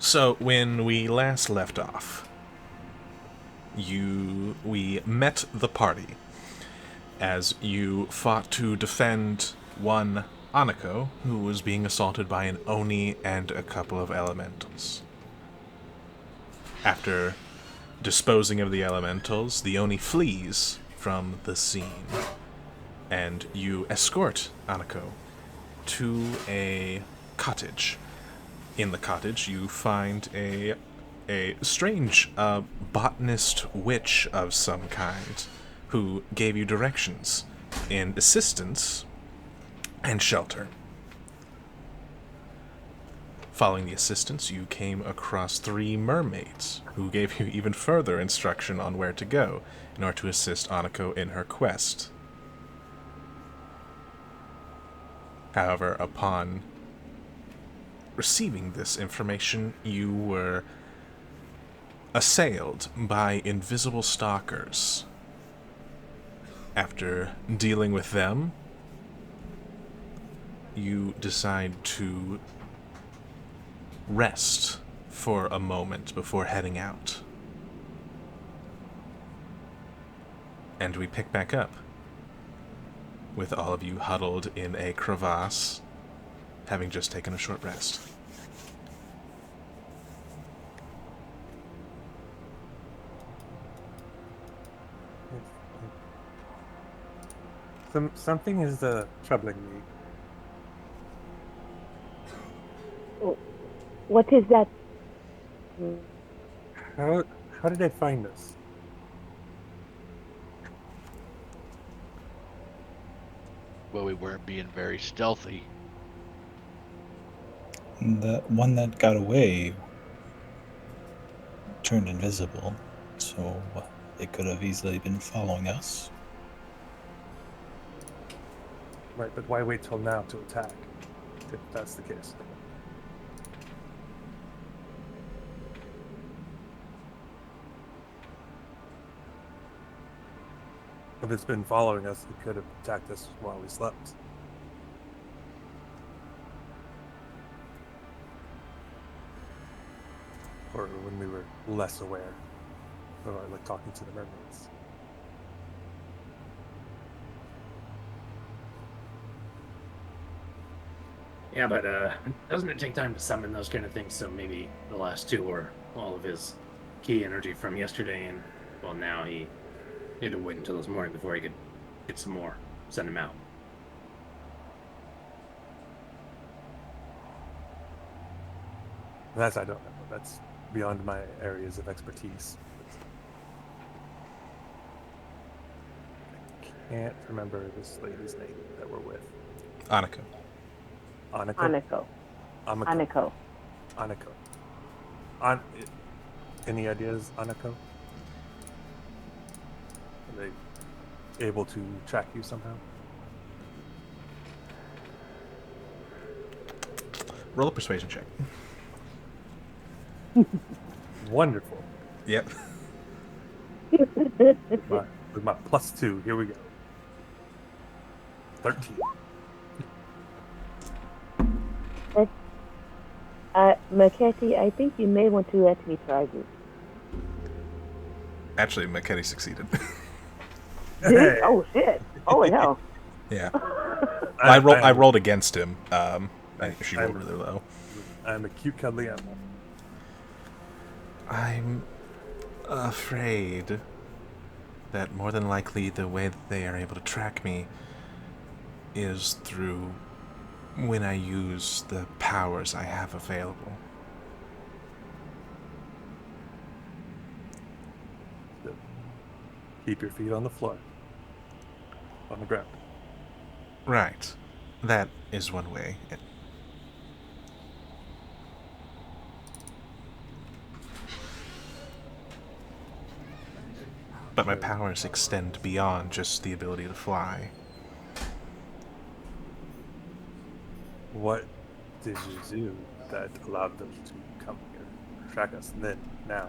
So, when we last left off, we met the party as you fought to defend one Anako who was being assaulted by an Oni and a couple of elementals. After disposing of the elementals, the Oni flees from the scene, and you escort Anako to a cottage. In the cottage, you find a strange botanist witch of some kind who gave you directions in assistance and shelter. Following the assistance, you came across 3 mermaids who gave you even further instruction on where to go in order to assist Anako in her quest. However, upon receiving this information, you were assailed by invisible stalkers. After dealing with them, you decide to rest for a moment before heading out. And we pick back up with all of you huddled in a crevasse, having just taken a short rest. Something is troubling me. What is that? How did they find us? Well, we weren't being very stealthy. The one that got away turned invisible, so they could have easily been following us. Right, but why wait till now to attack, if that's the case? If it's been following us, it could have attacked us while we slept. Or when we were less aware, or like talking to the mermaids. Yeah, but doesn't it take time to summon those kind of things? So maybe the last 2 were all of his key energy from yesterday, and well, now he had to wait until this morning before he could get some more, send him out. That I don't know. That's beyond my areas of expertise. I can't remember this lady's name that we're with. Anako. Anako? Anako. Anako. Any ideas, Anako? Are they able to track you somehow? Roll a persuasion check. Wonderful. Yep. With my +2, here we go. 13. Maketi, I think you may want to let me try this. Actually, McKenny succeeded. Hey. Oh shit! Oh hell! Yeah. I rolled against him. She rolled really low. I'm a cute, cuddly animal. I'm afraid that more than likely the way that they are able to track me is through when I use the powers I have available. So, keep your feet on the floor. On the ground. Right. That is one way. But my powers extend beyond just the ability to fly. What did you do that allowed them to come here, track us then, now?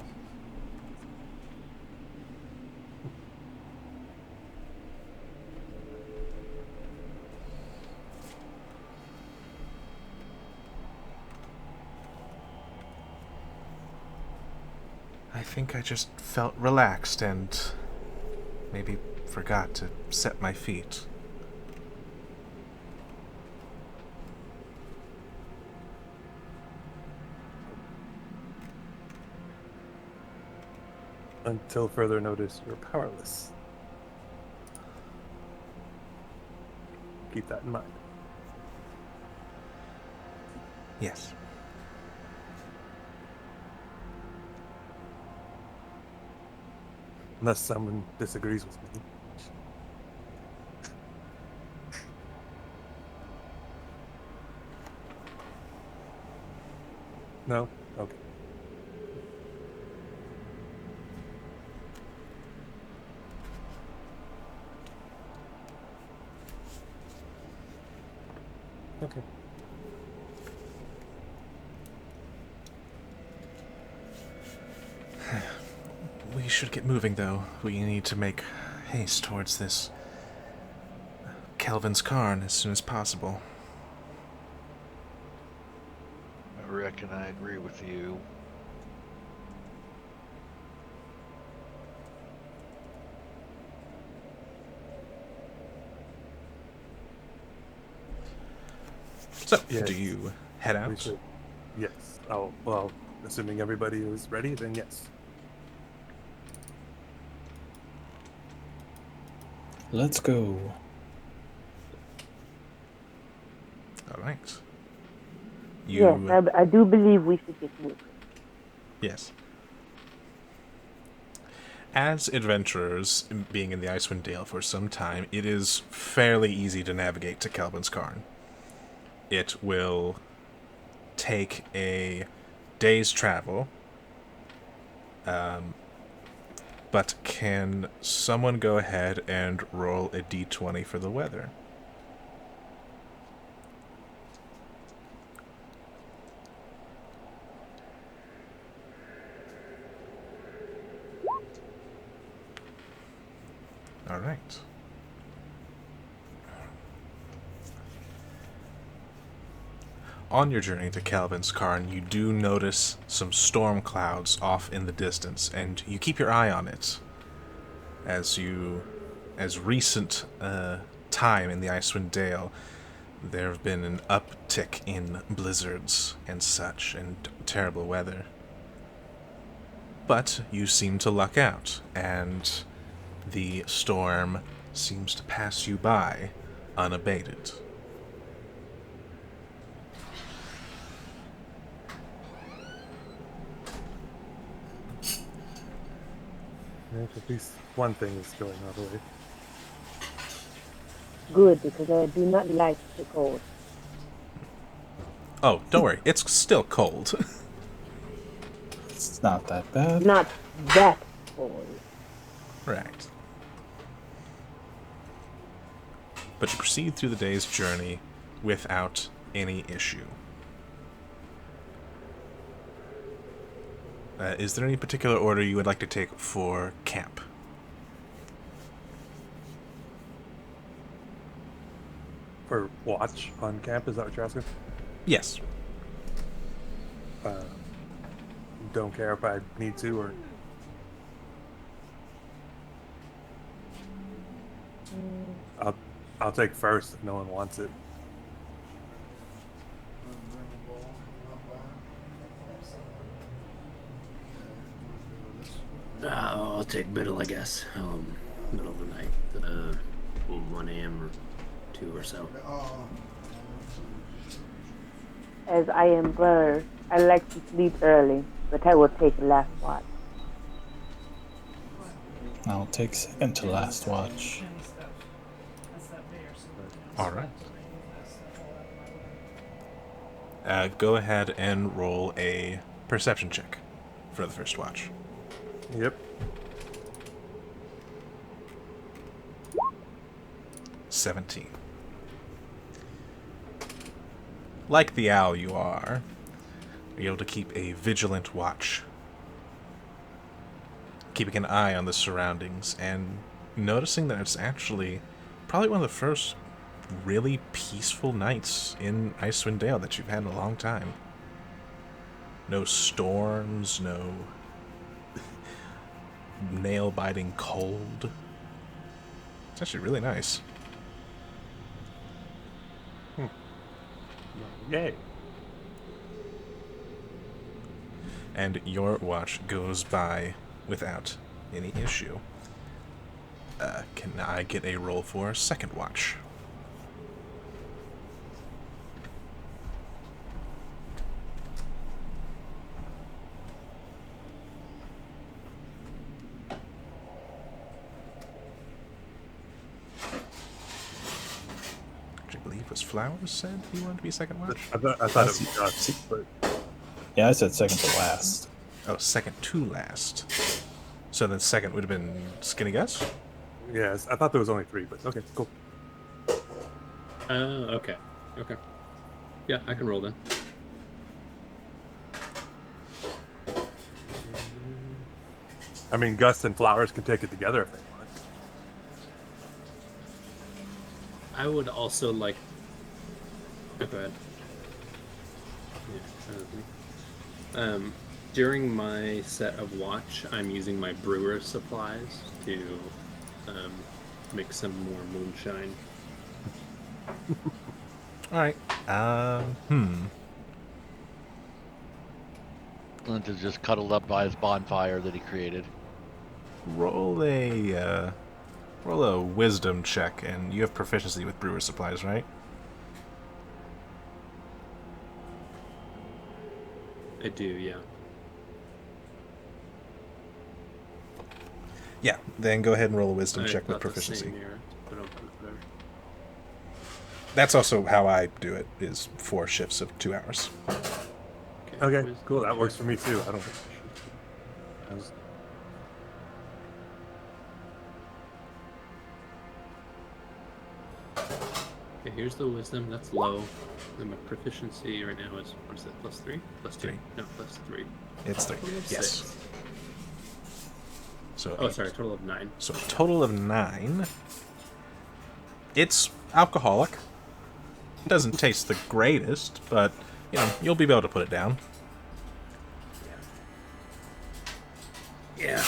I think I just felt relaxed and maybe forgot to set my feet. Until further notice, you're powerless. Keep that in mind. Yes. Unless someone disagrees with me. No? Okay. Okay. We should get moving, though. We need to make haste towards this Kelvin's Cairn as soon as possible. I reckon I agree with you. So, Yes. do you head We out? should. Yes. Oh, well, assuming everybody is ready, then yes. Let's go. All right. Yes, I do believe we should get moving. Yes. As adventurers, being in the Icewind Dale for some time, it is fairly easy to navigate to Kelvin's Cairn. It will take a day's travel, but can someone go ahead and roll a d20 for the weather? All right. On your journey to Kelvin's Cairn, you do notice some storm clouds off in the distance, and you keep your eye on it. As recent time in the Icewind Dale, there have been an uptick in blizzards and such, and terrible weather. But you seem to luck out, and the storm seems to pass you by unabated. At least one thing is going all the way. Good, because I do not like the cold. Oh, don't worry, it's still cold. It's not that bad. Not that cold. Right. But you proceed through the day's journey without any issue. Is there any particular order you would like to take for camp? For watch on camp, is that what you're asking? Yes. Don't care if I need to, or I'll take first if no one wants it. I'll take middle, I guess. Middle of the night. 1 a.m. or 2 or so. As I am brother, I like to sleep early, but I will take last watch. I'll take second to last watch. All right. Go ahead and roll a perception check for the first watch. Yep. 17. Like the owl you are, you're able to keep a vigilant watch, keeping an eye on the surroundings, and noticing that it's actually probably one of the first really peaceful nights in Icewind Dale that you've had in a long time. No storms, no nail-biting cold. It's actually really nice. Yay. And your watch goes by without any issue. Can I get a roll for second watch? Which I believe was Flowers said he wanted to be second watch. I thought it was us, but Yeah, I said second to last. Oh, second to last. So then second would have been Skinny Gus? yes, I thought there was only 3, but okay, cool. Okay. Okay. Yeah, I can roll then. I mean, Gus and Flowers can take it together if they want. I would also like. Oh, go ahead. Yeah. During my set of watch, I'm using my brewer supplies to make some more moonshine. Alright. Clint is just cuddled up by his bonfire that he created. Roll a wisdom check, and you have proficiency with brewer supplies, right? I do, yeah. Yeah, then go ahead and roll a wisdom I check with thought the proficiency. same here, but I'll put whatever. That's also how I do it, is 4 shifts of 2 hours. Okay, wisdom cool. That works check. for me too. I don't think I should. Okay, here's the wisdom. That's low. And my proficiency right now is, what is it, plus 3? Plus 2? 3. No, plus 3. It's 3. Total of Yes. 6. So Oh, sorry, total of 9. So a total of 9. It's alcoholic. It doesn't taste the greatest, but, you know, you'll be able to put it down. Yeah,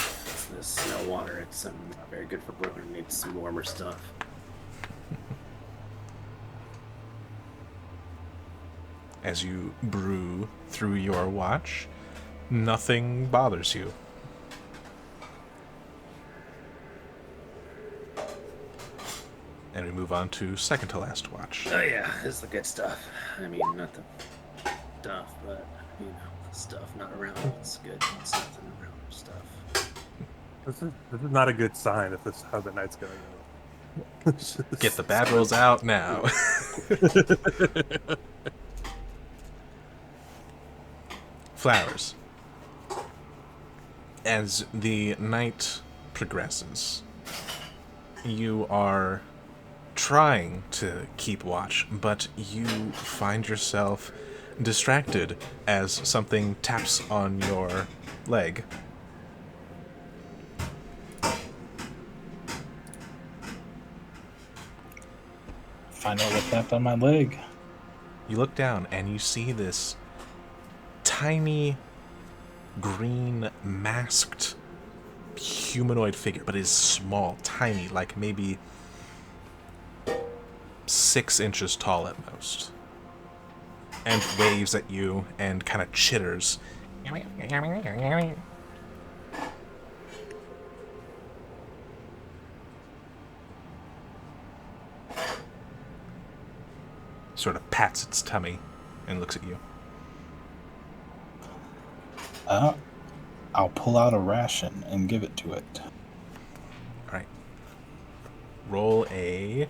the snow water, it's not very good for brewing. It needs some warmer stuff. As you brew through your watch, nothing bothers you. And we move on to second to last watch. Oh yeah, this is the good stuff. I mean, not the stuff, but, you know, the stuff not around. It's good. It's nothing around stuff. This is not a good sign if this is how the night's going. Get the bad rolls out now. Flowers. As the night progresses, you are trying to keep watch, but you find yourself distracted as something taps on your leg. Find out what tapped on my leg. You look down and you see this tiny green masked humanoid figure, but it is small, tiny, like maybe 6 inches tall at most, and waves at you and kind of chitters. Sort of pats its tummy and looks at you. I'll pull out a ration and give it to it. Alright. Roll a...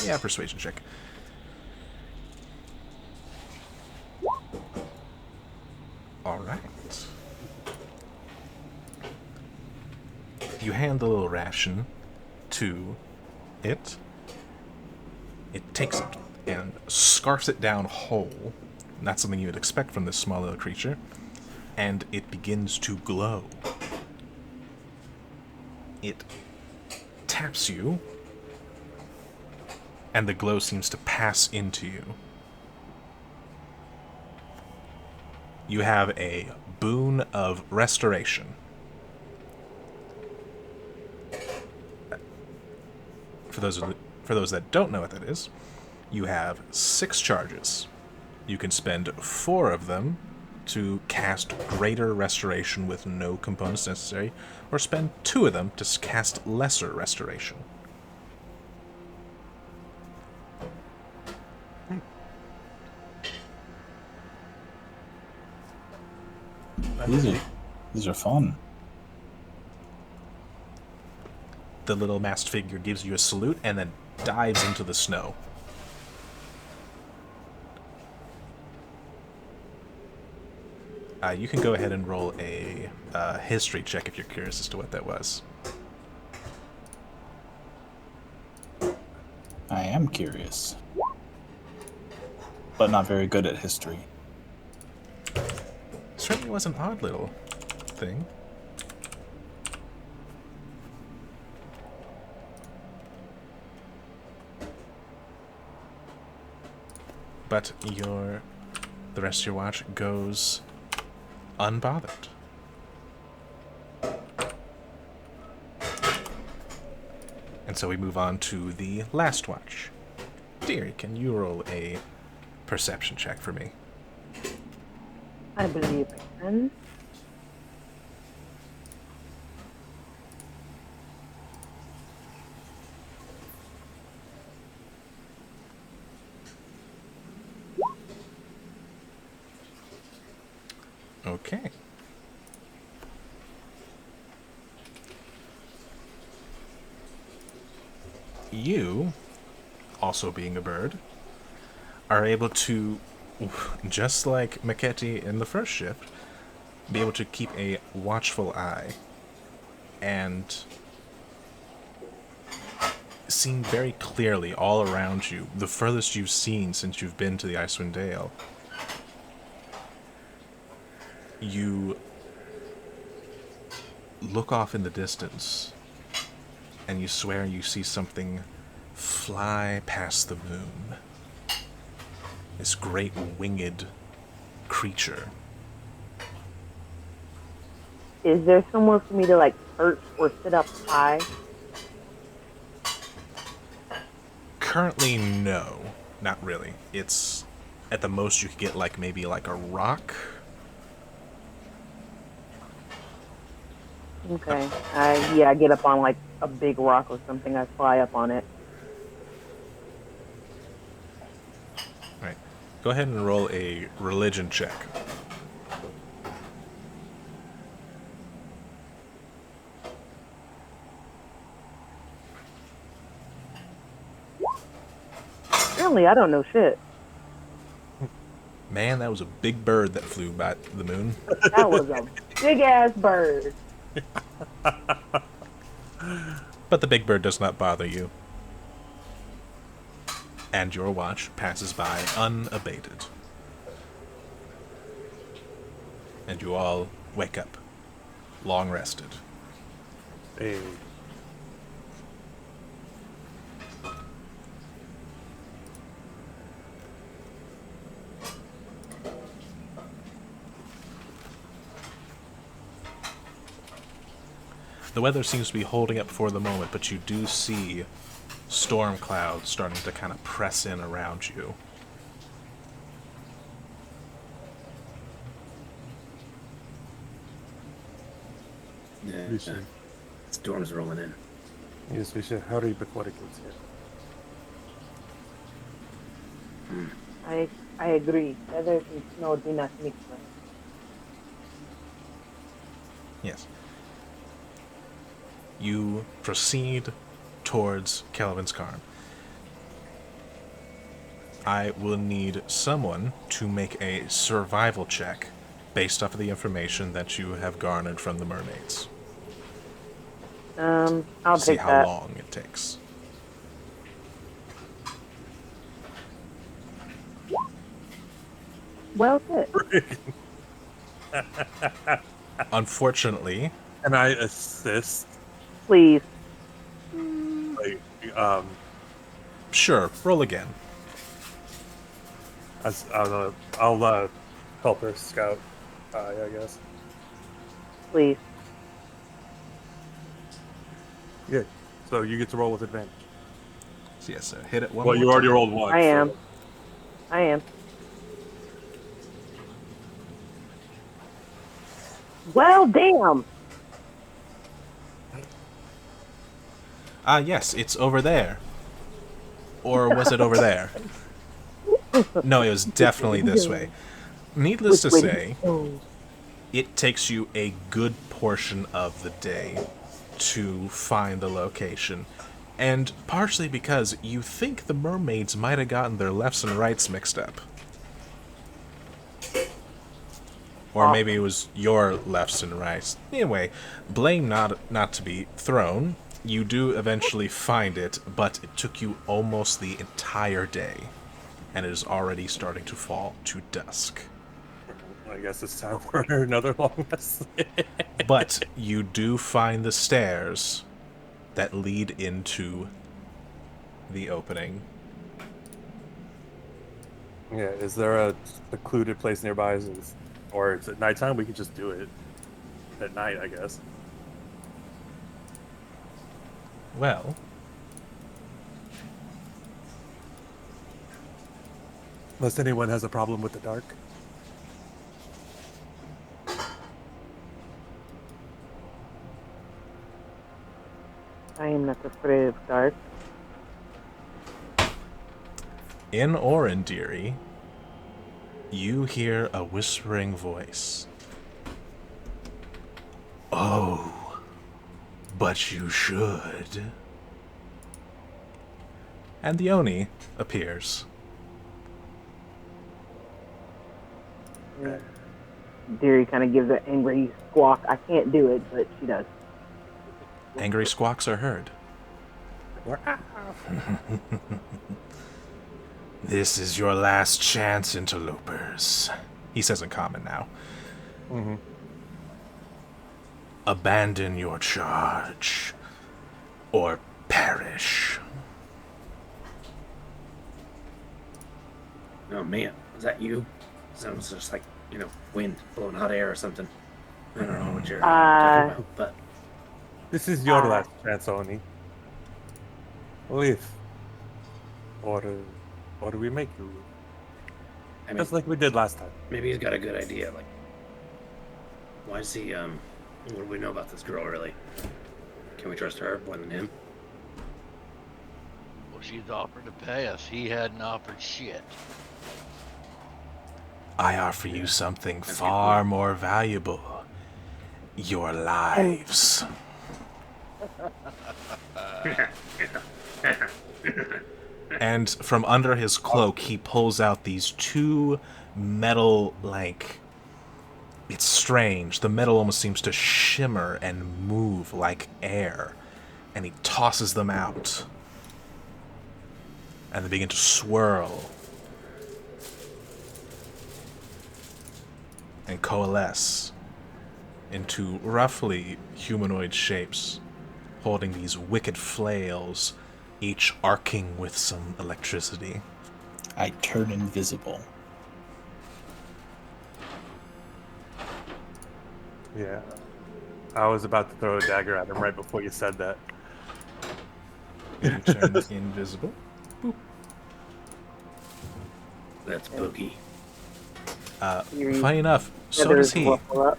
yeah, persuasion check. Alright. You hand the little ration to it. It takes it and scarfs it down whole. Not something you would expect from this small little creature. And it begins to glow. It taps you, and the glow seems to pass into you. You have a boon of restoration. For those that don't know what that is, you have 6 charges. You can spend 4 of them to cast Greater Restoration with no components necessary, or spend 2 of them to cast Lesser Restoration. These are fun. The little masked figure gives you a salute and then dives into the snow. You can go ahead and roll a history check if you're curious as to what that was. I am curious, but not very good at history. Certainly was an odd little thing. But the rest of your watch goes unbothered. And so we move on to the last watch. Deary, can you roll a perception check for me? I believe I can. Okay. You, also being a bird, are able to, just like Maketti in the first shift, be able to keep a watchful eye and seeing very clearly all around you, the furthest you've seen since you've been to the Icewind Dale. You look off in the distance, and you swear you see something fly past the moon. This great winged creature. Is there somewhere for me to like perch or sit up high? Currently, no. Not really. It's, at the most, you could get like maybe like a rock. Okay. I get up on like a big rock or something. I fly up on it. Right. Go ahead and roll a religion check. Apparently, I don't know shit. Man, that was a big bird that flew by the moon. That was a big ass bird. But the big bird does not bother you. And your watch passes by unabated. And you all wake up, long rested. Hey. The weather seems to be holding up for the moment, but you do see storm clouds starting to kind of press in around you. Yeah, We should, storm's rolling in. yes, we should hurry before it gets here. I agree. Feathers and snow do not mix well. Yes. You proceed towards Kelvin's Cairn. I will need someone to make a survival check based off of the information that you have garnered from the mermaids. I'll See take how that. long it takes. Well said. Unfortunately, Can I assist? Please. Like, sure, roll again. I'll help her scout. I guess. please. Good. So you get to roll with advantage. So yes, hit it one Well, more you already time. rolled one. I am. So. I am. Well, damn. Yes, it's over there. Or was it over there? No, it was definitely this way. Needless to Which way say, oh, it takes you a good portion of the day to find the location. And partially because you think the mermaids might have gotten their lefts and rights mixed up. Or maybe it was your lefts and rights. Anyway, blame not to be thrown. You do eventually find it, but it took you almost the entire day. And it is already starting to fall to dusk. I guess it's time for another long rest. But you do find the stairs that lead into the opening. Yeah, is there a secluded place nearby? Or it's at nighttime? We could just do it at night, I guess. Well, Unless anyone has a problem with the dark. I am not afraid of dark. in Orendeary, you hear a whispering voice. Oh, but you should. And the Oni appears. Deary kind of gives an angry squawk. I can't do it, but she does. Angry squawks are heard. This is your last chance, interlopers. He says in common now. Mm-hmm. Abandon your charge, or perish. Oh man, is that you? Sounds just like, wind blowing hot air or something. I don't know what you're talking about, but This is your last chance, Oni. Leave. Or do we make you leave? I mean, Just like we did last time. maybe he's got a good idea. Like, why is he? What do we know about this girl, really? Can we trust her more than him? Well, she's offered to pay us. He hadn't offered shit. I offer you something far more valuable. Your lives. And from under his cloak, he pulls out these two metal, it's strange. The metal almost seems to shimmer and move like air. And he tosses them out. And they begin to swirl. And coalesce into roughly humanoid shapes, holding these wicked flails, each arcing with some electricity. I turn invisible. Yeah. I was about to throw a dagger at him right before you said that. You turn invisible. That's Boogie. Deary's Funny enough, so feathers does he. ruffle up.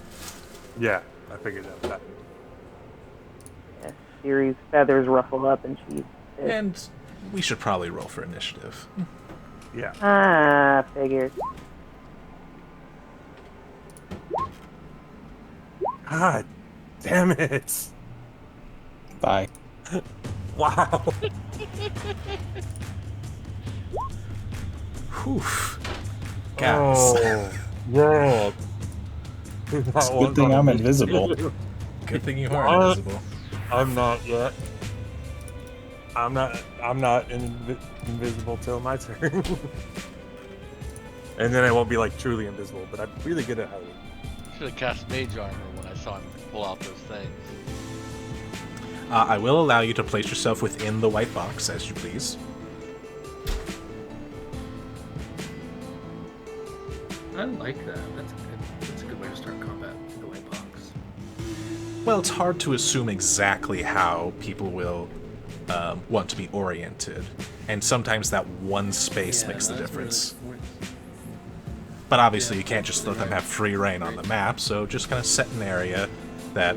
Yeah, I figured that was happening. Yeah, Deary's feathers ruffle up, and she. And we should probably roll for initiative. Yeah. Ah, figured. God damn it. Bye. Wow. Whew. Guys. Oh, yeah. It's a good thing I'm invisible. Good thing you are What? invisible. I'm not yet. I'm not invisible till my turn. And then I won't be truly invisible, but I'm really good at hiding. Should have cast mage armor when I saw him pull out those things. I will allow you to place yourself within the white box, as you please. I like that. That's a good way to start combat. The white box. Well, it's hard to assume exactly how people will want to be oriented, and sometimes that one space makes the difference. But obviously, you can't just let them have free reign on the map, so just kind of set an area that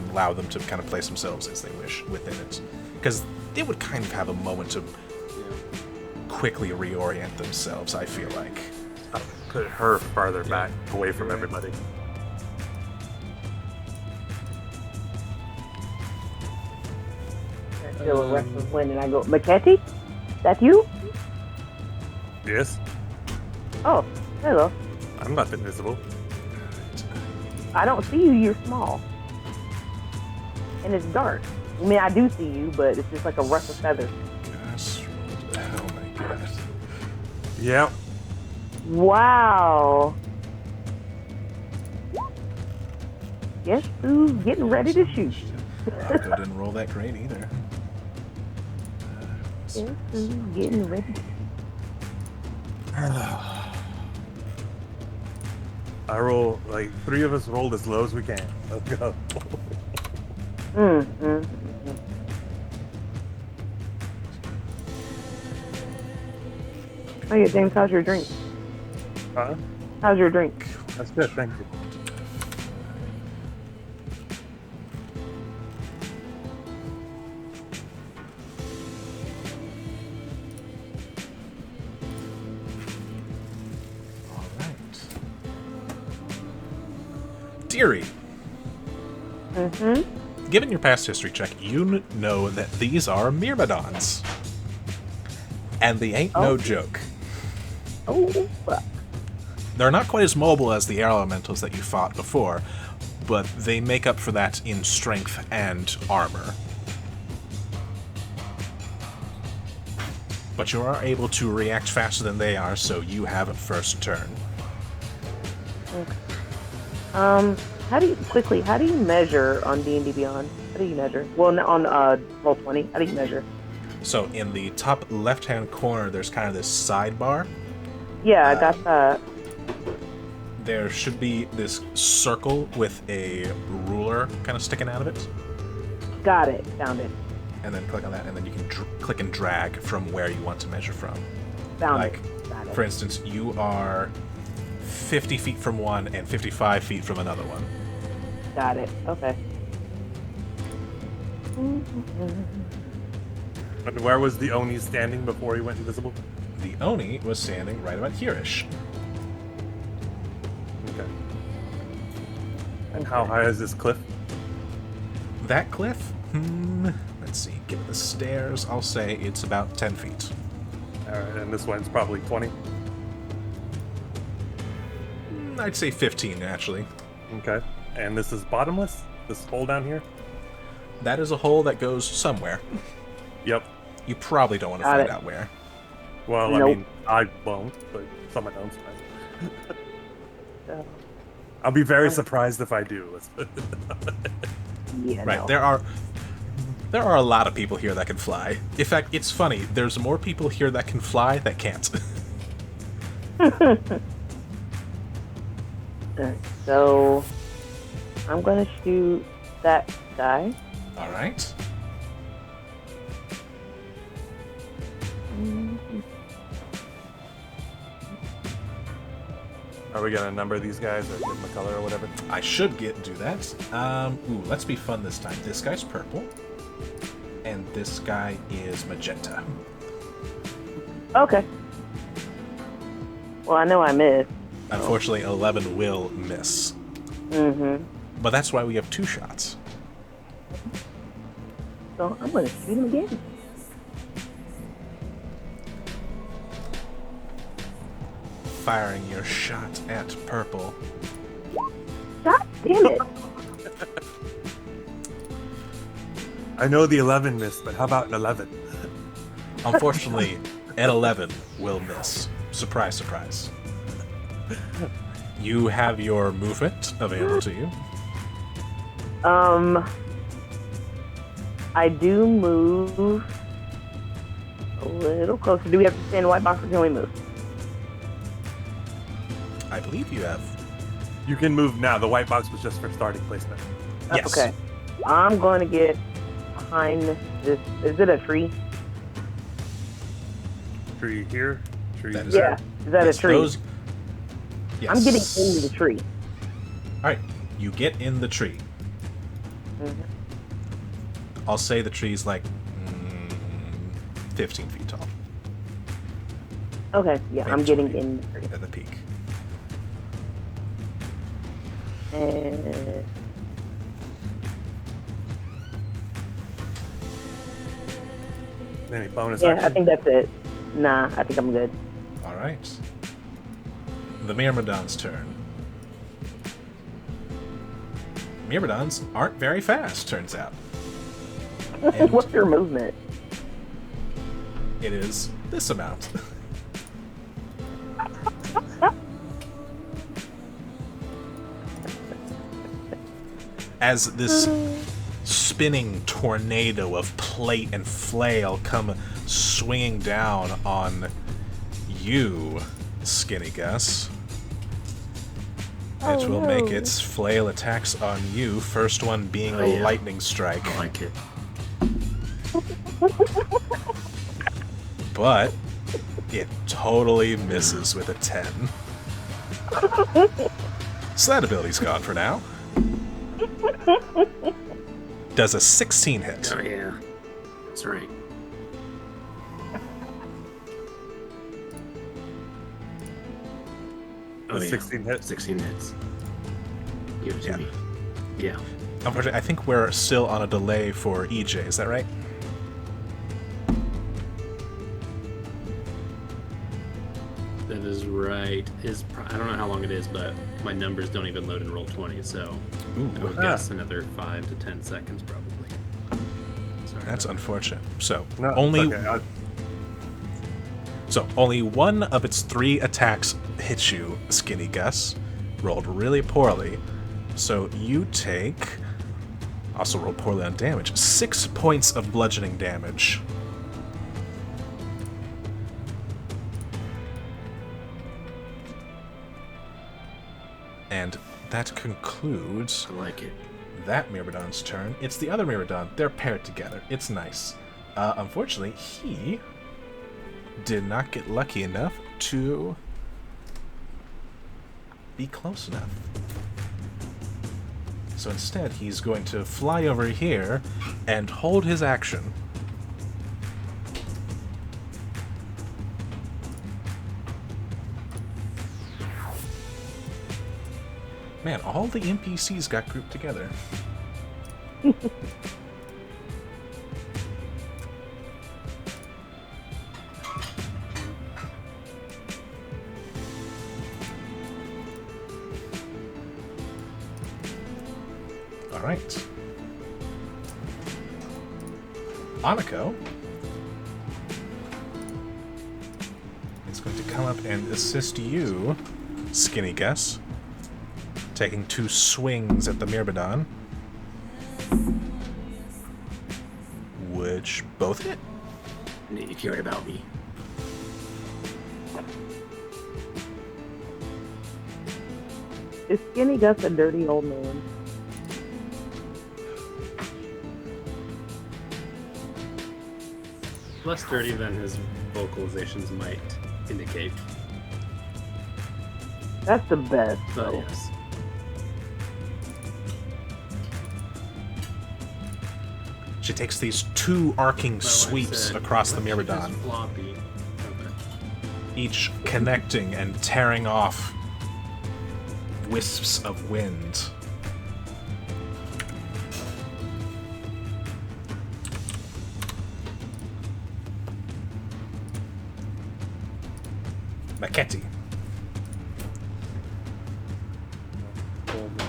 allow them to kind of place themselves as they wish within it. Because they would kind of have a moment to quickly reorient themselves, I feel like. I'll put her farther back, away from everybody. I feel a restless wind, and I go, Machetti? That you? Yes, Oh, hello. I'm not invisible. I don't see you. You're small, and it's dark. I mean, I do see you, but it's just like a rush of feathers. Gosh, oh my god. Yep. Wow. Guess who's getting ready to shoot? Arco didn't roll that great either. Guess who's getting ready to I roll, like, 3 of us rolled as low as we can. Let's go. Oh yeah, James, how's your drink? Huh? How's your drink? That's good, thank you. Alright. Deary, given your past history check, you know that these are Myrmidons. And they ain't no joke. Oh, fuck. They're not quite as mobile as the air elementals that you fought before, but they make up for that in strength and armor. But you are able to react faster than they are, so you have a first turn. How do you measure on D&D Beyond? How do you measure? Well, on Roll20, how do you measure? So in the top left-hand corner, there's kind of this sidebar. Yeah, I got that. There should be this circle with a ruler kind of sticking out of it. Got it. Found it. And then click on that, and then you can click and drag from where you want to measure from. Found Like, it. Got it. for instance, you are 50 feet from one and 55 feet from another one. Got it. Okay. And where was the Oni standing before he went invisible? The Oni was standing right about here-ish. Okay. And how high is this cliff? That cliff? Let's see. Given the stairs, I'll say it's about 10 feet. Alright, and this one's probably 20. I'd say 15, actually. Okay. And this is bottomless? This hole down here? That is a hole that goes somewhere. Yep. You probably don't want to Got find it. out where. Well, Nope. I mean, I won't, but someone else might. So, I'll be very surprised if I do. Let's put it that way. yeah, Right, no. there are a lot of people here that can fly. In fact, it's funny, there's more people here that can fly that can't. So, I'm gonna shoot that guy. Alright. Are we gonna number these guys or give them a color or whatever? I should do that. Let's be fun this time. This guy's purple. And this guy is magenta. Okay. Well, I know I missed. Unfortunately, 11 will miss. But that's why we have 2 shots. So I'm gonna shoot him again. Firing your shot at purple. God damn it! I know the 11 missed, but how about an 11? Unfortunately, at 11 will miss. Surprise, surprise. You have your movement available to you. I do move a little closer. Do we have to stay in the white box or can we move? I believe you have You can move now. The white box was just for starting placement. Yes. Okay. I'm going to get behind this. Is it a tree? Tree here. Tree That is there. Yeah. Is that Yes, a tree? those- yes. I'm getting into the tree. All right, you get in the tree. Mhm. I'll say the tree's like 15 feet tall Okay. Yeah, I'm Maybe getting 20. in the tree. at the peak. And Any bonus yeah, action? I think that's it. Nah, I think I'm good. All right. The Myrmidon's turn. Myrmidons aren't very fast, turns out. And What's your movement? it is this amount. As this spinning tornado of plate and flail come swinging down on you, Skinny Gus. It will make no. its flail attacks on you, first one being Oh, a yeah. lightning strike. I like it. But it totally misses with a 10. So that ability's gone for now. Does a 16 hit? Oh yeah, that's right. Oh, The yeah. 16 hits. 16 hits. Give it to Yeah. me. Yeah. Unfortunately, I think we're still on a delay for EJ, is that right? That is right. I don't know how long it is, but my numbers don't even load in Roll20, so I would guess another 5 to 10 seconds probably. Sorry. That's unfortunate. So No, only it's okay. only one of its 3 attacks hits you, Skinny Gus. Rolled really poorly. So you take, also rolled poorly on damage, 6 points of bludgeoning damage. And that concludes I like it. that Myrmidon's turn. It's the other Myrmidon. They're paired together. It's nice. Unfortunately, he did not get lucky enough to be close enough. So instead, he's going to fly over here and hold his action. Man, all the NPCs got grouped together. All right. Aniko is going to come up and assist you, Skinny Gus, taking 2 swings at the Myrmidon, which both hit. You cared about me. Is Skinny Gus a dirty old man? Less dirty than his vocalizations might indicate. That's the best. But though. yes. She takes these 2 arcing Well, I sweeps said, across the "Let's keep this Myrmidon, floppy." Okay. each connecting and tearing off wisps of wind. Maketti.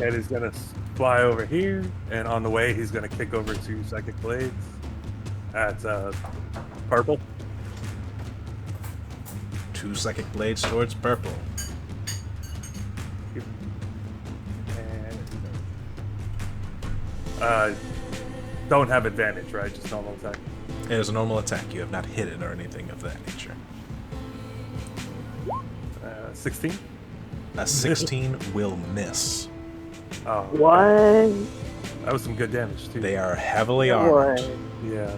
Ed is gonna fly over here, and on the way he's gonna kick over 2 psychic blades at purple. 2 psychic blades towards purple. And don't have advantage, right? Just normal attack. It is a normal attack. You have not hit it or anything of that nature. 16. A 16 will miss. Oh, What? that was some good damage too. They are heavily armored. What? Yeah.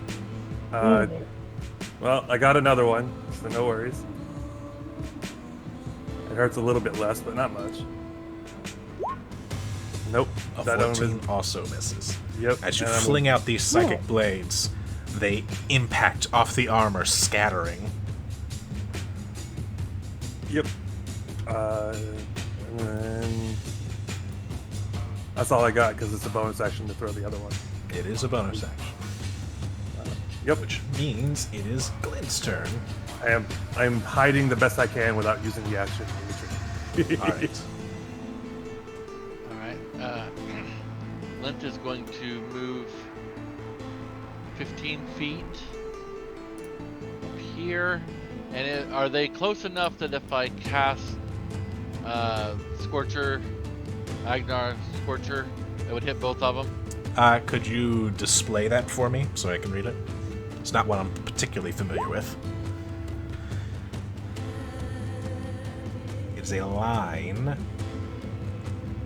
Mm. Well, I got another one, so no worries. It hurts a little bit less, but not much. Nope. A That one 14 was- also misses. Yep. As you and I'm- fling out these psychic Yeah. blades, they impact off the armor, scattering. Yep. And then that's all I got because it's a bonus action to throw the other one. It is a bonus action, Yep. which means it is Glint's turn. I'm hiding the best I can without using the action. All right. All right. Lint is going to move 15 feet up here. And are they close enough that if I cast Scorcher, Agnar Scorcher, it would hit both of them? Could you display that for me so I can read it? It's not one I'm particularly familiar with. It's a line.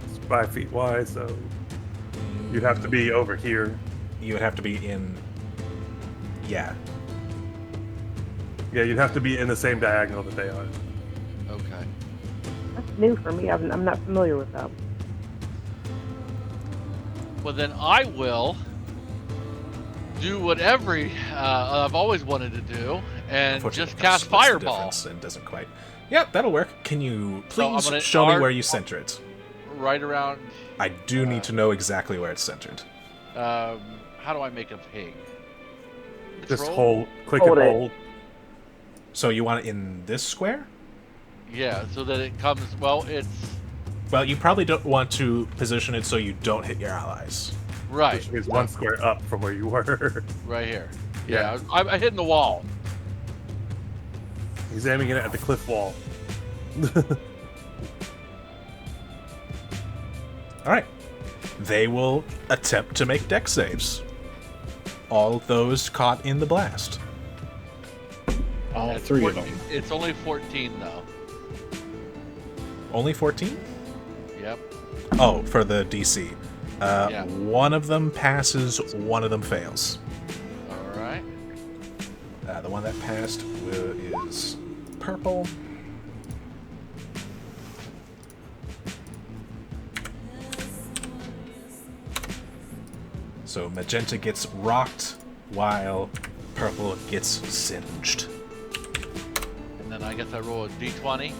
It's 5 feet wide, so you'd have to be over here. You would have to be in. Yeah. Yeah, you'd have to be in the same diagonal that they are. Okay. That's new for me. I'm not familiar with that. Well, then I will do what I've always wanted to do, and Unfortunately, just that cast splits the Fireball. difference and doesn't quite. Yep, that'll work. Can you So I'm please gonna show me arc- where you center it? Right around. I do need to know exactly where it's centered. How do I make a pig? Just Control? click Hold and it. hold. So you want it in this square? Yeah, so that it comes. Well, it's Well, you probably don't want to position it so you don't hit your allies. right. Which means one square up from where you were. Right here. Yeah. Yeah, I hit in the wall. He's aiming it at the cliff wall. All right. They will attempt to make dex saves. All those caught in the blast. All It's 3 of 14 them. It's only 14 though. Only 14? Yep. Oh, for the DC. Yeah. One of them passes, one of them fails. All right. The one that passed is purple. So magenta gets rocked while purple gets singed. And then I guess I roll a d20.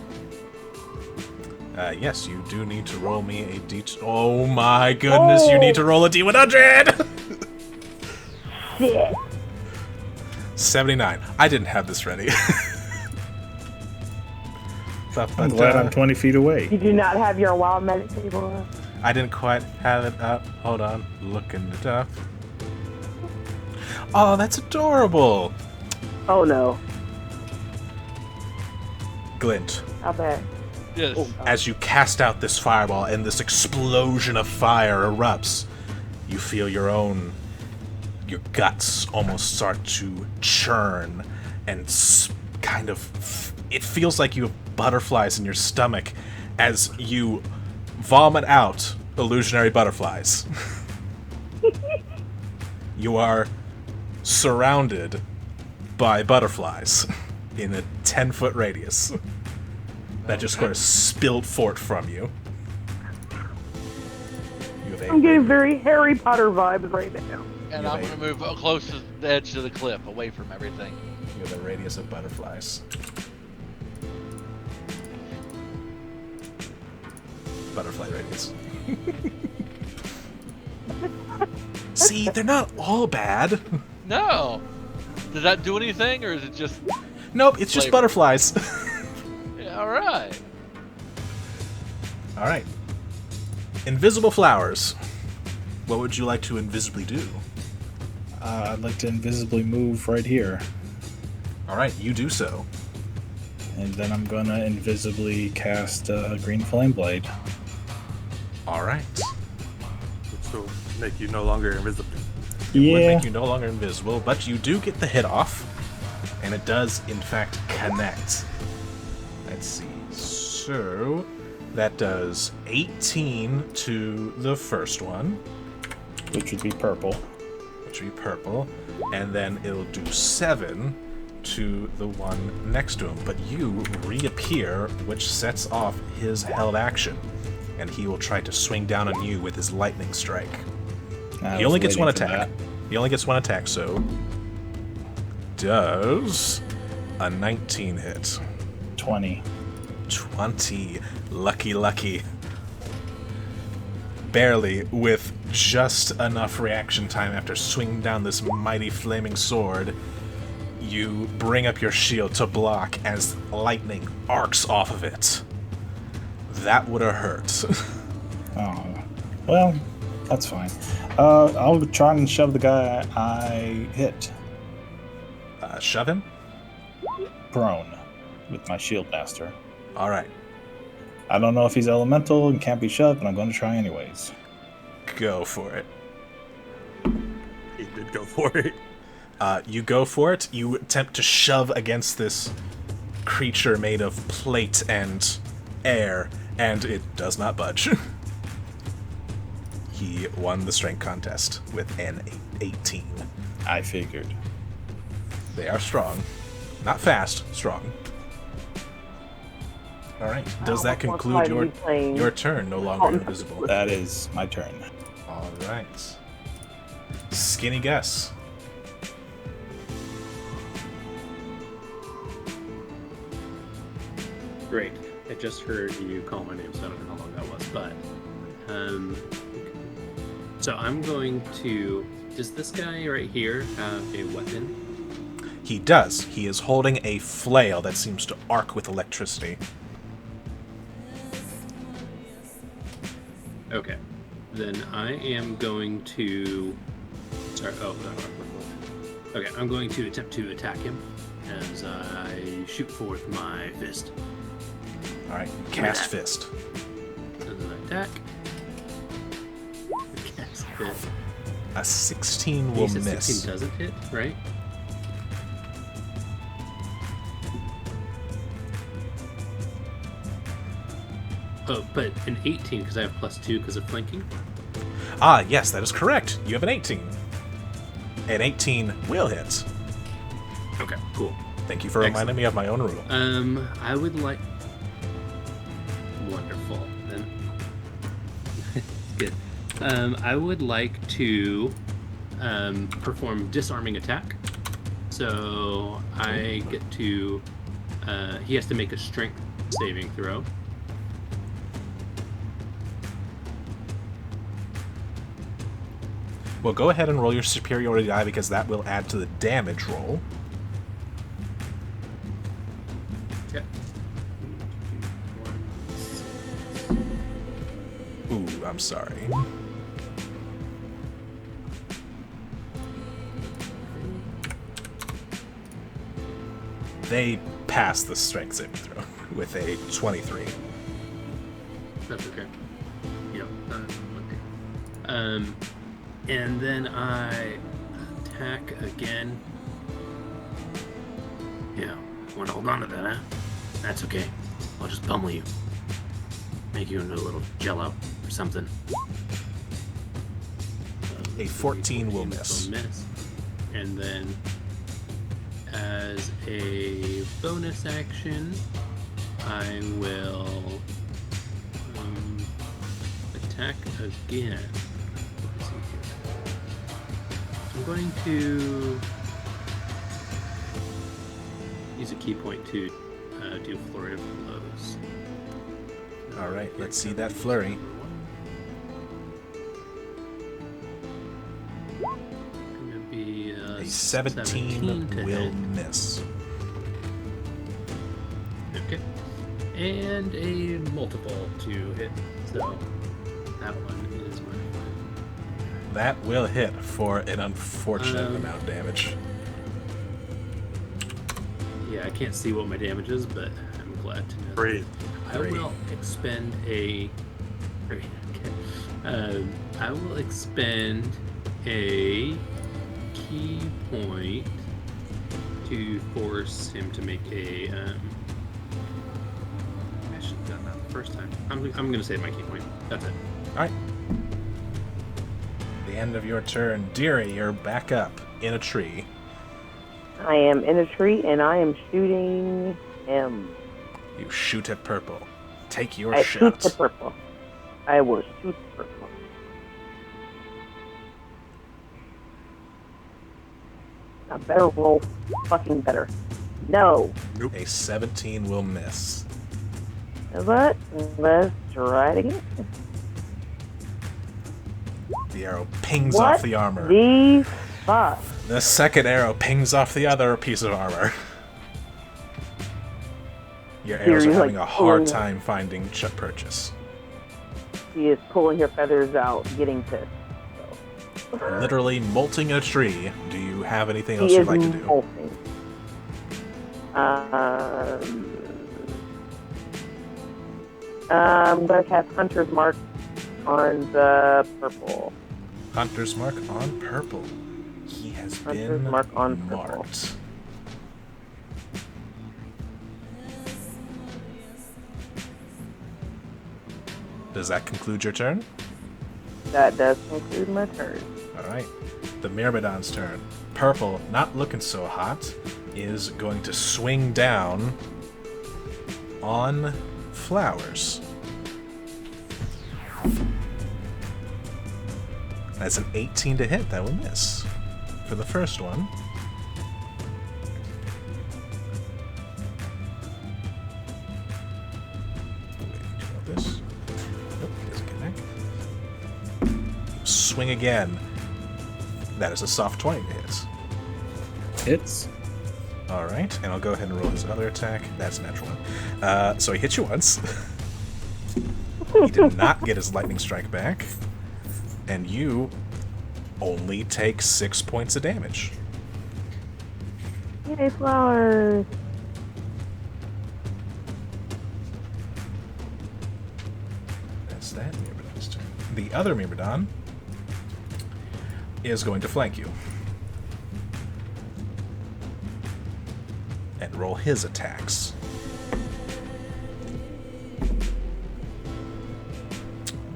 Yes, you do need to roll me a d. Oh my goodness, you need to roll a d100! Shit. 79. I didn't have this ready. I'm glad I'm 20 feet away. Did you not have your wild magic table up? I didn't quite have it up. Hold on. Looking it up. Oh, that's adorable. Oh no. Glint, How bad? Yes. Oh, as you cast out this fireball and this explosion of fire erupts, you feel your guts almost start to churn and kind of, it feels like you have butterflies in your stomach as you vomit out illusionary butterflies. You are surrounded by butterflies in a 10-foot radius that just sort of spilled forth from you. You have I'm getting very Harry Potter vibes right now. And Yeah, I'm they- going to move close to the edge of the cliff, away from everything. You have a radius of butterflies. Butterfly radius. See, they're not all bad. No! Does that do anything, or is it just... Nope, it's just Flavor. butterflies. Yeah, alright. All right. Invisible flowers. What would you like to invisibly do? I'd like to invisibly move right here. All right, you do so. And then I'm gonna invisibly cast Green Flame Blade. All right. Which will make you no longer invisible. Would Yeah. make you no longer invisible, but you do get the hit off, and it does in fact connect. Let's see. So That does 18 to the first one, Which would be purple. which would be purple, and then it'll do 7 to the one next to him. But you reappear, which sets off his held action, and he will try to swing down on you with his lightning strike. He only gets one attack. He only gets one attack, so does a 19 hit. 20. 20. Lucky. Barely, with just enough reaction time after swinging down this mighty flaming sword, you bring up your shield to block as lightning arcs off of it. That would have hurt. Oh. Well, that's fine. I'll try and shove the guy I hit Shove him? prone with my shield master. Alright, I don't know if he's elemental and can't be shoved, but I'm going to try anyways. go for it. He did go for it. You go for it. You attempt to shove against this creature made of plate and air, and it does not budge. He won the strength contest with an 18. I figured. They are strong. Not fast, strong. Alright, does that conclude your turn? No longer invisible. That is my turn. Alright. Skinny Gus. Great. I just heard you call my name, so I don't know how long that was, but so I'm going to. Does this guy right here have a weapon? He does. He is holding a flail that seems to arc with electricity. Okay. Then I am going to. Sorry. Oh, no. Okay. I'm going to attempt to attack him as I shoot forth my fist. Alright, cast fist. And then I attack. Cast fist. A 16 will You said miss. 16 doesn't hit, right? Oh, but an 18 because I have +2 because of flanking. Ah, yes, that is correct. You have an 18. An 18 will hit. Okay, cool. Thank you for reminding me of my own rule. I would like. Wonderful. Then. Good. I would like to perform disarming attack. So I get to. He has to make a strength saving throw. Well, go ahead and roll your superiority die because that will add to the damage roll. Okay. Ooh, I'm sorry. They pass the strength saving throw with a 23. That's okay. Yep. Okay. And then I attack again. Yeah. Want to hold on to that, huh? That's okay. I'll just pummel you. Make you into a little jello or something. A 14 will miss. And then, as a bonus action, I will attack again. Let's see here. I'm going to use a key point to do a flurry of blows. All right, let's see that flurry. Gonna be A 17 to will hit. miss. Okay. And a multiple to hit. So that one is my. That will hit for an unfortunate Um, amount of damage. Yeah, I can't see what my damage is, but I'm glad to know. Breathe. I will expend a. Okay. I will expend a key point to force him to make a. I should have done that first time. I'm gonna save my key point. That's it. Alright. The end of your turn. Deary, you're back up in a tree. I am in a tree and I am shooting him. You shoot at purple. Take your I shot. shoot the purple. I will shoot the purple. I better roll fucking better. No. A 17 will miss. But let's try it again. The arrow pings What off the armor. the fuck? The second arrow pings off the other piece of armor. Your arrows are You're, having like, a hard pulling- time finding purchase. She is pulling her feathers out, getting pissed. So. Literally molting in a tree. Do you have anything She else is you'd like to do? molting. I'm gonna cast Hunter's Mark on the purple. Hunter's Mark on purple. He has Hunter's been Mark on purple. marked. Does that conclude your turn? That does conclude my turn. Alright. The Myrmidon's turn. Purple, not looking so hot, is going to swing down on Flowers. That's an 18 to hit. That will miss. For the first one. This. Nope, doesn't connect. Swing again. That is a soft 20 to hit. Hits. Alright, and I'll go ahead and roll his other attack. That's a natural one. So he hit you once. He did not get his lightning strike back. And you only take 6 points of damage. Yay, flowers! That's that Myrmidon's turn. The other Myrmidon is going to flank you. And roll his attacks.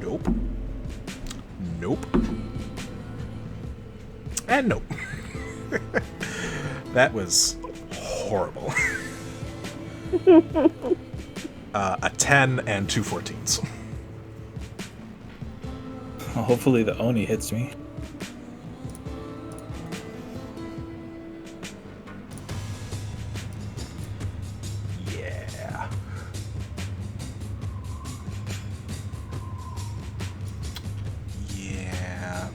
Nope. Nope. And nope. That was horrible. A 10 and 2 14s. Well, hopefully the Oni hits me. Yeah. Yeah.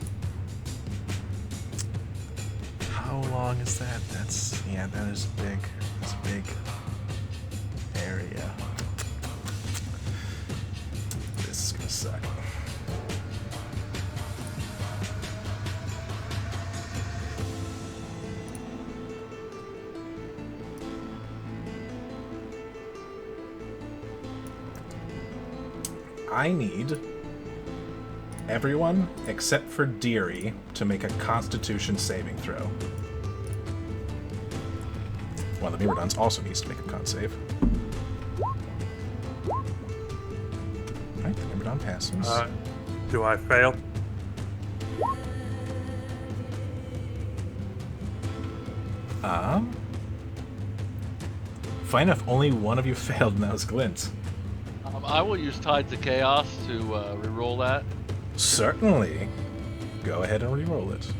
How long is that? That is big. That's a big area. This is gonna suck. I need everyone except for Deary to make a Constitution saving throw. One of the Myrmidons also needs to make a con save. Alright, the Myrmidon passes. Do I fail? Fine enough, only one of you failed, and that was Glint. I will use Tides of Chaos to re-roll that. Certainly. Go ahead and re-roll it.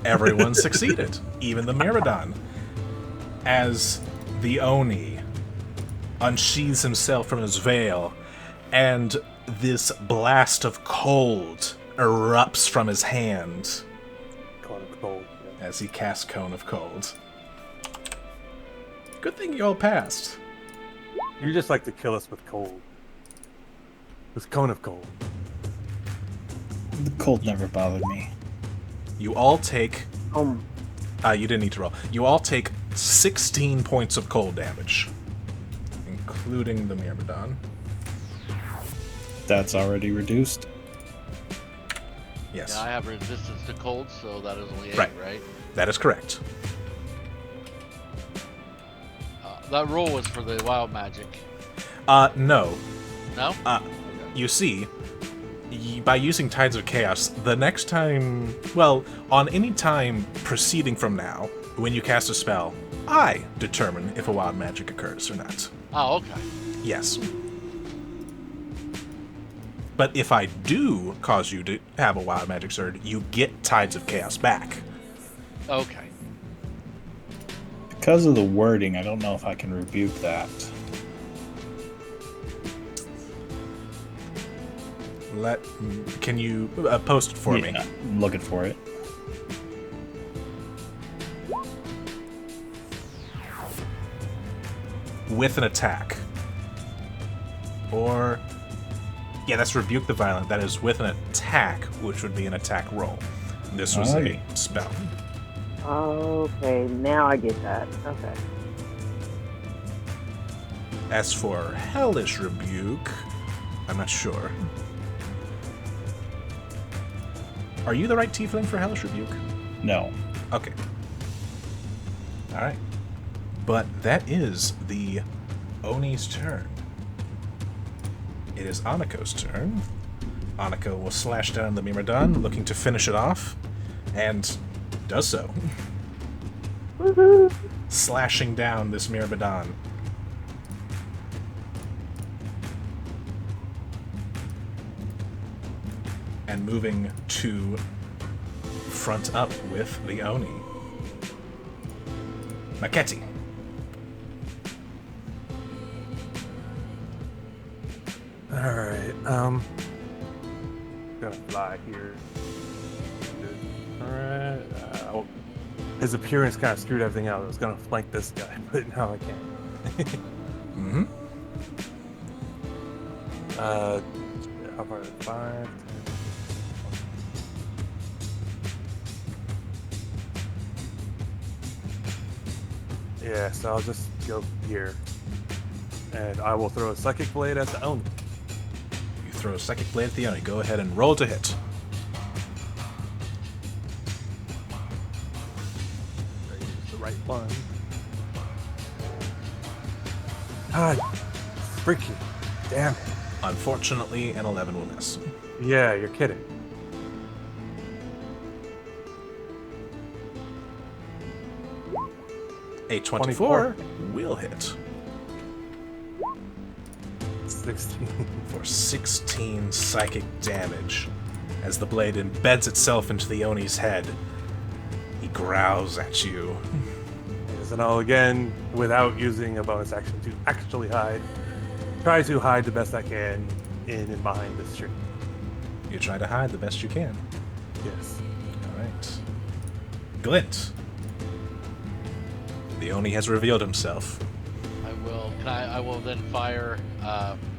Everyone succeeded, even the Myrmidon. As the Oni unsheathes himself from his veil, and this blast of cold erupts from his hand Cone of cold. Yeah. as he casts Cone of Cold. Good thing you all passed. You just like to kill us with cold. With cone of cold. The cold never bothered me. You all take... Um, you didn't need to roll. You all take 16 points of cold damage, including the Myrmidon. That's already reduced. Yes, Yeah, I have resistance to cold, so that is only 8, Right. right? that is correct. That roll was for the wild magic. No. No? You see, by using Tides of Chaos, the next time, well, on any time proceeding from now, when you cast a spell, I determine if a wild magic occurs or not. Oh, okay. Yes. But if I do cause you to have a wild magic surge, you get Tides of Chaos back. Okay. Because of the wording, I don't know if I can rebuke that. Can you post it for me? I'm looking for it. With an attack. Or... yeah, that's Rebuke the Violent. That is with an attack, which would be an attack roll. This was Alrighty. a spell. Okay, now I get that. Okay. As for Hellish Rebuke, I'm not sure. Are you the right tiefling for Hellish Rebuke? No. Okay. Alright. But that is the Oni's turn. It is Anako's turn. Anako will slash down the Myrmidon, looking to finish it off, and does so. Woohoo! Slashing down this Myrmidon. And moving to front up with the Oni. Maketi. Alright, gonna fly here. Alright, his appearance kind of screwed everything out. I was gonna flank this guy, but now I can't. Mm-hmm. How far? 5, 10. Yeah, so I'll just go here. And I will throw a Psychic Blade at the Oni. You throw a Psychic Blade at the Oni. Go ahead and roll to hit. I use the right one. God, freaking damn it. Unfortunately, an 11 will miss. Yeah, you're kidding. A 24 will hit 16. for 16 psychic damage. As the blade embeds itself into the Oni's head, he growls at you. And I'll again, without using a bonus action, to actually hide. Try to hide the best I can in and behind this tree. You try to hide the best you can. Yes. Alright. Glint. The Oni has revealed himself. I will then fire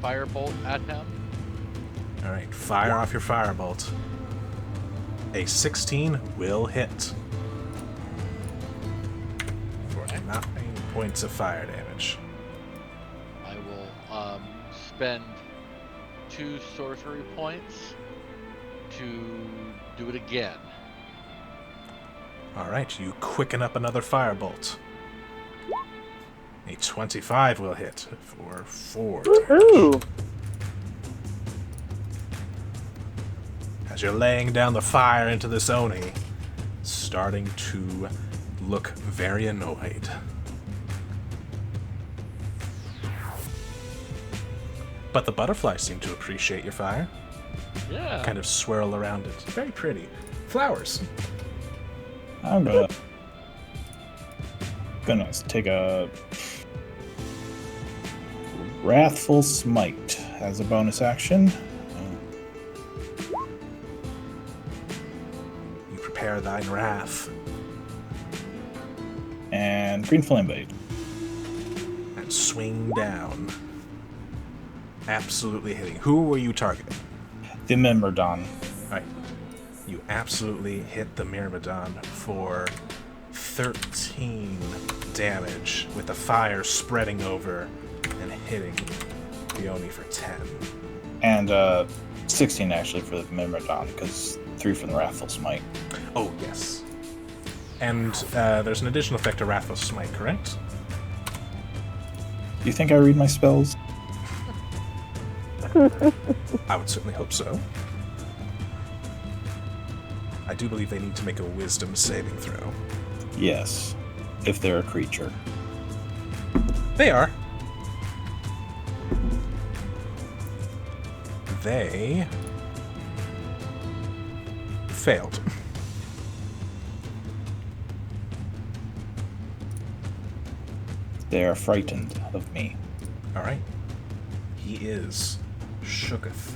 firebolt at him. Alright, fire off your firebolt. A 16 will hit. For 9 points of fire damage. I will spend 2 sorcery points to do it again. Alright, you quicken up another firebolt. A 25 will hit for 4 damage. Woohoo! As you're laying down the fire into this Oni, starting to look very annoyed. But the butterflies seem to appreciate your fire. Yeah. Kind of swirl around it. Very pretty. Flowers. I'm gonna take a Wrathful Smite as a bonus action. You prepare thine wrath. And Green Flame Blade. And swing down. Absolutely hitting. Who were you targeting? The Myrmidon. Right. You absolutely hit the Myrmidon for 13 damage, with the fire spreading over and hitting the Oni for 10. And 16 actually for the Myrmidon, because 3 from the Wrathful Smite. Oh, yes. And there's an additional effect to Wrathful Smite, correct? You think I read my spells? I would certainly hope so. I do believe they need to make a wisdom saving throw. Yes. If they're a creature. They are. They failed. They are frightened of me. All right. He is shooketh.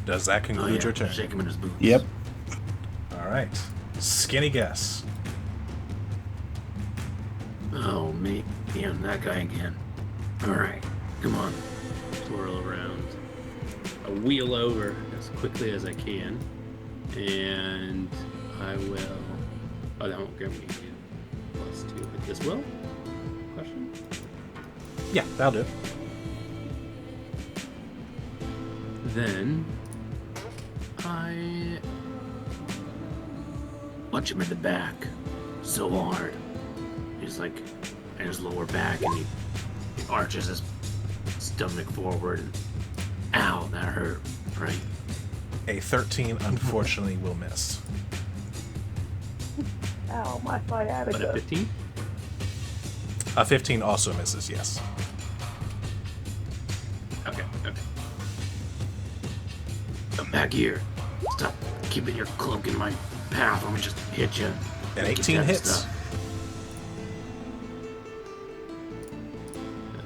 Does that conclude your turn? Shake him in his boots. Yep. All right. Skinny guess. Oh, me. Damn, that guy again. Alright, come on. Twirl around. I wheel over as quickly as I can. And I will... Oh, that won't give me +2. But this will? Question? Yeah, that'll do. Then... I... punch him in the back. So hard. He's like... in his lower back, and he arches his stomach forward. And, ow, that hurt. Right. A 13, unfortunately, will miss. Ow, my But a sciatica. 15? A 15 also misses, yes. Okay. Come back here. Stop keeping your cloak in my path. Let me just hit you. An Get 18 that hits. stuff.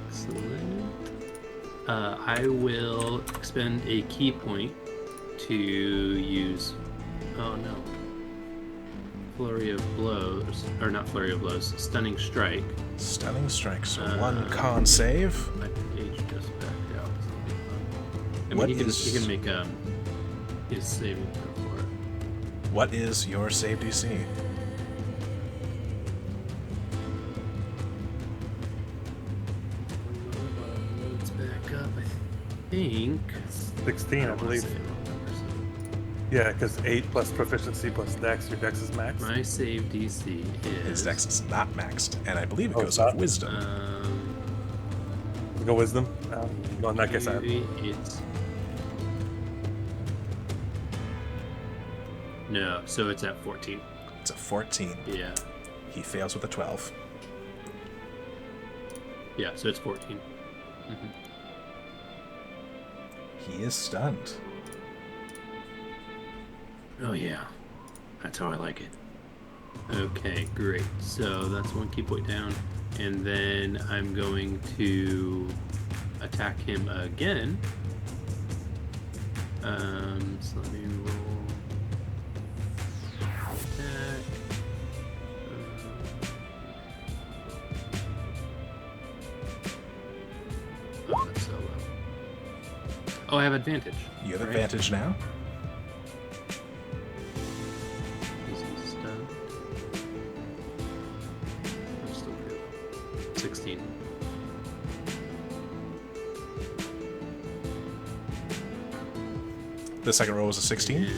Excellent. I will expend a key point to use... Oh, no. Flurry of blows. Or not flurry of blows. Stunning strike. Stunning strike, so one con save. My page just backed out. So it'll be fine. I mean, What he is- can make his saving throw for it. What is your save DC? Let's back up. I think. 16, I don't wanna believe. say the wrong numbers. Yeah, because 8 plus proficiency plus dex, your dex is max. My save DC is. His dex is not maxed, and I believe it Oh, goes it's off not? wisdom. Go wisdom. No, in that case, It's. No, so it's at 14. It's a 14. Yeah. He fails with a 12. Yeah, so it's 14. He is stunned. Oh, yeah. That's how I like it. Okay, great. So that's one key point down. And then I'm going to attack him again. So let me roll. Attack. Oh, that's so low. Oh, I have advantage. You have right? advantage now. Is he stunned? I'm still good. 16. The second roll was a 16. And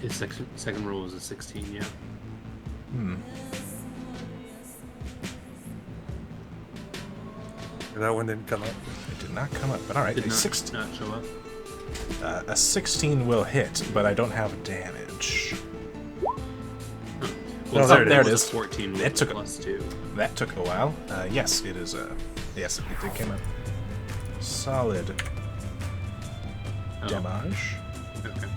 his second roll was a 16, yeah. that one didn't come up. It did not come up, but all right. Did A, not, 16, not show up. a 16 will hit, but I don't have damage. Well, there it there it was is. a 14 with It took a- +2. That took a while. Yes, it is a. Yes, it did come up. Solid Oh, damage. okay.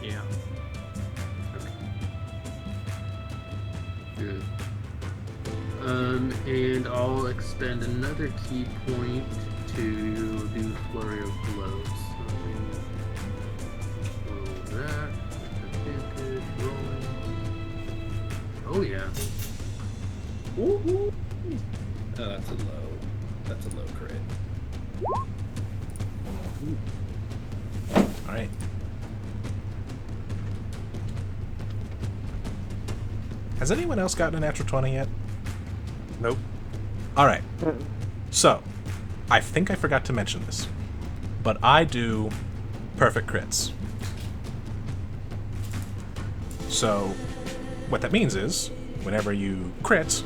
Yeah. Okay. Good. And I'll expend another key point to do Flurry of Blows. So let me roll that. Advantage, rolling. Oh yeah. Woohoo! Oh, that's a low. That's a low crit. All right. Has anyone else gotten a natural 20 yet? Nope. All right. So, I think I forgot to mention this, but I do perfect crits. So, what that means is, whenever you crit,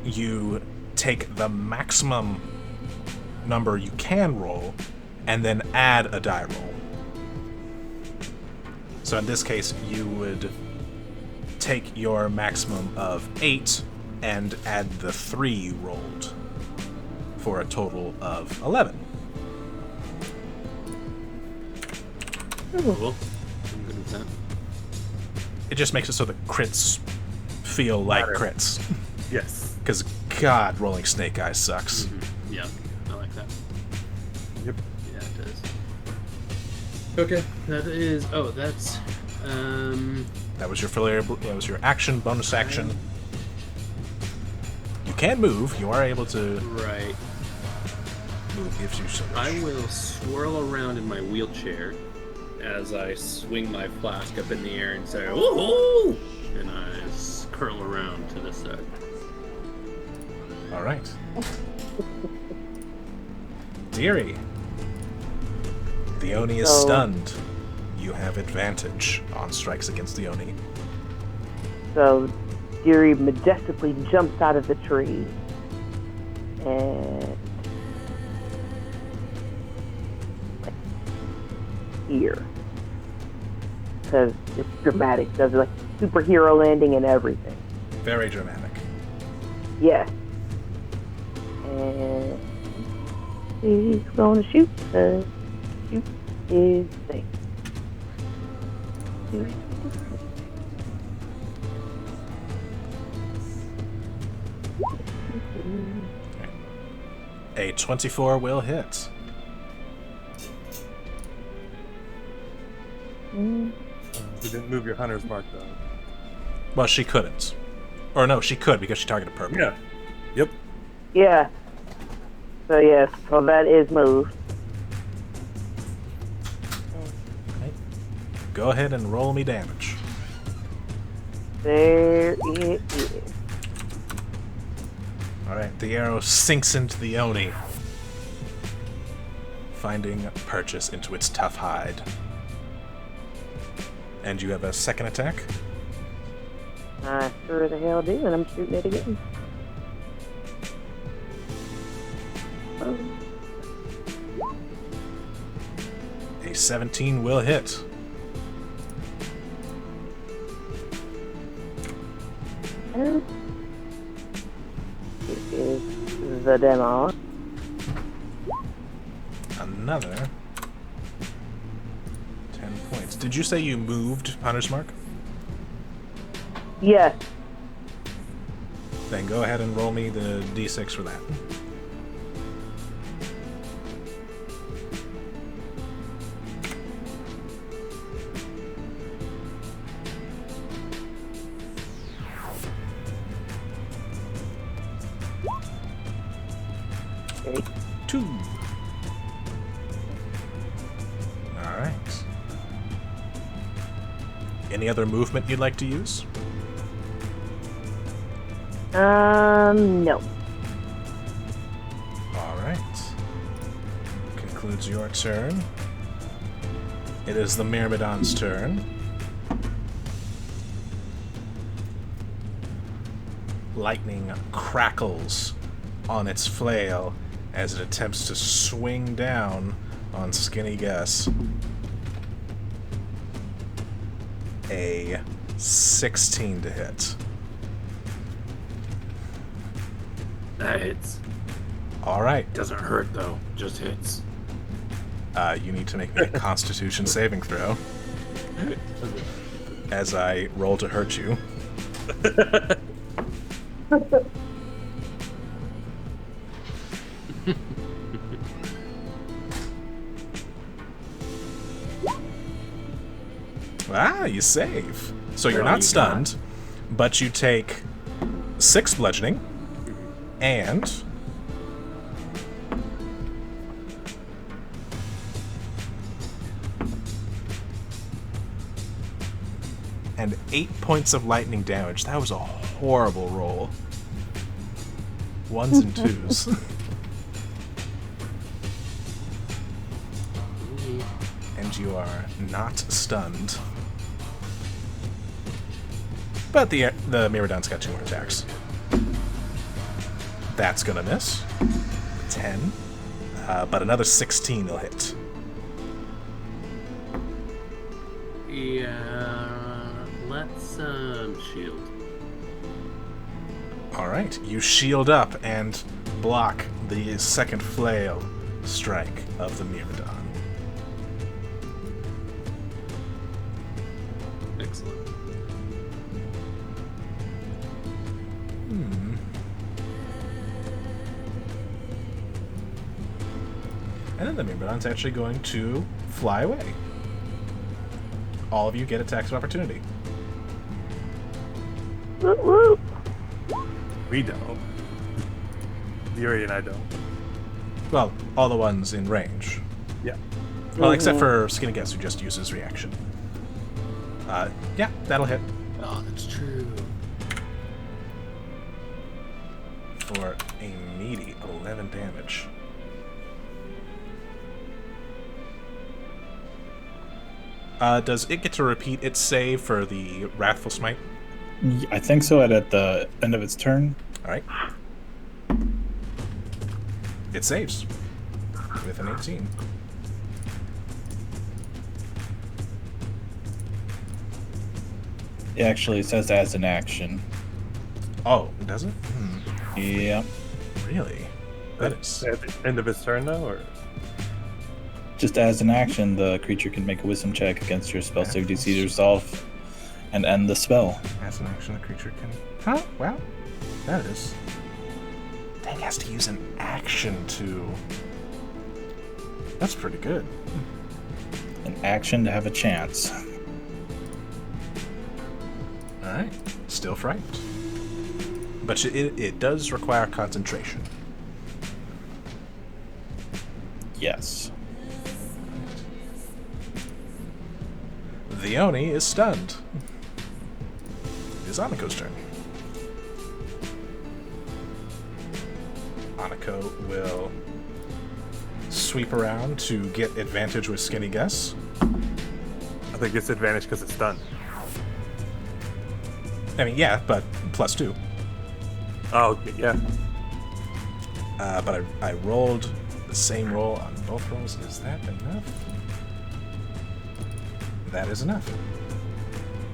you take the maximum number you can roll, and then add a die roll. So in this case, you would take your maximum of 8 and add the 3 you rolled, for a total of 11. Cool. I'm good with that. It just makes it so the crits feel like Matter. crits. Yes. Because, God, rolling Snake Eyes sucks. Yeah, I like that. Yep. Yeah, it does. Okay, that is. Oh, that's. That was your that was your action, bonus action. You can move. You are able to Right. move if you so wish. I will swirl around in my wheelchair as I swing my flask up in the air and say, "Woohoo!" And I curl around to the side. All right. Deary. The Oni is So- stunned. You have advantage on strikes against the Oni. So, Deary majestically jumps out of the tree and like, here, because it's dramatic. Does like superhero landing and everything. Very dramatic. Yes. And he's going to shoot. Shoot his thing. Shoot. A 24 will hit. Mm. You didn't move your hunter's mark though. Well, she couldn't. Or no, she could because she targeted purple. Yeah. Yep. Yeah. So yes, so that is moved. Okay. Go ahead and roll me damage. There it is. Alright, the arrow sinks into the Oni, finding purchase into its tough hide. And you have a second attack? I sure the hell do, and I'm shooting it again. A 17 will hit. And it is the demo. Another 10 points. Did you say you moved Hunter's Mark? Yes. Then go ahead and roll me the d6 for that. Okay. 2. Alright. Any other movement you'd like to use? No. Alright. Concludes your turn. It is the Myrmidon's turn. Lightning crackles on its flail as it attempts to swing down on Skinny Gus. A 16 to hit. That hits. Alright. Doesn't hurt though. Just hits. You need to make me a Constitution saving throw. As I roll to hurt you. You save. So you're Well, not you stunned, but you take 6 bludgeoning and and 8 points of lightning damage. That was a horrible roll. 1s and 2s. And you are not stunned. But the Myrmidon's got 2 more attacks. That's gonna miss. 10. But another 16 will hit. Yeah, let's shield. Alright, you shield up and block the second flail strike of the Myrmidon. Excellent. And then the Myrmidon's actually going to fly away. All of you get attacks of opportunity. Whoop, whoop. We don't. Yuri and I don't. Well, all the ones in range. Yeah. Well, except for Skinny Guess, who just uses reaction. Yeah, that'll hit. Oh, that's true. For a meaty 11 damage. Does it get to repeat its save for the Wrathful Smite? I think so. At the end of its turn. Alright. It saves. With an 18. It actually says as an action. Oh, does it? Yeah. Really? That is... At the end of his turn, though, or Just as an action, the creature can make a wisdom check against your spell save DC to resolve and end the spell. As an action, the creature can... Huh? Well, that is... Dang, has to use an action to... That's pretty good. An action to have a chance. Alright. Still frightened. But it does require concentration. Yes. The Oni is stunned. It is Anako's turn. Anako will sweep around to get advantage with Skinny Guess. I think it's advantage because it's done. I mean, yeah, but +2. Oh, okay, yeah. But I rolled the same roll on both rolls. Is that enough? That is enough.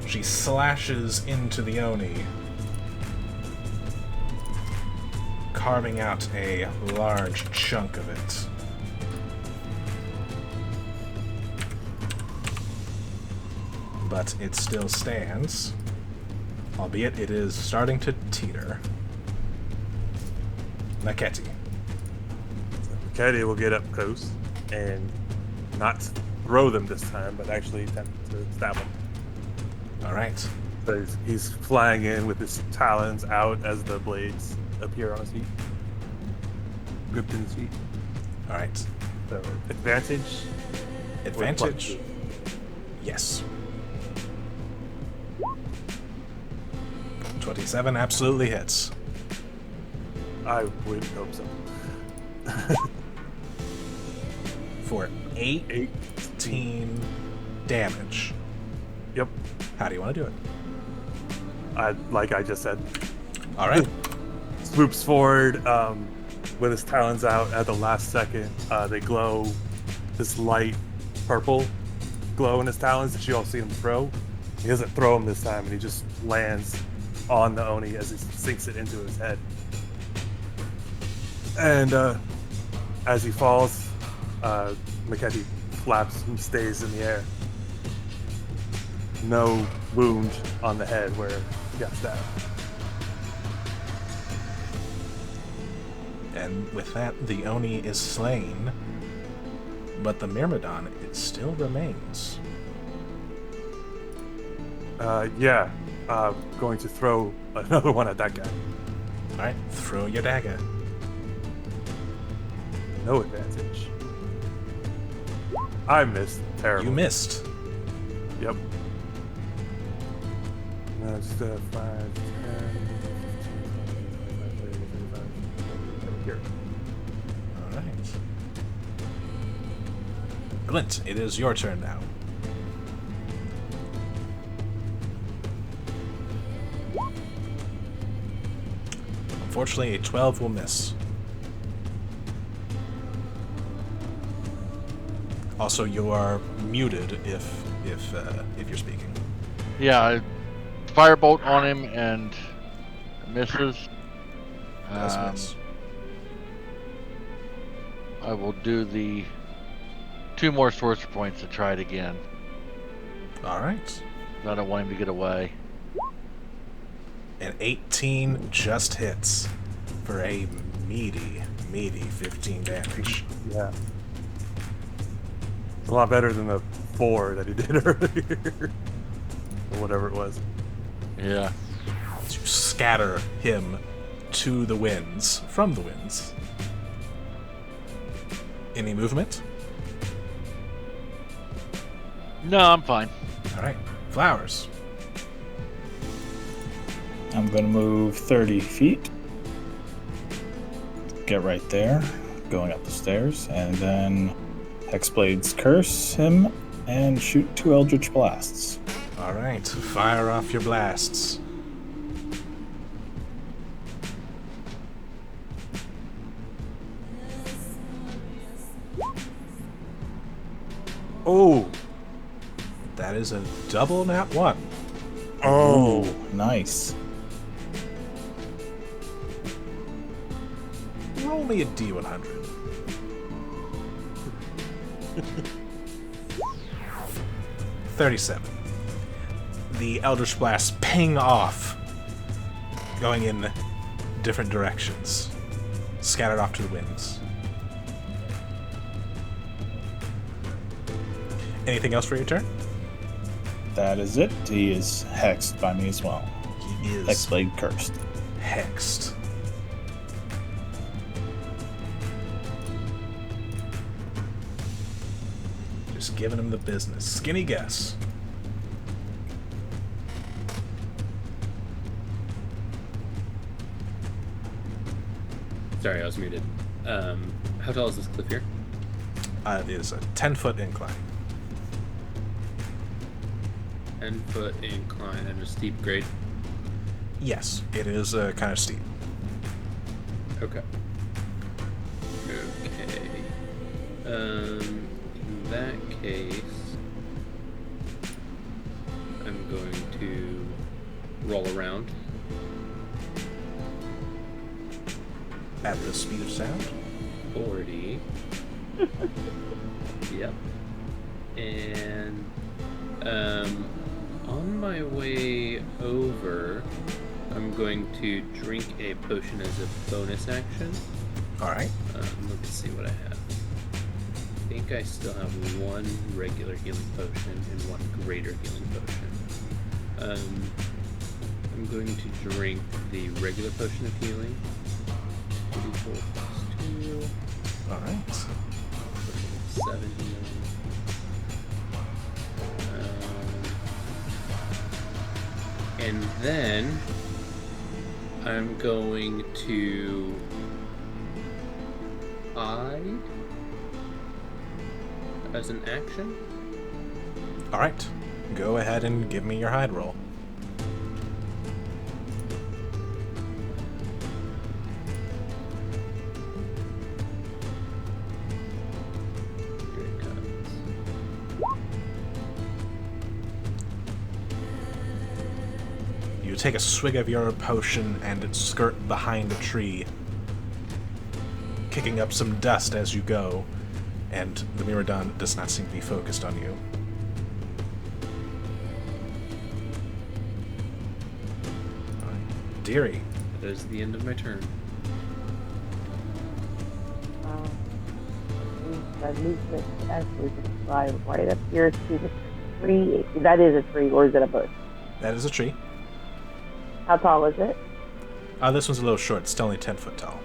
She slashes into the Oni, carving out a large chunk of it. But it still stands, albeit it is starting to teeter. Naketi. Caddy will get up close and not throw them this time, but actually attempt to stab them. Alright. So he's flying in with his talons out as the blades appear on his feet. Gripped in his feet. Alright. So advantage. Advantage? Yes. 27 absolutely hits. I would hope so. For 18 damage. Yep. How do you want to do it? Like I just said. Alright. Swoops forward with his talons out at the last second. They glow this light purple glow in his talons that you all see him throw. He doesn't throw him this time, and he just lands on the Oni as he sinks it into his head. And as he falls, Maketi flaps and stays in the air. No wound on the head where he got stabbed. And with that, the Oni is slain, but the Myrmidon, it still remains. Going to throw another one at that guy. Alright, throw your dagger. No advantage. I missed terribly. You missed. Yep. That's 5, 10, 15, 20, 25, 30, 35. Here. Alright. Glint, it is your turn now. Unfortunately, a 12 will miss. Also, you are muted if you're speaking. Yeah, firebolt on him and misses. Does miss. I will do the 2 more sorcerer points to try it again. All right. I don't want him to get away. An 18 just hits for a meaty 15 damage. Yeah. It's a lot better than the 4 that he did earlier. Or whatever it was. Yeah. You scatter him to the winds, from the winds. Any movement? No, I'm fine. All right. Flowers. I'm going to move 30 feet. Get right there, going up the stairs, and then Hexblade's curse him and shoot 2 Eldritch Blasts. All right. Fire off your blasts. Oh! That is a double nat 1. Oh! Nice. Roll me a D100. $37. The Eldritch Blasts ping off, going in different directions, scattered off to the winds. Anything else for your turn? That is it. He is hexed by me as well. He is Hexblade cursed. hexed. Just giving him the business. Skinny guess. Sorry, I was muted. How tall is this cliff here? It is a 10-foot incline. 10-foot incline and a steep grade. Yes, it is kind of steep. Okay. Okay. In that case, I'm going to roll around. At the speed of sound. 40. Yep. And on my way over, I'm going to drink a potion as a bonus action. All right. Let's see what I have. I think I still have 1 regular healing potion and 1 greater healing potion. I'm going to drink the regular potion of healing. 44 plus 2. All right. 7 healing. And then I'm going to hide as an action. All right. Go ahead and give me your hide roll. Here it comes. You take a swig of your potion and skirt behind a tree, kicking up some dust as you go, and the Miradon does not seem to be focused on you. All right. Deary. That is the end of my turn. My movement actually just fly right up here to the tree. That is a tree, or is it a bush? That is a tree. How tall is it? This one's a little short. It's still only 10 foot tall.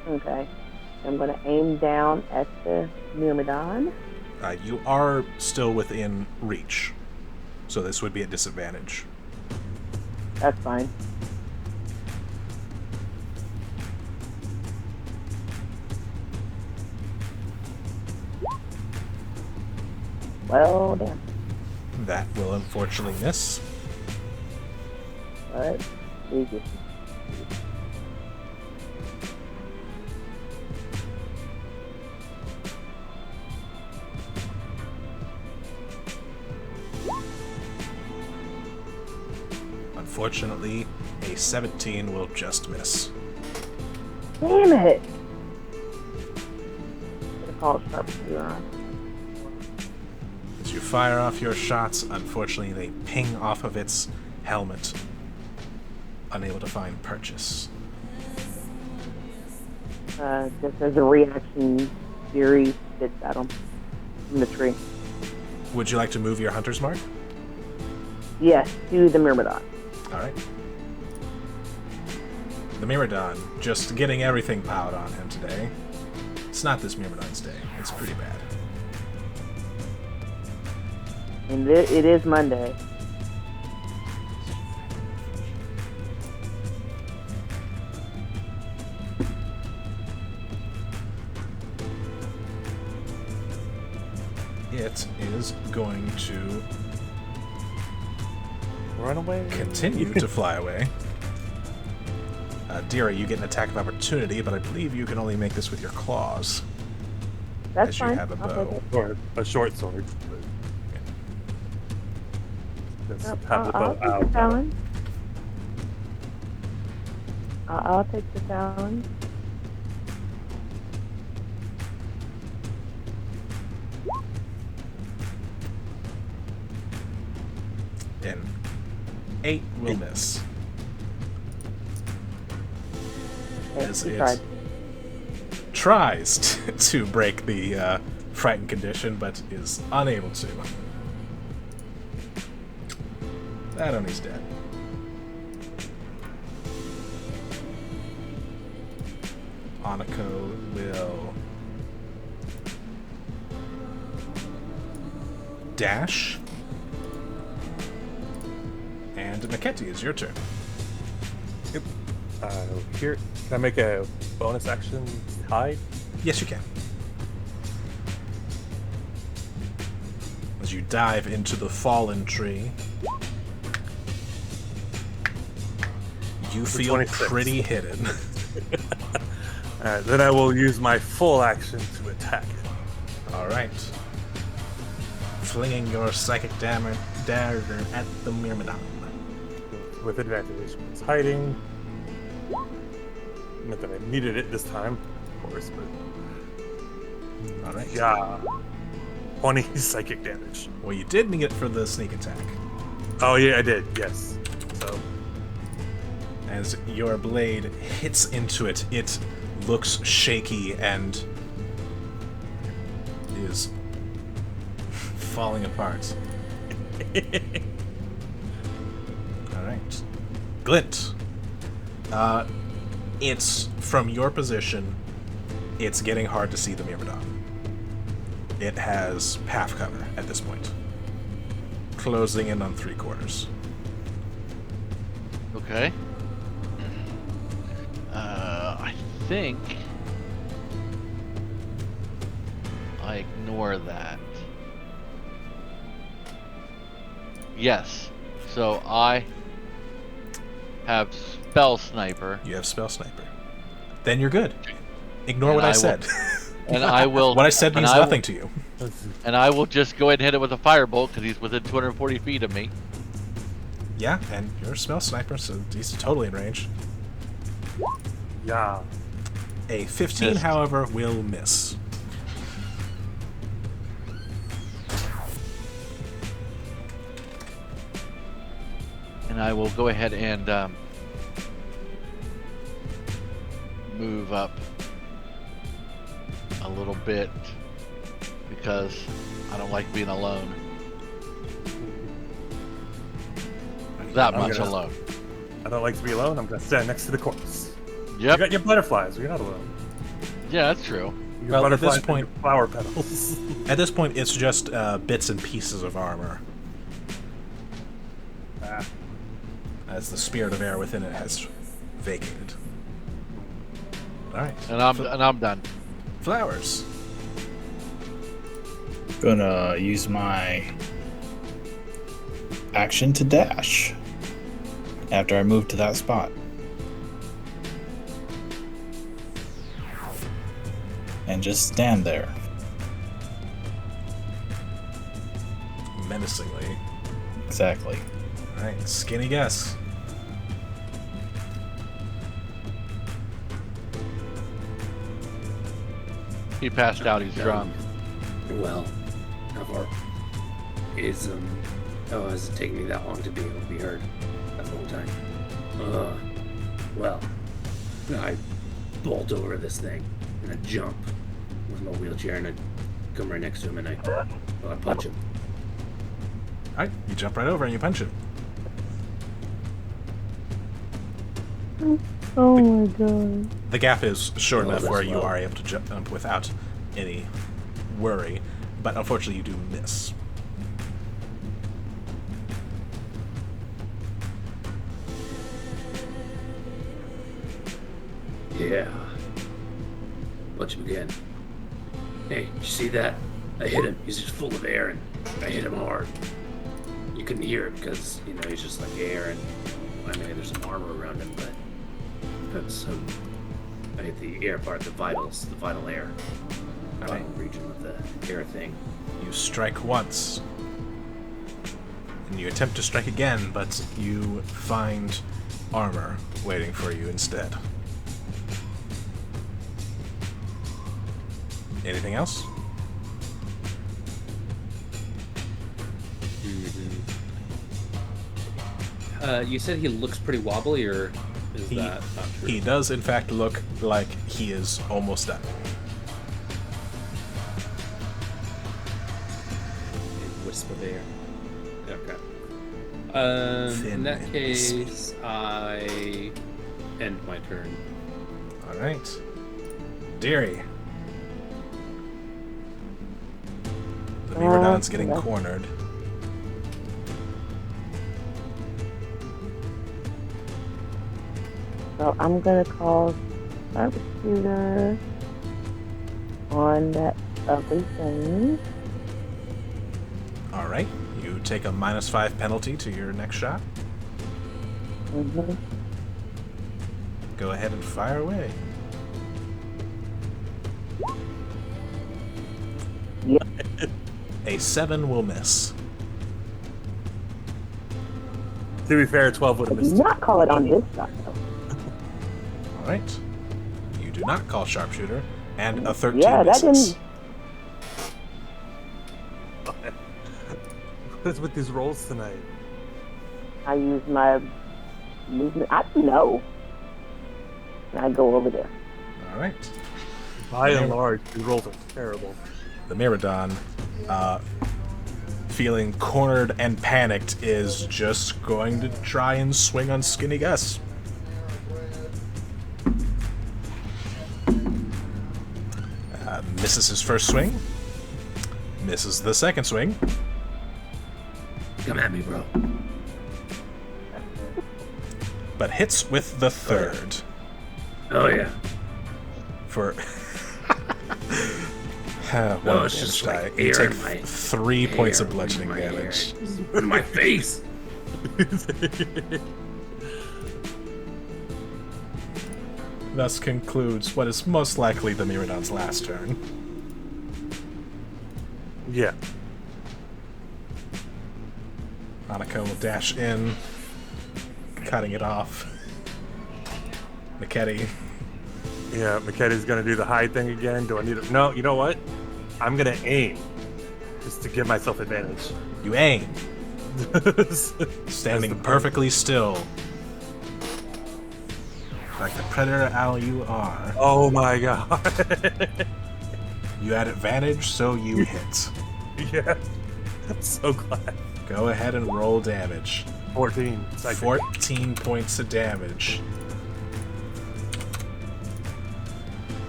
Okay. I'm going to aim down at the Myrmidon. You are still within reach, so this would be a disadvantage. That's fine. Well, damn. That will unfortunately miss. But we just Unfortunately, a 17 will just miss. Damn it! Gonna call it sharpshooter on. As you fire off your shots, unfortunately they ping off of its helmet, unable to find purchase. Just as a reaction, Fury spits at him from the tree. Would you like to move your hunter's mark? Yes, to the Myrmidon. Alright. The Myrmidon, just getting everything piled on him today. It's not this Myrmidon's day. It's pretty bad. And it is Monday. It is going to Run away. continue to fly away. Dira, you get an attack of opportunity, but I believe you can only make this with your claws. That's as fine. you have a I'll take bow. it. Or a short sword. Just have the I'll bow take the out. challenge. I'll take the challenge. And 8 will miss. Okay, As we it tried. tries to break the frightened condition, but is unable to. That Oni's dead. Anako will dash. And Maketi, is your turn. Here, can I make a bonus action hide? Yes, you can. As you dive into the fallen tree, you feel 26. pretty hidden. Alright, then I will use my full action to attack it. All right. Flinging your psychic dagger at the Myrmidon. With advantage. It's hiding. Not that I needed it this time, of course, but All right. yeah. 20 psychic damage. Well, you did need it for the sneak attack. Oh yeah, I did, yes. So As your blade hits into it, it looks shaky and is falling apart. All right. Glint. It's from your position, it's getting hard to see the Myrmidon. It has half cover at this point, closing in on 3/4. Okay. I think I ignore that. Yes. So I have spell sniper, You have spell sniper. Then you're good. Ignore And what I I will- said. and I will. What I said and means I will- nothing to you. And I will just go ahead and hit it with a firebolt because he's within 240 feet of me. Yeah, and you're a spell sniper, so he's totally in range. yeah. A 15, Missed. however, will miss. And I will go ahead and move up a little bit because I don't like being alone. That I'm much gonna- alone. I don't like to be alone, I'm gonna stand next to the corpse. You Yep. got your butterflies, you're not alone. Yeah, that's true. Your Well, at this butterflies and point- your flower petals. At this point, it's just bits and pieces of armor, Ah, as the spirit of air within it has vacated. Alright. And I'm done. Flowers. Gonna use my action to dash after I move to that spot. And just stand there. Menacingly. Exactly. Alright, skinny guess. He passed out. He's drunk. Well, how far is Oh, has it taken me that long to be able to be heard? That's a long time. Well, I bolt over this thing and I jump with my wheelchair and I come right next to him and I punch him. Alright, you jump right over and you punch him. Oh my god. The gap is short Oh, enough that's where you low. are able to jump without any worry, but unfortunately you do miss. Yeah. Punch him again. Hey, did you see that? I hit him. He's just full of air and I hit him hard. You couldn't hear it because, he's just like air and I mean there's some armor around him, but that's I hit the air part, the vital air. Vital region of the air thing. You strike once, and you attempt to strike again, but you find armor waiting for you instead. Anything else? You said he looks pretty wobbly, or is He- that not true? He does, in fact, look like he is almost done. A wisp of air. Okay. Thin In that and case, I end my turn. All right, Deary. The Miradon's getting yeah. cornered. So I'm gonna call sharpshooter on that ugly thing. All right, you take a -5 penalty to your next shot. Mm-hmm. Go ahead and fire away. Yep. A 7 will miss. To be fair, 12 would I have do missed it. not call it on this shot though. All right, you do not call sharpshooter, and a 13 Yeah, that misses. didn't. What is with these rolls tonight? I use my movement. I don't know. And I go over there. All right. By and large, these rolls are terrible. The Miradon, feeling cornered and panicked, is just going to try and swing on Skinny Gus. Misses his first swing. Misses the second swing. Come at me, bro. But hits with the third. Oh yeah. For one No, it's damage just die. like You air take in my 3 points of hair, bludgeoning in my damage. hair. In my face. Thus concludes what is most likely the Miradon's last turn. Yeah. Annika will dash in, cutting it off. Miketti. Yeah, McKetty's gonna do the hide thing again. Do I need to? No, you know what? I'm gonna aim. Just to give myself advantage. You aim, As standing the perfectly still. Like the predator owl you are. Oh my god. You had advantage, so you hit. Yeah. I'm so glad. Go ahead and roll damage. 14. Psychic. 14 points of damage.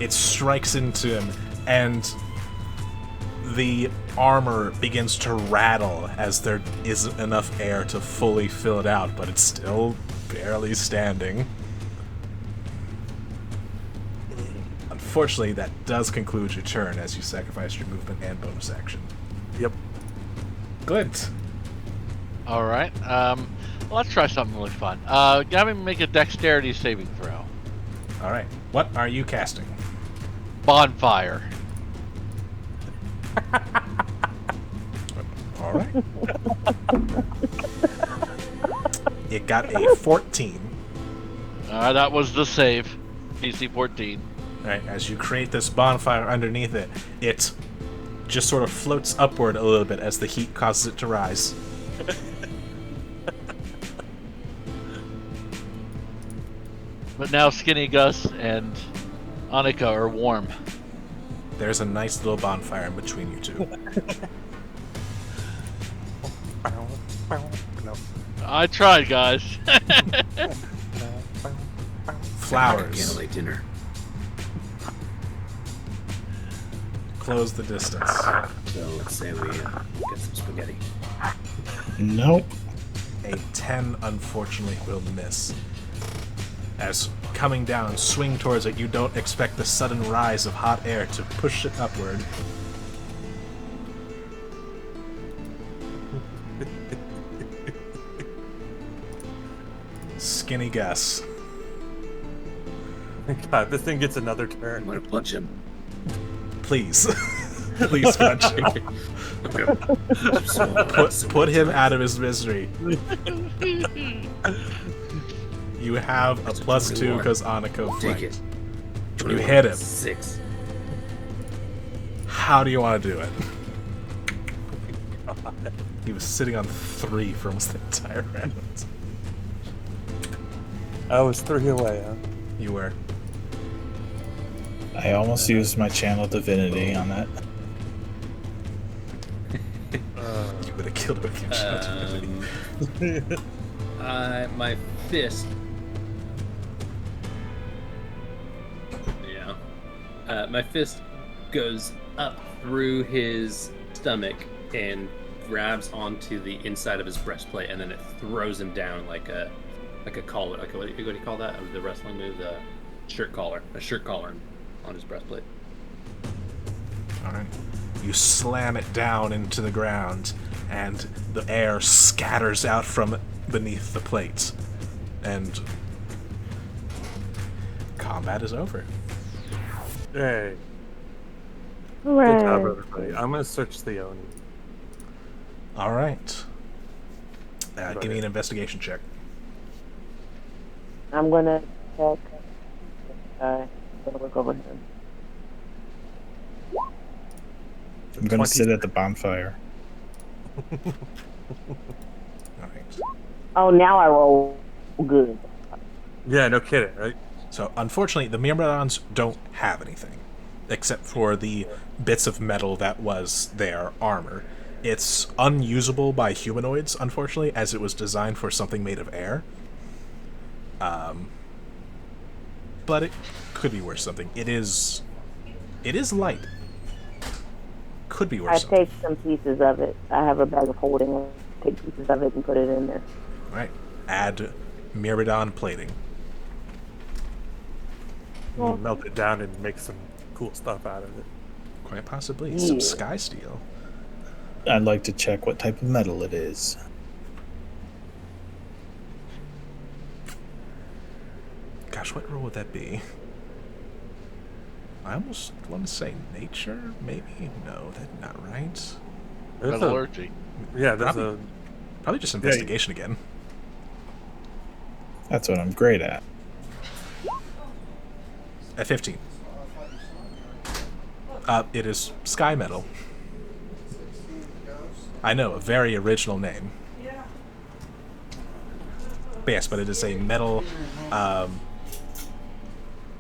It strikes into him, and the armor begins to rattle as there isn't enough air to fully fill it out, but it's still barely standing. Unfortunately, that does conclude your turn as you sacrifice your movement and bonus action. Yep. Glint. All right. Let's try something really fun. Have him make a dexterity saving throw. All right. What are you casting? Bonfire. All right. It got a 14. That was the save. DC 14. Right, as you create this bonfire underneath it, it just sort of floats upward a little bit as the heat causes it to rise. But now Skinny Gus and Annika are warm. There's a nice little bonfire in between you two. No. I tried, guys. Flowers Candlelight dinner. close the distance. So let's say we get some spaghetti. Nope. A 10, unfortunately, will miss. As coming down, swing towards it, you don't expect the sudden rise of hot air to push it upward. Skinny Gus. God, this thing gets another I'm turn. gonna punch him. Please. Please punch him. Put him out of his misery. You have a +2 because Aniko Take flanked. it. You hit him. 6. How do you want to do it? He was sitting on 3 for almost the entire round. I was 3 away, huh? You were. I almost used my channel divinity on that. You would have killed him if you shot him. My fist. Yeah. My fist goes up through his stomach and grabs onto the inside of his breastplate, and then it throws him down like a collar. Like what do you call that? The wrestling move, the shirt collar. A shirt collar on his breastplate. Alright. You slam it down into the ground, and the air scatters out from beneath the plate. And combat is over. Hey. Good job, Hooray. everybody. I'm gonna search the Oni. Alright. Give me an investigation check. I'm gonna check. I'm gonna look over him. I'm gonna sit at the bonfire. Alright. Oh, now I roll good. Yeah, no kidding, right? So, unfortunately, the Myrmidons don't have anything, except for the bits of metal that was their armor. It's unusable by humanoids, unfortunately, as it was designed for something made of air. But it could be worth something. It is light. Could be worth I something. take some pieces of it. I have a bag of holding. I take pieces of it and put it in there. Right. Add Myrmidon plating. You melt it down and make some cool stuff out of it. Quite possibly. Some Yeah. sky steel. I'd like to check what type of metal it is. Gosh, what role would that be? I almost want to say nature, maybe? No, that's not right. There's a, Metallurgy. yeah, there's Probably. Probably just Yeah. investigation again. That's what I'm great at. At 15. It is sky metal. I know, a very original name. But yes, but it is a metal,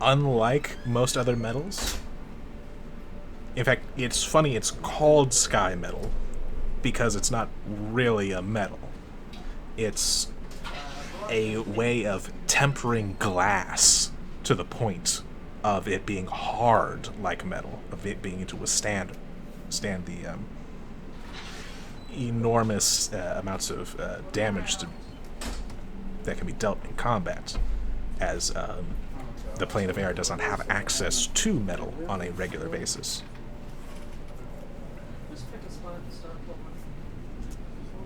unlike most other metals. In fact, it's funny, it's called sky metal because it's not really a metal. It's a way of tempering glass to the point of it being hard like metal, of it being able to withstand the enormous amounts of damage that can be dealt in combat, as the plane of air does not have access to metal on a regular basis. Just pick a spot and start pulling.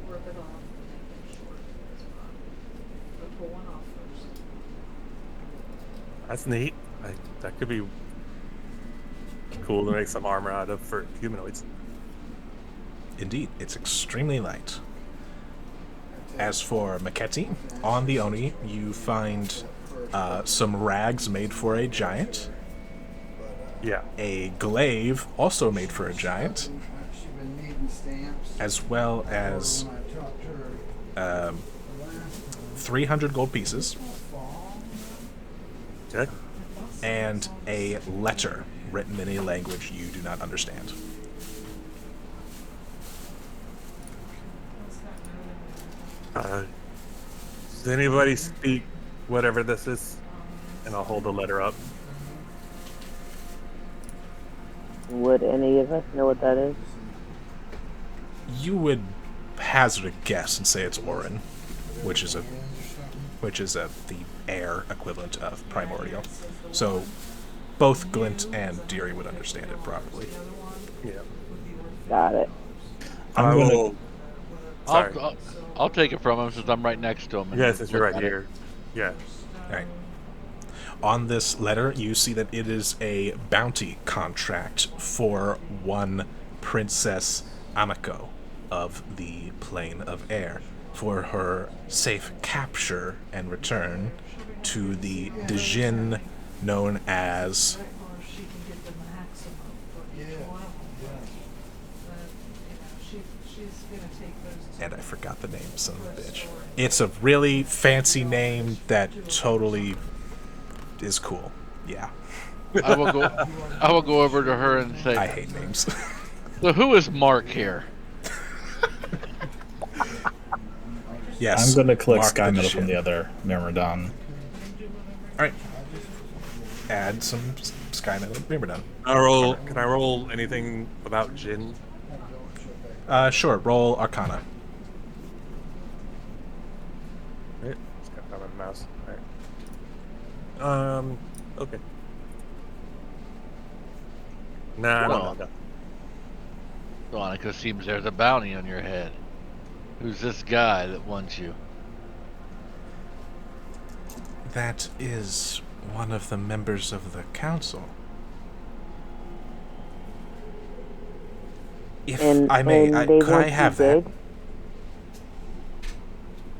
We'll rip it off and make it short. It's fine. But pull one off first. that's neat. That could be cool to make some armor out of for humanoids. Indeed, it's extremely light. As for Maketi, on the Oni, you find some rags made for a giant, Yeah. a glaive also made for a giant, as well as 300 gold pieces, Okay. and a letter written in a language you do not understand. Does anybody speak whatever this is? And I'll hold the letter up. Would any of us know what that is? You would hazard a guess and say it's Orin, which is the air equivalent of primordial. So both Glint and Deary would understand it probably. Yeah. Got it. I I'm gonna- will. Sorry. I'll take it from him since I'm right next to him. and Yeah, since you're look right at it. here. Yeah. All right. On this letter, you see that it is a bounty contract for one Princess Amiko of the Plane of Air for her safe capture and return to the Dijin known as... Or she can get the maximum for each one of them. But, she's gonna take those two. And I forgot the name, son of a bitch. It's a really fancy name that totally is cool. Yeah. I will go over to her and say, I hate names. so who is Mark here? Yes. I'm going to collect Mark Sky the Metal from Dijin. the other Myrmidon. Alright. Add some Sky Metal. Remember done. Can I roll anything about Jin? Sure. Roll Arcana. Right. Just got down on the mouse. Alright. Okay. Nah, I don't know. Donica seems there's a bounty on your head. Who's this guy that wants you? That is one of the members of the council. If And I may, they could I want you have that? dead?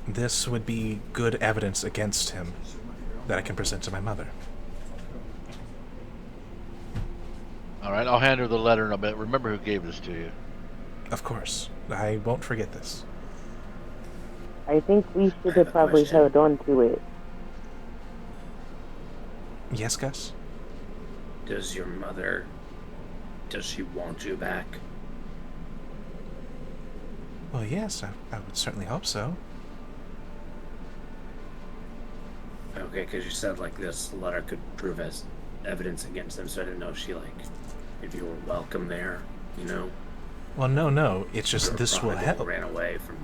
This would be good evidence against him that I can present to my mother. All right, I'll hand her the letter in a bit. Remember who gave this to you. Of course. I won't forget this. I think we should have have a probably question. held on to it. Yes, Gus? Does your mother, does she want you back? Well, yes, I would certainly hope so. Okay, because you said like this letter could prove as evidence against them, so I didn't know if she if you were welcome there, you know? Well, no. It's just this will Probably help. ran away from.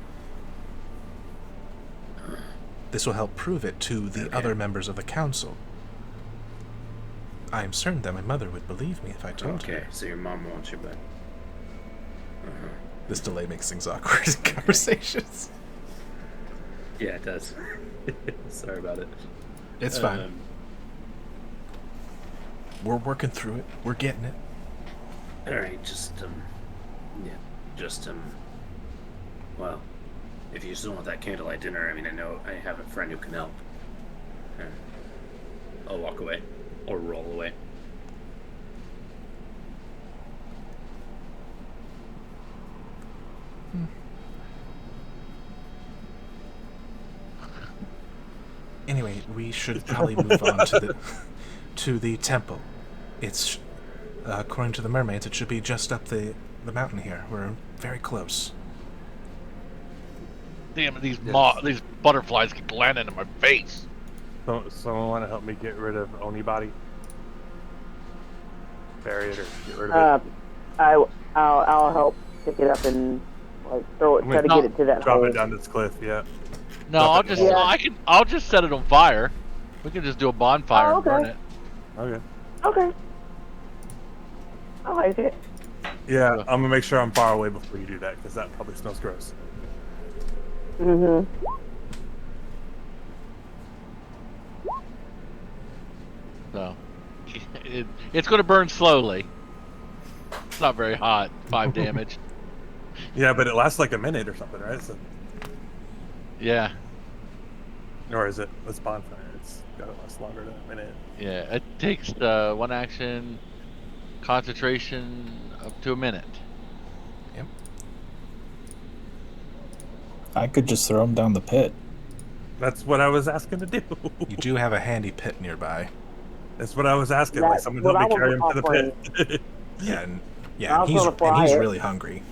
This will help prove it to the Okay. other members of the council. I am certain that my mother would believe me if I told her. Okay, so your mom wants you back. This delay makes things awkward in conversations. Yeah, it does. Sorry about it. It's fine. We're working through it. We're getting it. All right, well, if you still want that candlelight dinner, I mean, I know I have a friend who can help. I'll walk away or roll away. Anyway, we should probably move on to the temple. It's according to the mermaids, it should be just up the mountain here. We're very close. Damn it, these butterflies keep landing in my face. Someone want to help me get rid of Onibody? Bury it or get rid of it? I'll help pick it up and throw it. I'm Try to gonna get it to that Drop hole. it down this cliff, yeah. No, Drop it in the hole. I'll just set it on fire. We can just do a bonfire Oh, and burn okay. it. Okay. Okay. I like it. Yeah, I'm gonna make sure I'm far away before you do that, because that probably smells gross. Mm-hmm. So it's going to burn slowly. It's not very hot. 5 damage. Yeah, but it lasts like a minute or something, right? So, Yeah. or is it? It's bonfire. It's gotta last longer than a minute. Yeah. It takes one action Concentration up to a minute. Yep. I could just throw him down the pit. That's what I was asking to do. You do have a handy pit nearby. That's what I was asking. Like, That's someone what help me I was carry him to the pit. Yeah, and I was gonna fry he's it. really hungry.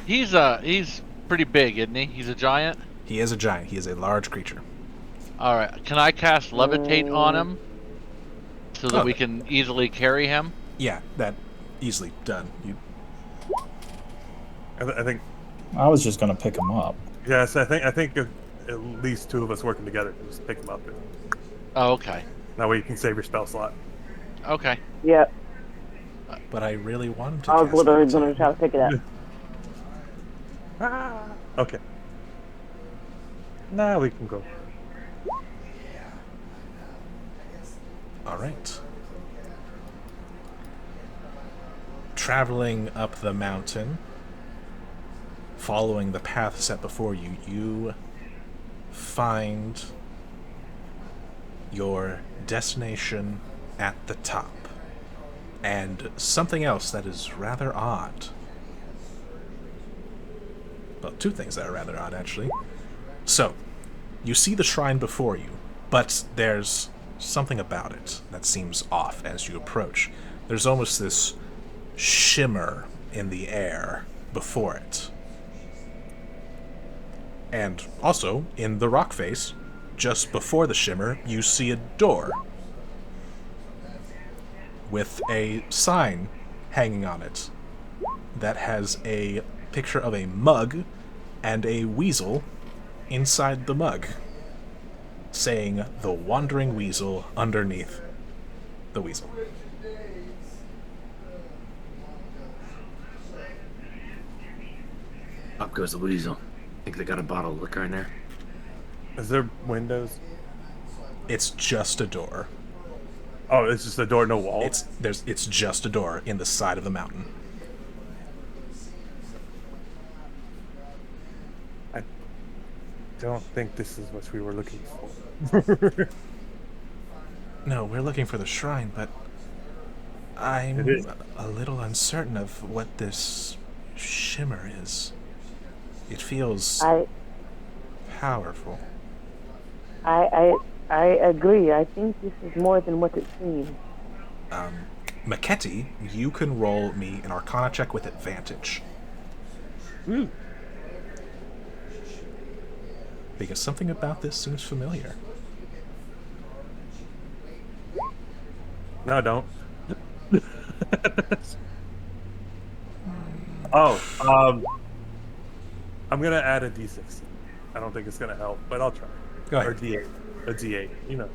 He's pretty big, isn't he? He's a giant. He is a giant. He is a large creature. All right. Can I cast levitate on him so that Oh. we can easily carry him? Yeah, that easily done. You I think. I was just gonna pick him up. Yes, I think at least two of us working together can just pick him up. Oh, okay. That way you can save your spell slot. Okay. Yep. but I really wanted to I was cast literally levitate. going to try to pick it up. Okay. Now we can go. All right. Traveling up the mountain, following the path set before you, you find your destination at the top. And something else that is rather odd. Well, two things that are rather odd, actually. So, you see the shrine before you, but there's something about it that seems off as you approach. There's almost this shimmer in the air before it. And also, in the rock face, just before the shimmer, you see a door with a sign hanging on it that has a picture of a mug and a weasel inside the mug, saying "The Wandering Weasel" underneath the weasel. Up goes the weasel. Think they got a bottle of liquor in there? Is there windows? It's just a door. Oh, it's just a door, no wall. It's just a door in the side of the mountain. I don't think this is what we were looking for. No, we're looking for the shrine, but I'm It is. a little uncertain of what this shimmer is. It feels I powerful. I agree. I think this is more than what it seems. Maketti, you can roll me an Arcana check with advantage. Because something about this seems familiar. No, don't. I'm gonna add a D6. I don't think it's gonna help, but I'll try. Go Or ahead. D8. A D8, you know.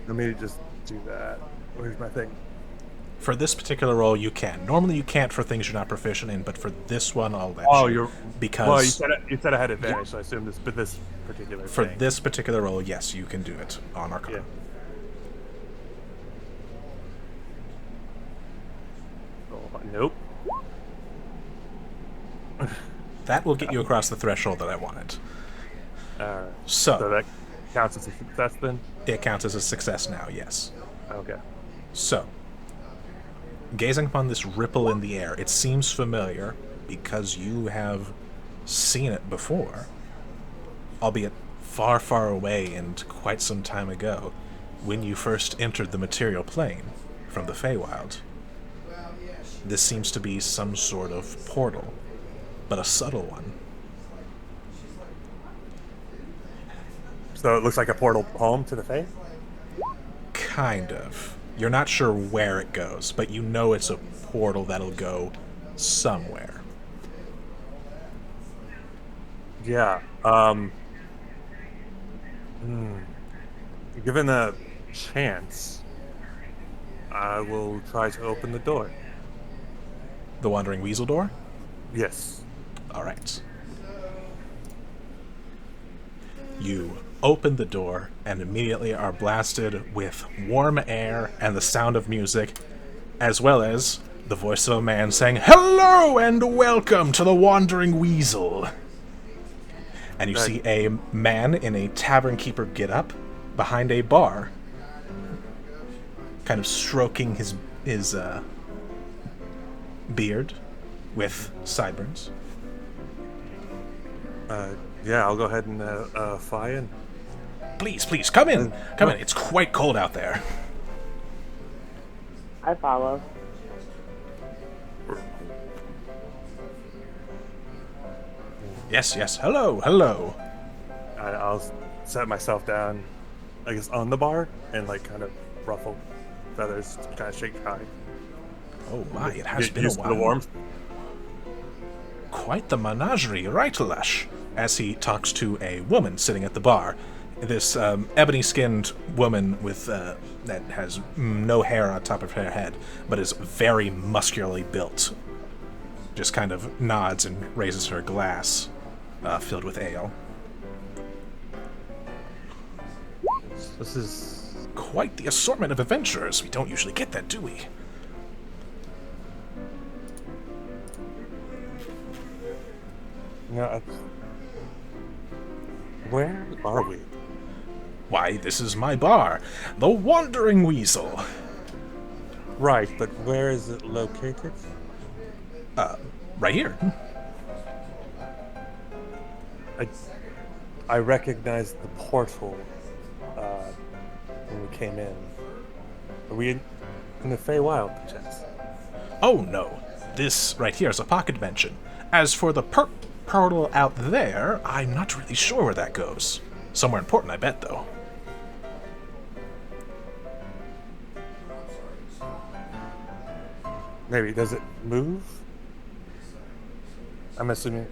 Let me just do that. Where's my thing? For this particular roll, you can. Normally, you can't for things you're not proficient in, but for this one, I'll let Oh, you. you're Because well. You said I had advantage, so I assume this, but this particular for thing. this particular roll, yes, you can do it on Arcana. Yeah. Oh, nope. That will get you across the threshold that I wanted. So So, that counts as a success then. it counts as a success now, yes. Okay. So, gazing upon this ripple in the air, it seems familiar because you have seen it before, albeit far, far away and quite some time ago, when you first entered the material plane from the Feywild. This seems to be some sort of portal, but a subtle one. So it looks like a portal home to the Fae. Kind of. You're not sure where it goes, but you know it's a portal that'll go somewhere. Yeah. Given a chance, I will try to open the door. The Wandering Weasel door? Yes. Alright. You open the door and immediately are blasted with warm air and the sound of music, as well as the voice of a man saying, "Hello and welcome to the Wandering Weasel." And you see a man in a tavern keeper get-up behind a bar. kind of stroking his beard with sideburns. Yeah, I'll go ahead and fly in. Please, come in. Come in. It's quite cold out there. I follow. Yes. Hello. I'll set myself down, I guess, on the bar and like kind of ruffle feathers, kind of shake high. Oh my, it has Get been a used to the while. warmth. Quite the menagerie, right, Lush? As he talks to a woman sitting at the bar. This ebony-skinned woman with that has no hair on top of her head, but is very muscularly built. Just kind of nods and raises her glass filled with ale. This is Quite the assortment of adventurers. We don't usually get that, do we? no. Where are we? Why, this is my bar, the Wandering Weasel. Right, but where is it located? Right here. I recognized the portal when we came in. Are we in the Feywild, perchance? Oh no, this right here is a pocket dimension. As for the portal out there, I'm not really sure where that goes. Somewhere important, I bet, though. Maybe. Does it move? I'm assuming.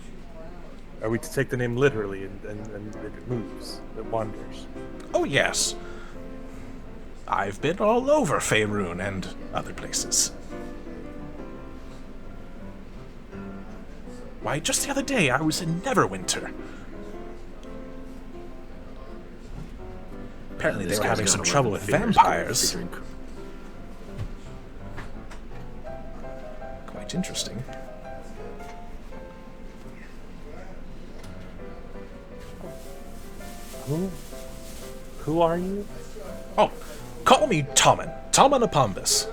Are we to take the name literally and it moves? It wanders? Oh yes. I've been all over Faerun and other places. Why, just the other day I was in Neverwinter. Apparently they were having some trouble with vampires. Quite interesting. Who are you? Oh, call me Tommen. Tommen Apombis.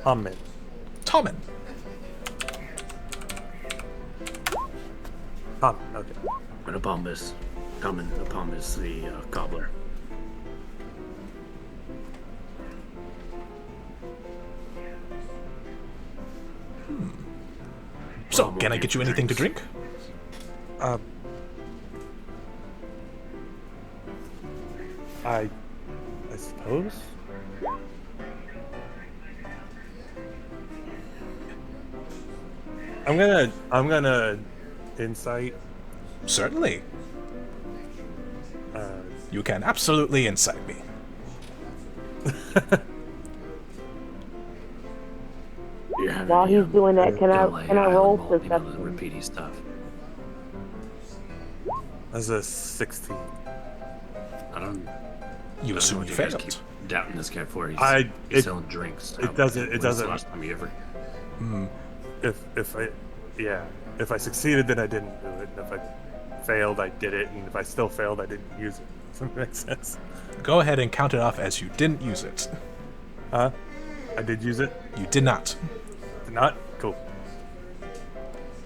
Tommen. Tommen. Tommen, okay. And Apombis. Tommen Apombis, the cobbler. So, can I get you anything to drink? I suppose? I'm gonna insight. Certainly. You can absolutely incite me. While he's doing that, can I roll perception? Repeaty stuff. That's a 16. I don't. You assume you guys failed. keep doubting this guy for. it He's selling drinks. doesn't- When's doesn't- the last time you ever? If I succeeded, then I didn't do it. And if I failed, I did it. And if I still failed, I didn't use it. Does that make sense? Go ahead and count it off as you didn't use it. Huh? I did use it? You did not. Did not? Cool.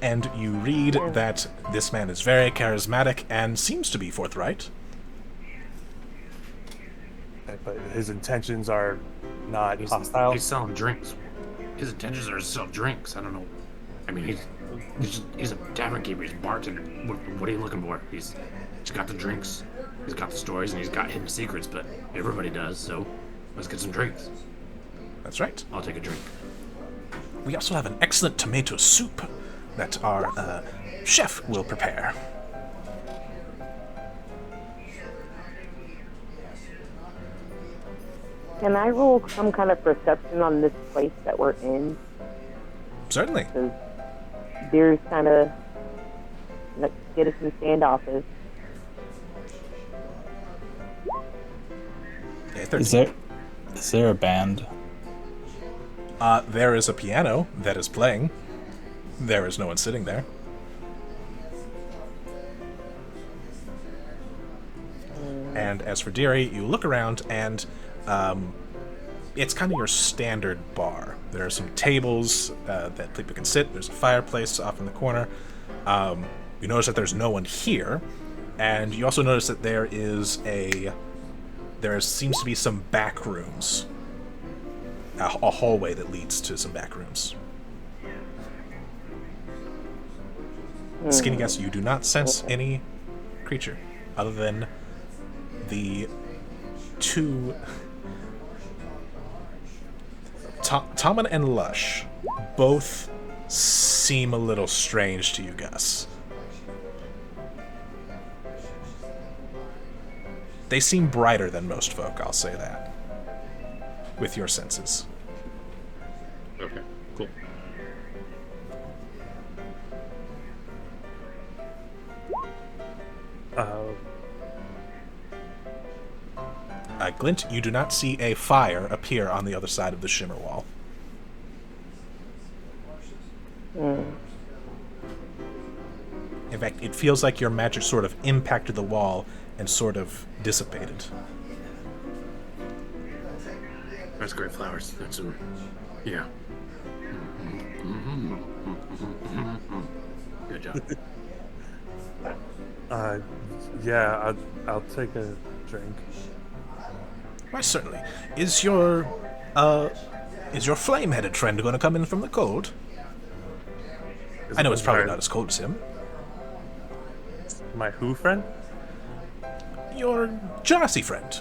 And you read that this man is very charismatic and seems to be forthright. But his intentions are not hostile. He's selling drinks. His intentions are to sell drinks. I don't know. I mean, he's a tavern keeper. He's a bartender. What are you looking for? He's got the drinks. He's got the stories, and he's got hidden secrets. But everybody does. So let's get some drinks. That's right. I'll take a drink. We also have an excellent tomato soup that our chef will prepare. Can I roll some kind of perception on this place that we're in? Certainly. Because there's kind of like get us some standoffish. Okay, 13. Is there a band? There is a piano that is playing. There is no one sitting there. And as for Deary, you look around and It's kind of your standard bar. There are some tables that people can sit. There's a fireplace off in the corner. You notice that there's no one here, and you also notice that there seems to be some back rooms, a hallway that leads to some back rooms. Skinny guess, you do not sense any creature other than the two. Tommen and Lush both seem a little strange to you, Gus. They seem brighter than most folk, I'll say that. With your senses. Okay, cool. Glint, you do not see a fire appear on the other side of the shimmer wall. In fact, it feels like your magic sort of impacted the wall and sort of dissipated. That's great flowers. That's yeah. Good job. Yeah, I'll take a drink. Why, certainly. Is your flame-headed friend going to come in from the cold? I know it's probably not as cold as him. My who friend? Your Genasi friend.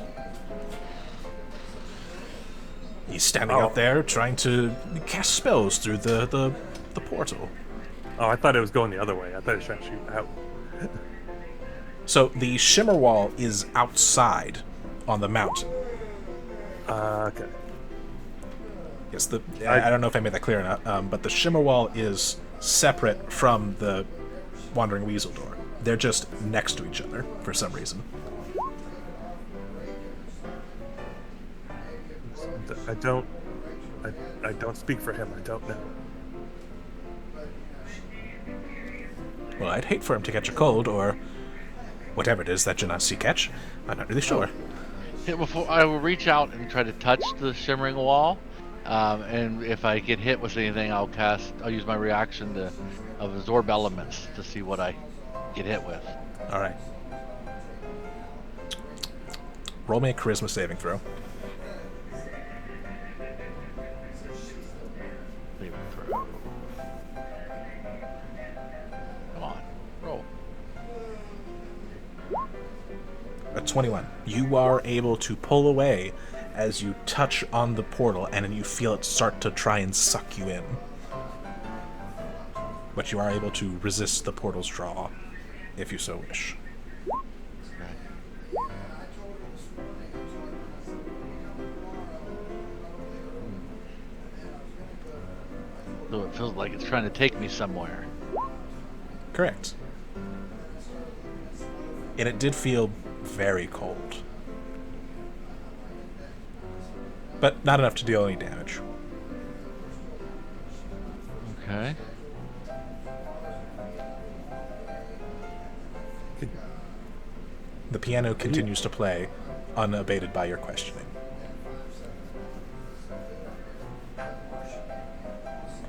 He's standing out there trying to cast spells through the portal. Oh, I thought it was going the other way. I thought it was trying to shoot out. So the shimmer wall is outside on the mountain. Okay. Yes, I don't know if I made that clear enough, but the shimmer wall is separate from the Wandering Weasel door. They're just next to each other for some reason. I don't speak for him. I don't know. Well, I'd hate for him to catch a cold or whatever it is that Genasi catch. I'm not really sure. Yeah, before I will reach out and try to touch the shimmering wall, and if I get hit with anything, I'll use my reaction of absorb elements to see what I get hit with. All right. Roll me a charisma saving throw. Saving throw. Come on, roll. A 21. You are able to pull away as you touch on the portal, and then you feel it start to try and suck you in. But you are able to resist the portal's draw, if you so wish. So it feels like it's trying to take me somewhere. Correct. And it did feel very cold. But not enough to deal any damage. Okay. The piano continues to play, unabated by your questioning.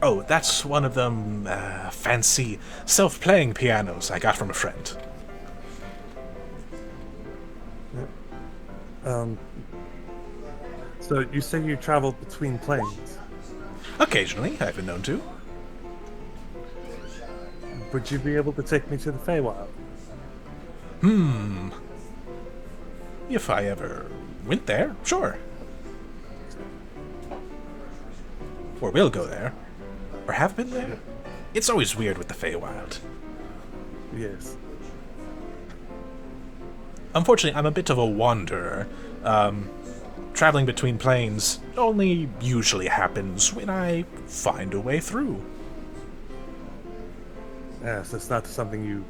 Oh, that's one of them fancy self-playing pianos I got from a friend. So you say you travel between planes. Occasionally, I've been known to. Would you be able to take me to the Feywild? If I ever went there, sure. Or will go there. Or have been there. It's always weird with the Feywild. Yes. Unfortunately, I'm a bit of a wanderer. Traveling between planes only usually happens when I find a way through. Yes, it's not something you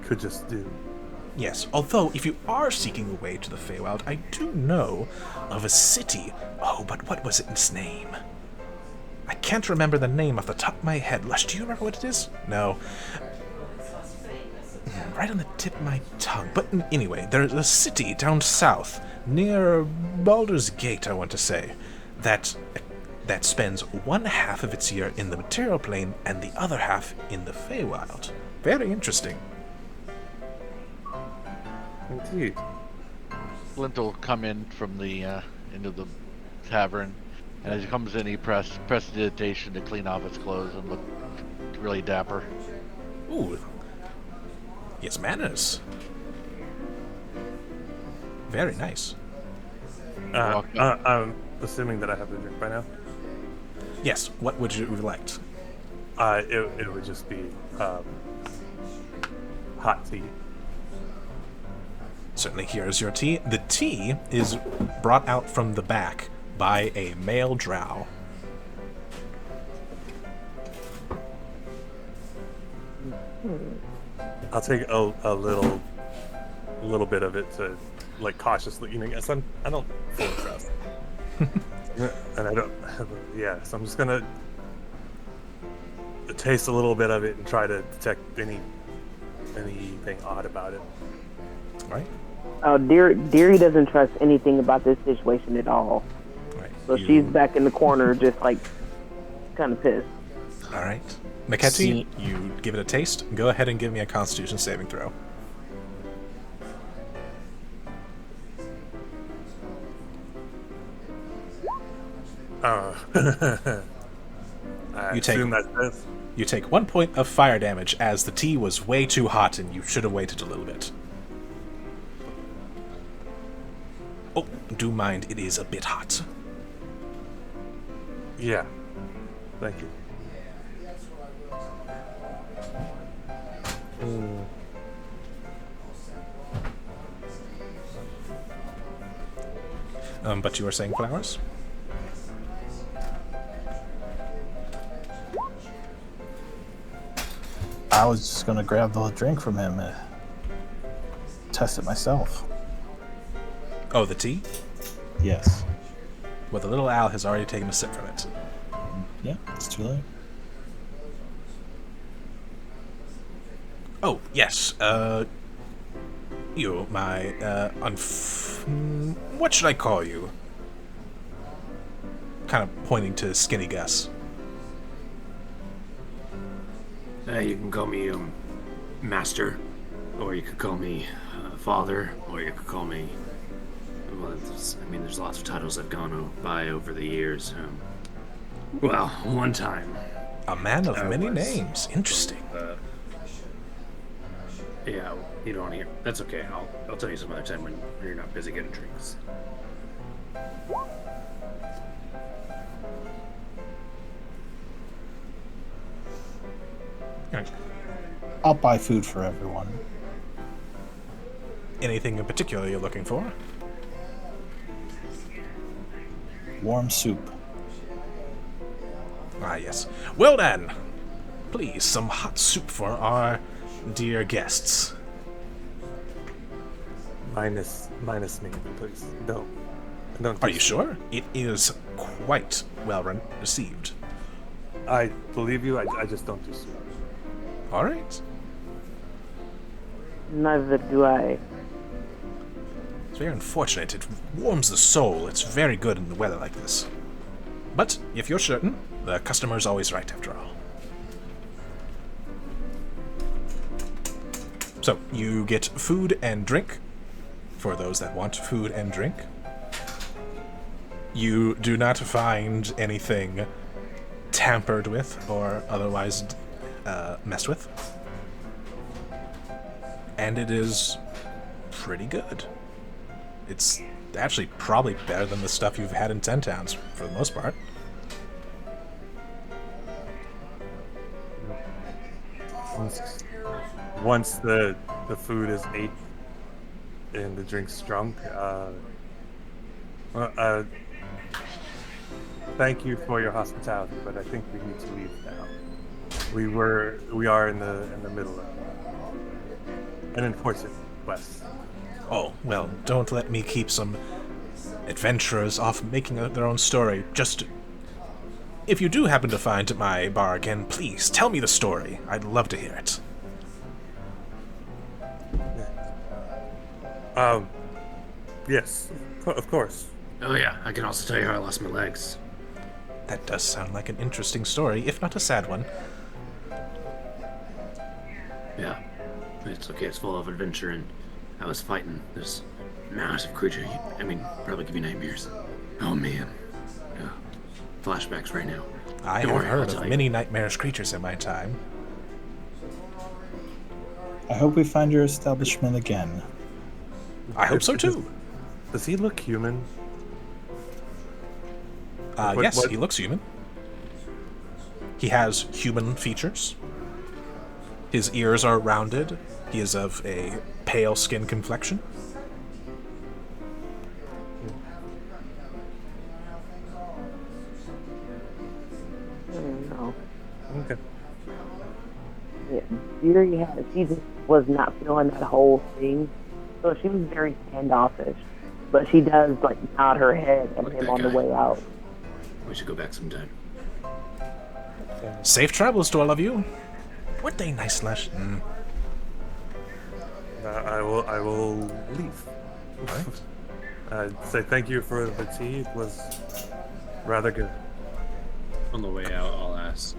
could just do. Yes, although if you are seeking a way to the Feywild, I do know of a city. Oh, but what was its name? I can't remember the name off the top of my head. Lush, do you remember what it is? No. Right on the tip of my tongue. But anyway, there's a city down south near Baldur's Gate, I want to say, that spends one half of its year in the material plane and the other half in the Feywild. Very interesting. Indeed. Flint will come in from the into the tavern, and as he comes in, he prestidigitation to clean off his clothes and look really dapper. Ooh. Yes, manners. Very nice. I'm assuming that I have the drink by now. Yes, what would you like? It would just be hot tea. Certainly, here's your tea. The tea is brought out from the back by a male drow. I'll take a little bit of it to, like, cautiously. Yes, I don't fully trust, and I don't. Yeah, so I'm just gonna taste a little bit of it and try to detect anything odd about it. Right? Oh, Deary doesn't trust anything about this situation at all. Right. So she's back in the corner, just like kind of pissed. All right. Maketi, you give it a taste. Go ahead and give me a Constitution saving throw. I You take- assume that's this. You take 1 point of fire damage as the tea was way too hot and you should have waited a little bit. Oh, do mind, it is a bit hot. Yeah. Thank you. But you were saying flowers? I was just gonna grab the drink from him and test it myself. Oh, the tea? Yes. Well, the little owl has already taken a sip from it. Yeah, it's too late. Oh, yes, you, my, what should I call you? Kind of pointing to Skinny Gus. You can call me Master, or you could call me Father, or you could call me. Well, there's lots of titles I've gone by over the years. Well, one time. A man of many was- names. Interesting. Yeah, you don't want to hear. That's okay. I'll tell you some other time when you're not busy getting drinks. I'll buy food for everyone. Anything in particular you're looking for? Warm soup. Ah, yes. Well then, please, some hot soup for our dear guests. Minus me, please. Don't. Are you sure? It is quite well received. I believe you. I just don't do soup. All right. Neither do I. It's very unfortunate. It warms the soul. It's very good in the weather like this. But if you're certain, the customer is always right after all. So you get food and drink for those that want food and drink. You do not find anything tampered with or otherwise messed with. And it is pretty good. It's actually probably better than the stuff you've had in 10 Towns, for the most part. Once the food is ate and the drink's drunk, thank you for your hospitality, but I think we need to leave now. We are in the middle of an important quest. Oh, well, don't let me keep some adventurers off making their own story. Just, if you do happen to find my bar again, please tell me the story. I'd love to hear it. Yes, Of course. Oh yeah, I can also tell you how I lost my legs. That does sound like an interesting story, if not a sad one. Yeah, it's okay. It's full of adventure, and I was fighting this massive creature. I mean, probably give you nightmares. Oh man, yeah. Flashbacks right now. I Don't have worry, I'll heard tell of you. many nightmarish creatures in my time. I hope we find your establishment again. I hope so too. Does he look human? Yes, what- he looks human. He has human features. His ears are rounded. He is of a pale skin complexion. No. Okay. Yeah, she just was not feeling that whole thing. So she was very standoffish. But she does, like, nod her head at Like him that on the guy. way out. We should go back sometime. Safe travels to all of you. What day nice slash. I will leave. Say thank you for the tea. It was rather good. On the way out, I'll ask.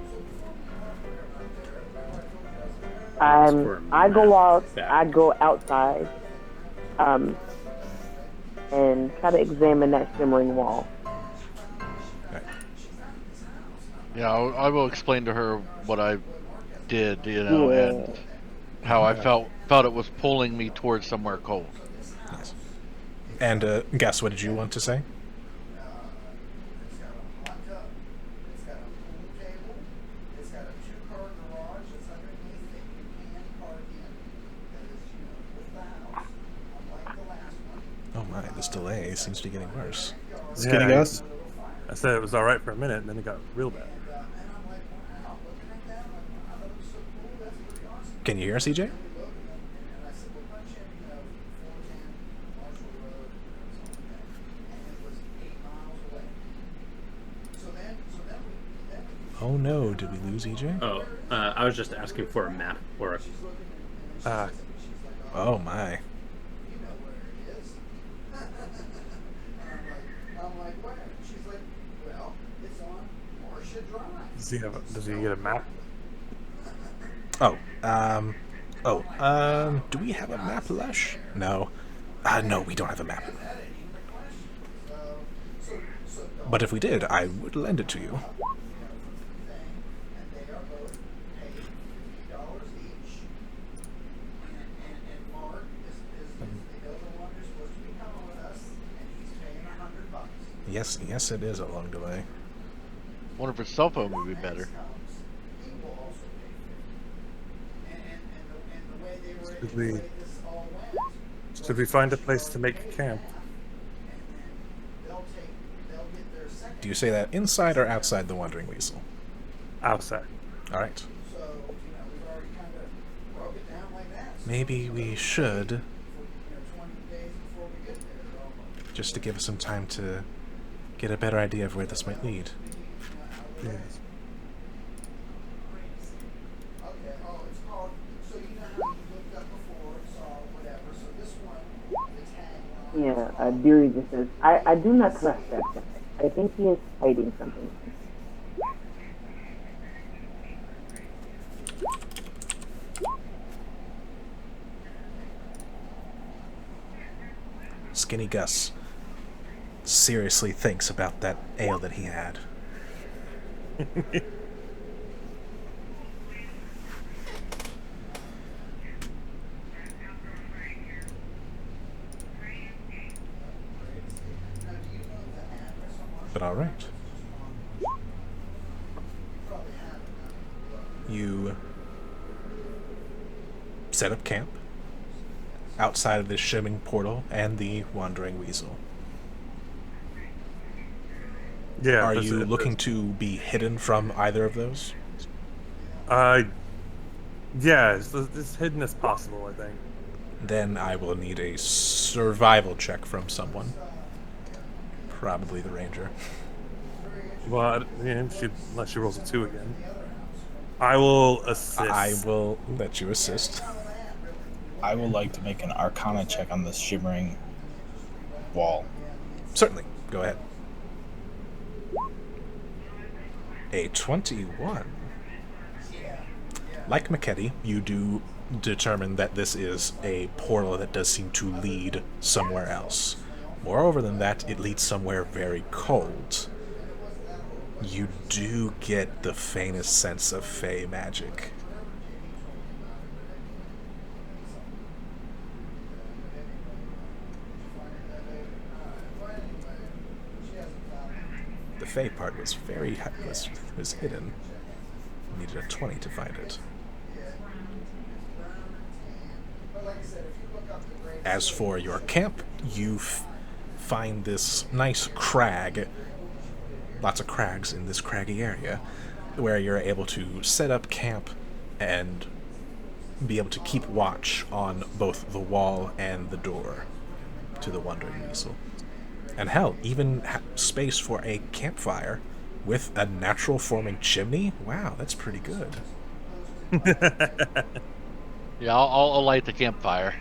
I go out. back. I go outside, and try to examine that shimmering wall. Yeah, I will explain to her what I did, you know, Yeah. and how I felt it was pulling me towards somewhere cold. Yes. And guess, what did you want to say? Oh my, this delay seems to be getting worse. Skinny Yeah, Gus? I said it was all right for a minute, and then it got real bad. Can you hear us, EJ? Oh no, did we lose EJ? Oh, I was just asking for a map or a. Oh my. Does he get a map? Do we have a map, Lush? No. No, we don't have a map. But if we did, I would lend it to you. Yes, it is a long delay. Wonder if his cell phone would be better. Should we find a place to make camp? Do you say that inside or outside the Wandering Weasel? Outside. Alright. Maybe we should, just to give us some time to get a better idea of where this might lead. Yes. Yeah, Deary just says, I do not trust that guy. I think he is hiding something. Skinny Gus seriously thinks about that ale that he had. But all right. You set up camp outside of this shimming portal and the Wandering Weasel. Yeah. Are you looking to be hidden from either of those? Yeah, as hidden as possible, I think. Then I will need a survival check from someone. Probably the ranger. Well, unless she rolls a 2 again. I will assist. I will let you assist. I would like to make an Arcana check on this shimmering wall. Certainly. Go ahead. A 21. Like Macketti, you do determine that this is a portal that does seem to lead somewhere else. Moreover than that, it leads somewhere very cold. You do get the faintest sense of fey magic. The fey part was was hidden. You needed a 20 to find it. As for your camp, you find this nice crag, lots of crags in this craggy area, where you're able to set up camp and be able to keep watch on both the wall and the door to the Wandering Weasel. And hell, even space for a campfire with a natural forming chimney? Wow, that's pretty good. Yeah, I'll light the campfire.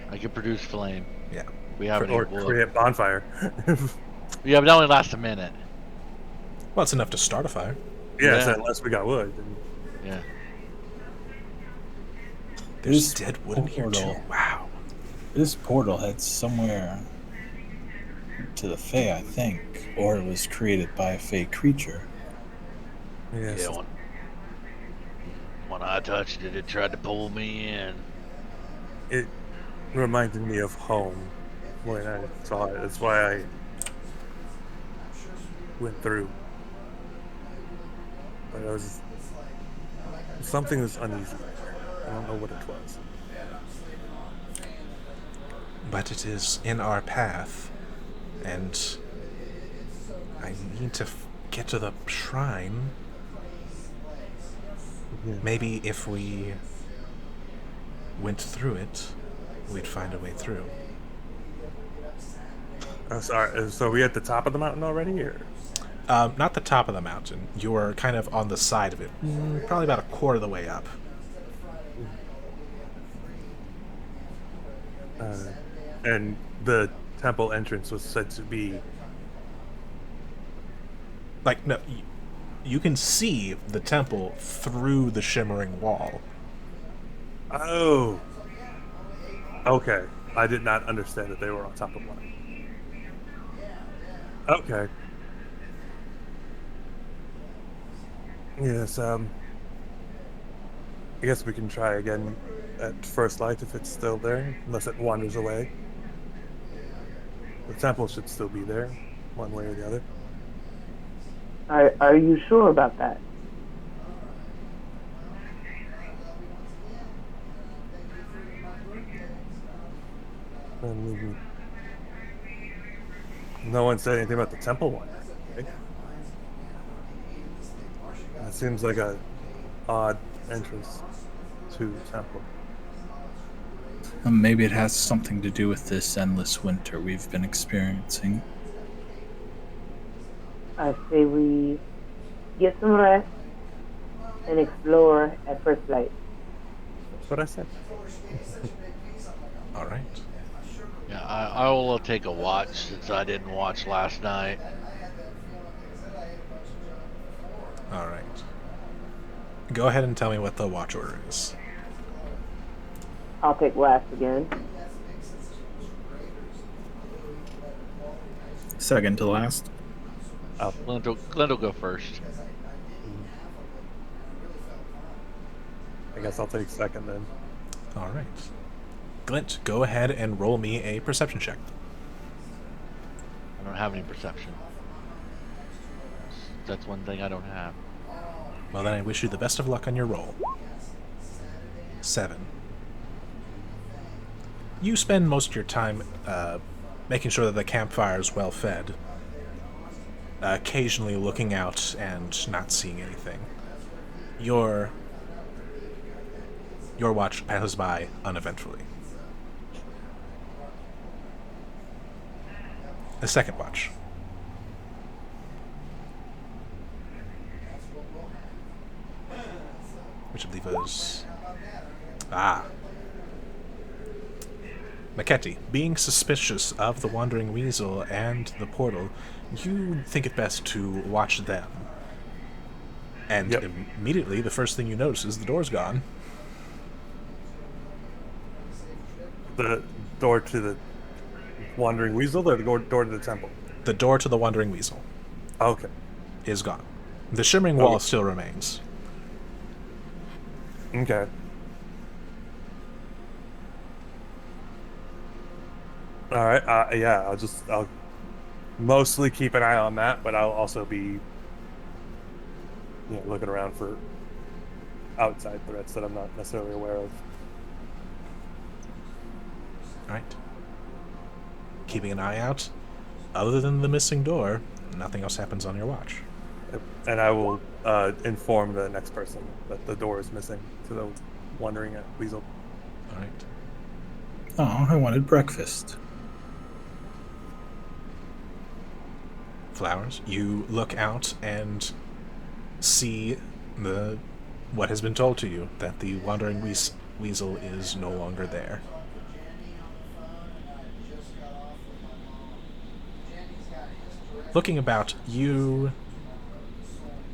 I can produce flame. Yeah. We have any Or wood. create bonfire. Yeah, but that only lasts a minute. Well, it's enough to start a fire. Yeah, Yeah. so unless we got wood. Then... Yeah. There's This dead wood in here too. portal. Wow. This portal heads somewhere to the Fae, I think, or it was created by a Fae creature. Yes. Yeah, when I touched it, it tried to pull me in. It reminded me of home when I saw it. That's why I went through. But it was something was uneasy. I don't know what it was. But it is in our path, and I need to get to the shrine. Yeah. Maybe if we went through it, we'd find a way through. Oh, sorry. So are we at the top of the mountain already, or? Not the top of the mountain. You're kind of on the side of it, probably about a quarter of the way up. And the temple entrance was said to be. Like, no, you can see the temple through the shimmering wall. Oh. Okay. I did not understand that they were on top of one. Okay. Yes, I guess we can try again at first light if it's still there, unless it wanders away. The temple should still be there, one way or the other. Are you sure about that? No one said anything about the temple one. Right? That seems like a odd entrance to the temple. Maybe it has something to do with this endless winter we've been experiencing. I say we get some rest and explore at first light. That's what I said. All right. Yeah, I will take a watch since I didn't watch last night. All right. Go ahead and tell me what the watch order is. I'll take last again. Second to last. Glenda will go first. I guess I'll take second then. All right. Glint, go ahead and roll me a perception check. I don't have any perception. That's one thing I don't have. Well, then I wish you the best of luck on your roll. 7. You spend most of your time making sure that the campfire is well fed, occasionally looking out and not seeing anything. Your watch passes by uneventfully. The second watch. Which I believe was... Maketi, being suspicious of the Wandering Weasel and the portal, you think it best to watch them. And Yep. immediately, the first thing you notice is the door's gone. The door to the Wandering Weasel or the door to the temple? The door to the Wandering Weasel Okay. is gone. The shimmering wall still remains. Okay. All right. Yeah, I'll mostly keep an eye on that, but I'll also be looking around for outside threats that I'm not necessarily aware of. Alright. Keeping an eye out. Other than the missing door, nothing else happens on your watch. And I will inform the next person that the door is missing to the Wandering Weasel. Alright. Oh, I wanted breakfast. Flowers, you look out and see what has been told to you, that the Wandering Weasel is no longer there. Looking about, you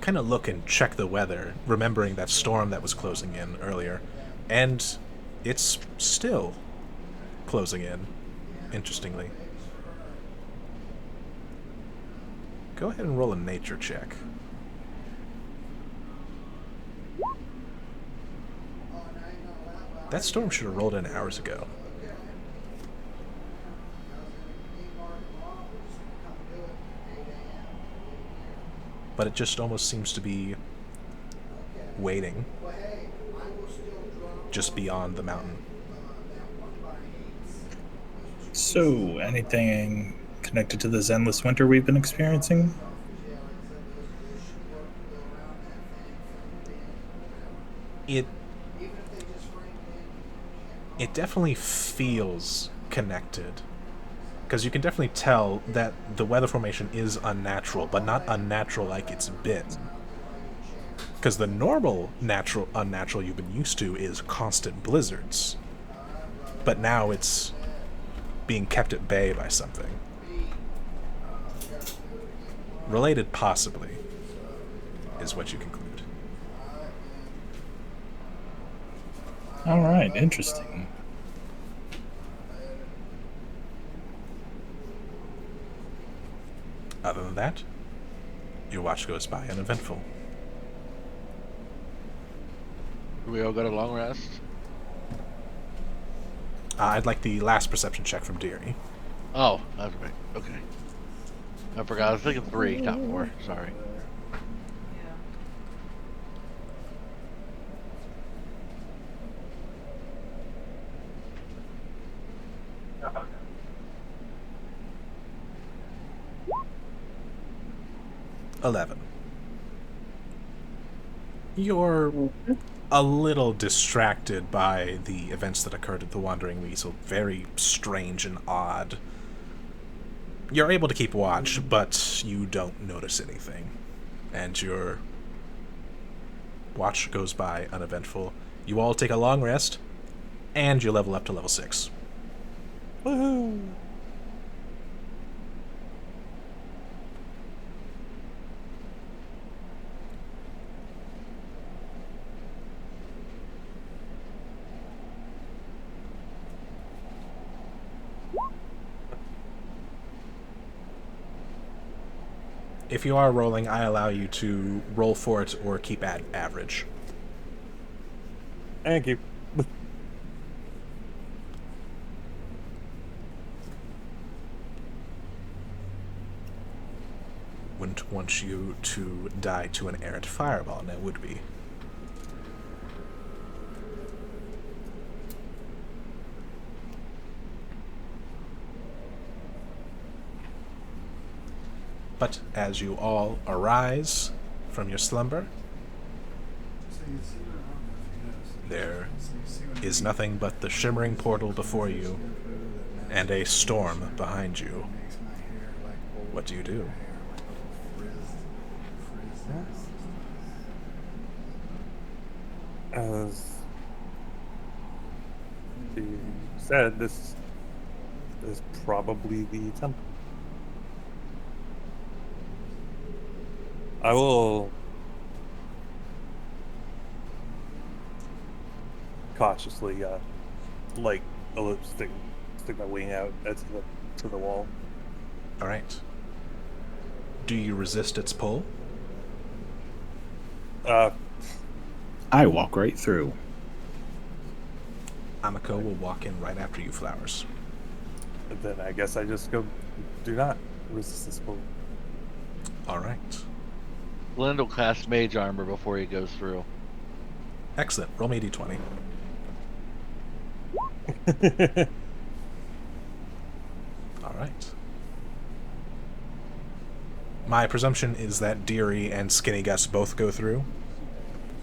kind of look and check the weather, remembering that storm that was closing in earlier, and it's still closing in, interestingly. Go ahead and roll a nature check. That storm should have rolled in hours ago. But it just almost seems to be waiting just beyond the mountain. So, anything connected to this endless winter we've been experiencing? It definitely feels connected. Because you can definitely tell that the weather formation is unnatural, but not unnatural like it's been. Because the normal unnatural you've been used to is constant blizzards. But now it's being kept at bay by something. Related, possibly, is what you conclude. All right, interesting. Other than that, your watch goes by uneventful. We all got a long rest. I'd like the last perception check from Deary. Oh, that's right. Okay. I forgot. I was thinking 3, not 4. Sorry. Yeah. 11. You're a little distracted by the events that occurred at the Wandering Weasel. Very strange and odd. You're able to keep watch, but you don't notice anything. And your watch goes by uneventful. You all take a long rest, and you level up to level 6. Woohoo! If you are rolling, I allow you to roll for it or keep at average. Thank you. Wouldn't want you to die to an errant fireball, and it would be. But as you all arise from your slumber, there is nothing but the shimmering portal before you and a storm behind you. What do you do? As you said, this is probably the temple. I will cautiously, like, stick my wing out to the wall. All right. Do you resist its pull? I walk right through. Amiko will walk in right after you, Flowers. Then I guess I just go, do not resist this pull. All right. Lind will cast Mage Armor before he goes through. Excellent. Roll me a d20. All right. My presumption is that Deary and Skinny Gus both go through,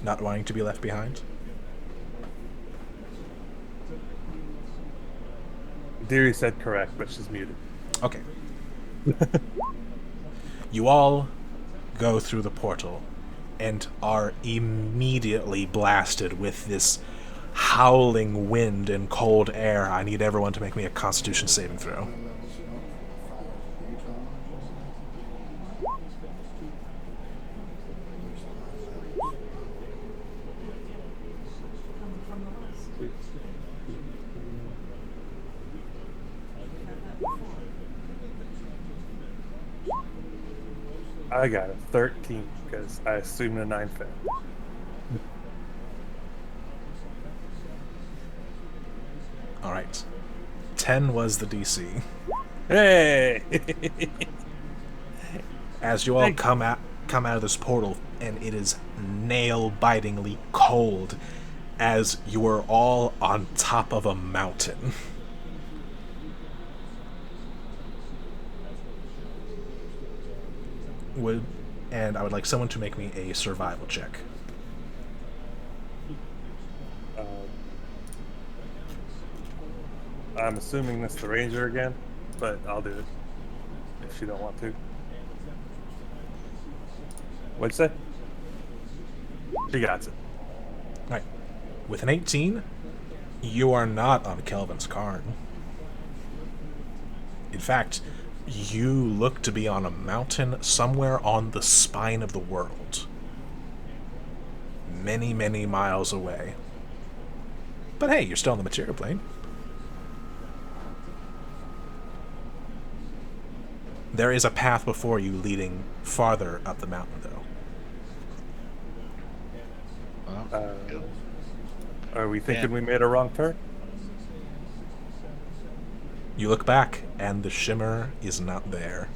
not wanting to be left behind. Deary said correct, but she's muted. Okay. You all go through the portal and are immediately blasted with this howling wind and cold air. I need everyone to make me a Constitution saving throw. I got a 13 because I assumed a 9 failed. All right. 10 was the DC. Hey! As you all come out of this portal, and it is nail-bitingly cold, as you are all on top of a mountain. And I would like someone to make me a survival check. I'm assuming that's the ranger again, but I'll do it if you don't want to. What'd you say? She got it. All right. With an 18, you are not on Kelvin's Cairn. In fact, you look to be on a mountain somewhere on the spine of the world. Many, many miles away. But hey, you're still on the material plane. There is a path before you leading farther up the mountain, though. Are we thinking we made a wrong turn? You look back, and the shimmer is not there.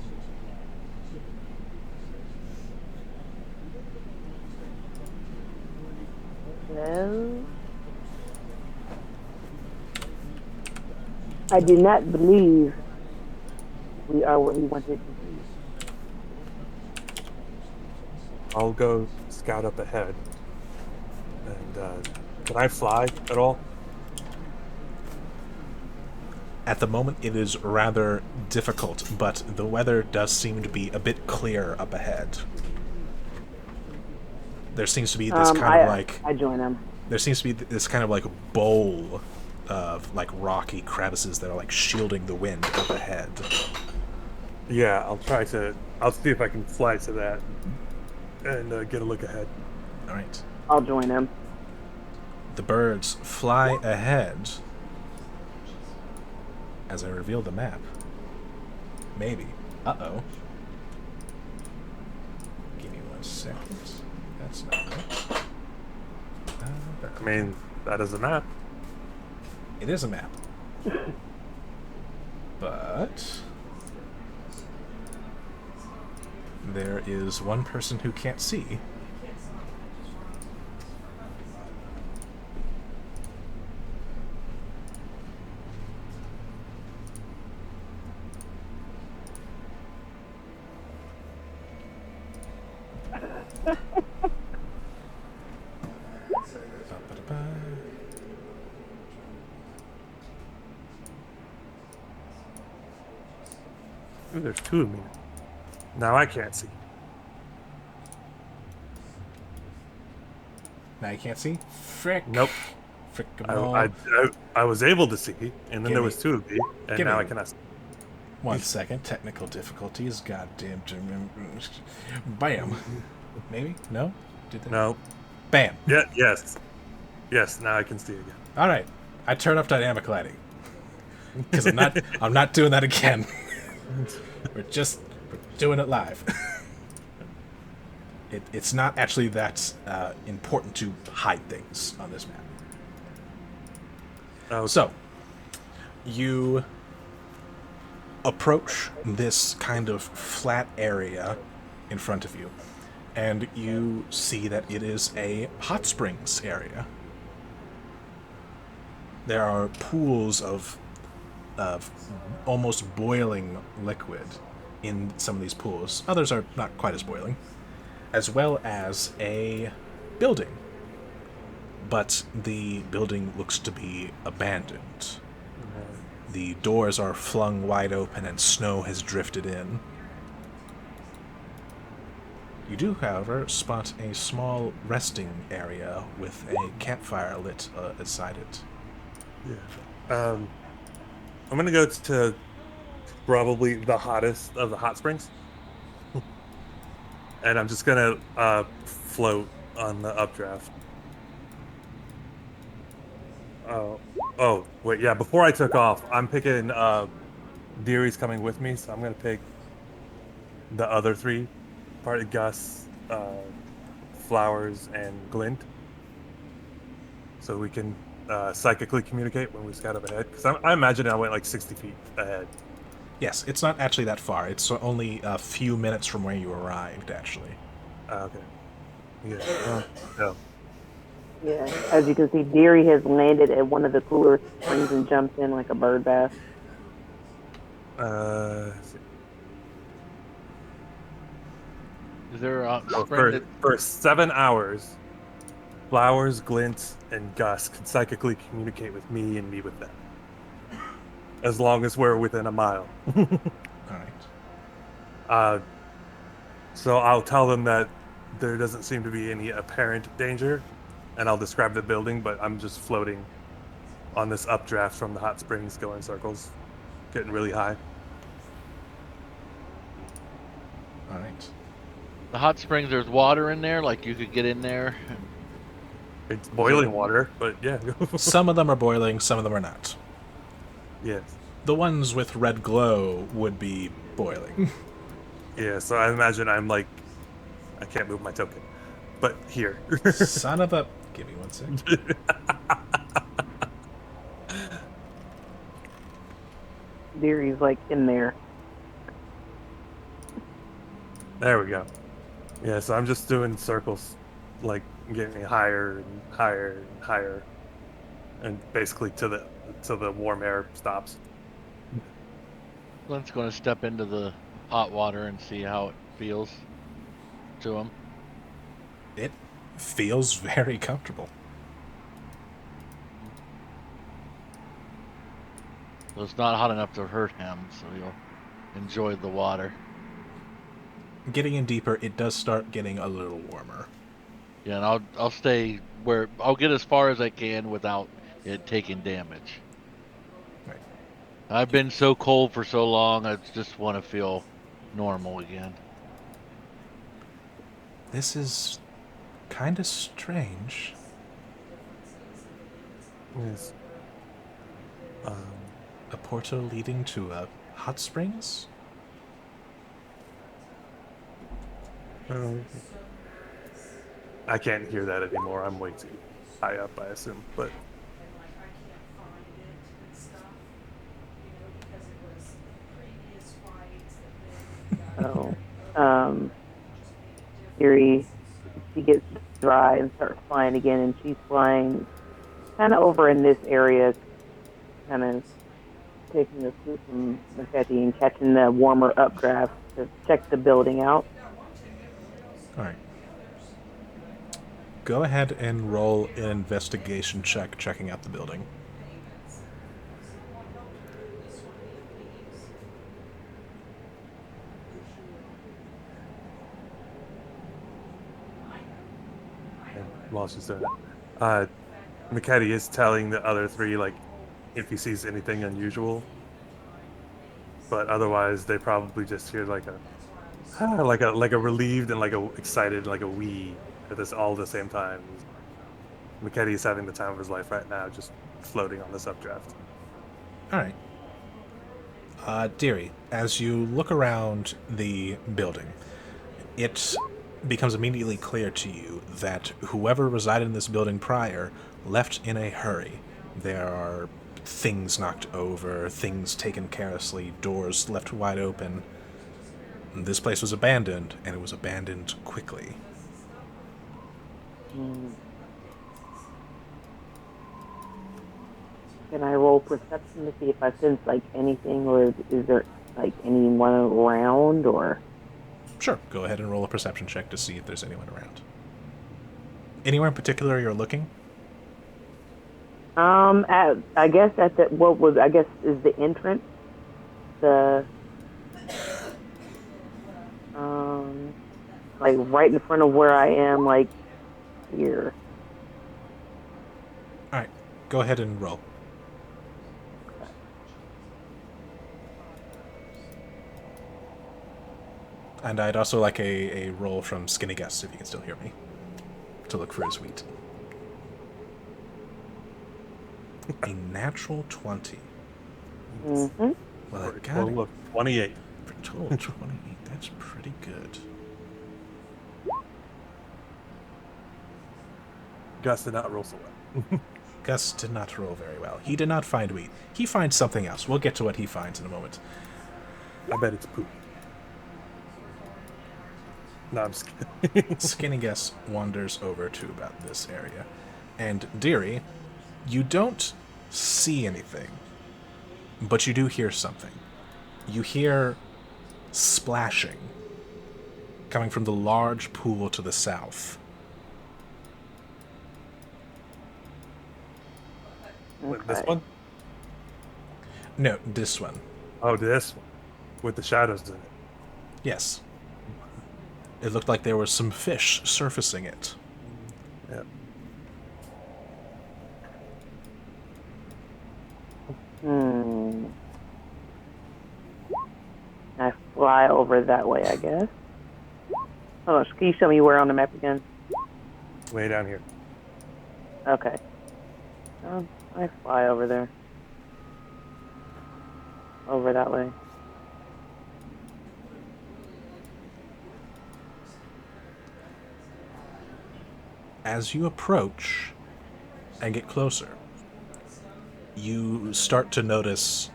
No. I do not believe we are where he wanted to be. I'll go scout up ahead. And can I fly at all? At the moment, it is rather difficult, but the weather does seem to be a bit clear up ahead. There seems to be this I join him. There seems to be this kind of like bowl of like rocky crevices that are like shielding the wind up ahead. Yeah, I'll see if I can fly to that and get a look ahead. All right. I'll join him. The birds fly ahead as I reveal the map. Maybe. Uh-oh. Give me 1 second. That's not it. I mean, that is a map. It is a map. But there is one person who can't see. Ooh, there's two of me. Now I can't see. Now you can't see? Frick. Nope. I was able to see, and then Give there me- was two of me, and give now me- I cannot see. 1 second. Technical difficulties. Goddamn. Bam. Maybe? No? Did that? No. Bam. Yeah. Yes. Yes. Now I can see again. All right. I turn off dynamic lighting because I'm not doing that again. we're doing it live. It's not actually that important to hide things on this map. Oh, So, you approach this kind of flat area in front of you, and you see that it is a hot springs area. There are pools of almost boiling liquid in some of these pools. Others are not quite as boiling. As well as a building. But the building looks to be abandoned. The doors are flung wide open and snow has drifted in. You do, however, spot a small resting area with a campfire lit inside it. yeah. I'm gonna go to probably the hottest of the hot springs, and I'm just gonna float on the updraft. Oh, wait, yeah. Before I took off, I'm picking. Deary's coming with me, so I'm gonna pick the other three: part of Gus, Flowers, and Glint, so we can psychically communicate when we scout up ahead. Because I imagine I went like 60 feet ahead. Yes, it's not actually that far. It's only a few minutes from where you arrived, actually. Okay. Yeah. No. Yeah, as you can see, Deary has landed at one of the cooler springs and jumped in like a bird bath. Let's see. Is there a Oh, spring that for 7 hours, Flowers, Glint, and Gus can psychically communicate with me and me with them. As long as we're within a mile. All right. So I'll tell them that there doesn't seem to be any apparent danger, and I'll describe the building, but I'm just floating on this updraft from the hot springs, going circles, getting really high. All right. the hot springs? There's water in there, like you could get in there. It's boiling water, but yeah. Some of them are boiling, some of them are not. Yes. The ones with red glow would be boiling. Yeah, so I imagine I'm like, I can't move my token, but here. Son of a... Give me 1 second. Deary's like in there. There we go. Yeah, so I'm just doing circles, like getting higher and higher and higher, and basically to the warm air stops. Glenn's going to step into the hot water and see how it feels to him. It feels very comfortable. So it's not hot enough to hurt him, so he'll enjoy the water. Getting in deeper, it does start getting a little warmer. Yeah, and I'll stay where I'll get as far as I can without it taking damage. Right. I've been so cold for so long, I just want to feel normal again. This is kind of strange. Yes. A portal leading to hot springs? I can't hear that anymore. I'm way too high up, I assume. But So, Deary, she gets dry and starts flying again, and she's flying kind of over in this area, kind of taking a swoop from Mafetti and catching the warmer updraft to check the building out. Alright. Go ahead and roll an investigation check checking out the building. while she's doing it, McKetty is telling the other three like if he sees anything unusual, but otherwise they probably just hear like a like a relieved and like a excited like a wee at this all at the same time. McKetty is having the time of his life right now, just floating on this updraft. All right. Deary, as you look around the building, it becomes immediately clear to you that whoever resided in this building prior left in a hurry. There are things knocked over, things taken carelessly, doors left wide open. This place was abandoned, and it was abandoned quickly. Can I roll perception to see if I sense like anything, or is there like anyone around, or? Sure, go ahead and roll a perception check to see if there's anyone around. Anywhere in particular you're looking? I guess at the I guess is the entrance, the like right in front of where I am, like here. All right, go ahead and roll. And I'd also like a roll from Skinny Guest, if you can still hear me, to look for his wheat. A natural 20. Mm-hmm. Well, I For a got total it. of 28. For a total of 28. That's pretty good. Gus did not roll so well. Gus did not roll very well. He did not find wheat. He finds something else. We'll get to what he finds in a moment. I bet it's poop. No, I'm just kidding. Skinny Guess wanders over to about this area. And Deary, you don't see anything, but you do hear something. You hear splashing coming from the large pool to the south. Wait, this one? No, this one. Oh, this one. With the shadows in it. Yes. It looked like there was some fish surfacing it. Yeah. I fly over that way, I guess. Oh, can you show me where on the map again? Way down here. Okay. I fly over there. Over that way. As you approach and get closer, you start to notice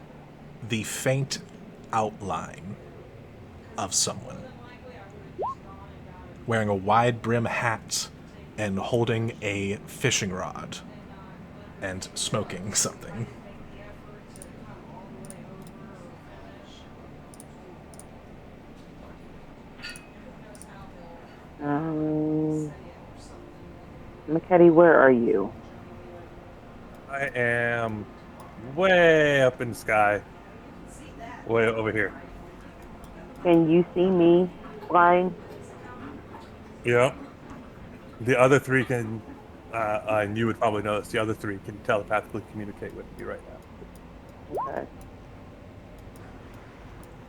the faint outline of someone wearing a wide brim hat and holding a fishing rod and smoking something. McKetty, where are you? I am way up in the sky. Way over here. Can you see me flying? Yep. The other three can, and you would probably notice, the other three can telepathically communicate with you right now. Okay.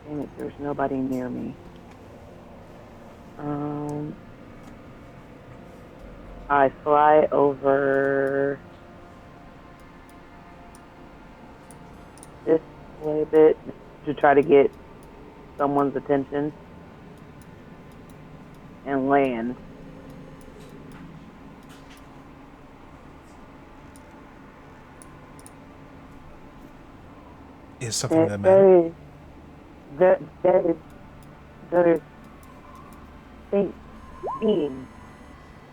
Dang it, there's nobody near me. I fly over this way a bit to try to get someone's attention and land. Is something the matter? There's faint beings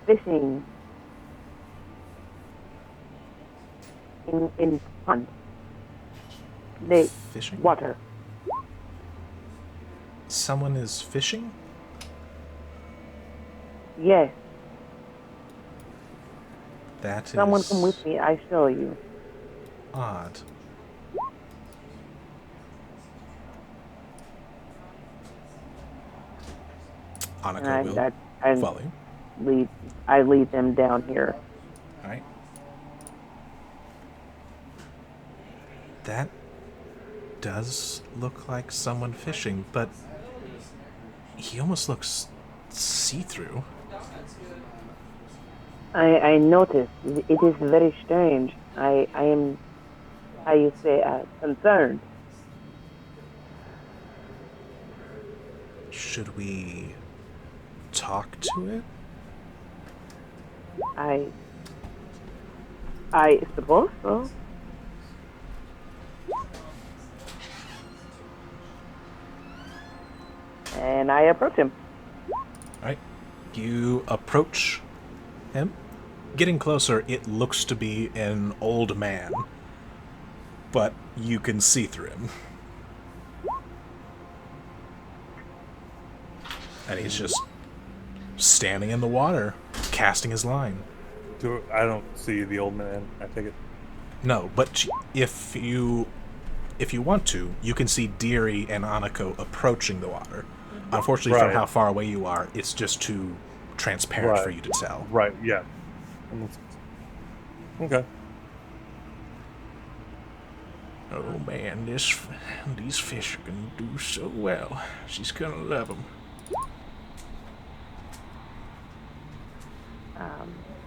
fishing in pond. Fishing? Water. Someone is fishing? Yes. That is Someone come with me, I show you. odd. Annika will I follow you. I lead them down here. Alright. That does look like someone fishing, but he almost looks see-through. I noticed. It is very strange. I am, how you say, concerned. Should we talk to it? I suppose so. And I approach him. Alright. You approach him. Getting closer, it looks to be an old man. But you can see through him. And he's just standing in the water, casting his line. I don't see the old man. I take it. No, but if you want to, you can see Deary and Anako approaching the water. Unfortunately, from Right. how far away you are, it's just too transparent Right. for you to tell. Right. Yeah. Okay. Oh man, these fish are gonna do so well. She's gonna love them.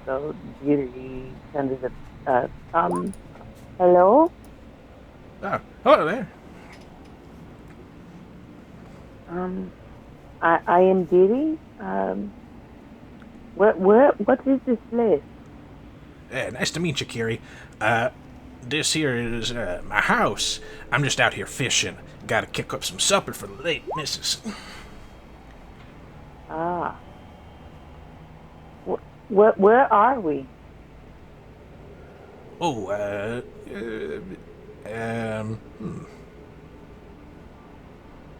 So Deary kind of hello? Oh, hello there. I am Deary. What is this place? Nice to meet you, Kiri. This here is my house. I'm just out here fishing. Gotta kick up some supper for the late missus. Ah. Where are we? Oh,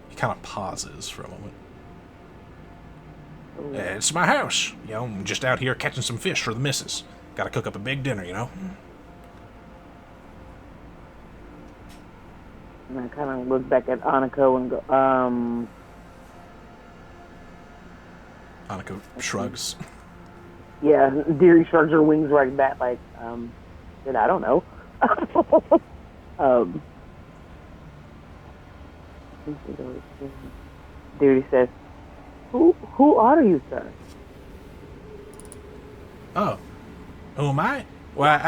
He kind of pauses for a moment. It's my house. You know, I'm just out here catching some fish for the missus. Gotta cook up a big dinner, you know? And I kind of look back at Anako and go, Anako shrugs. yeah, Deary shrugs her wings right back, like, shit, I don't know. Deary says, who are you, sir? Oh. Who am I? Well,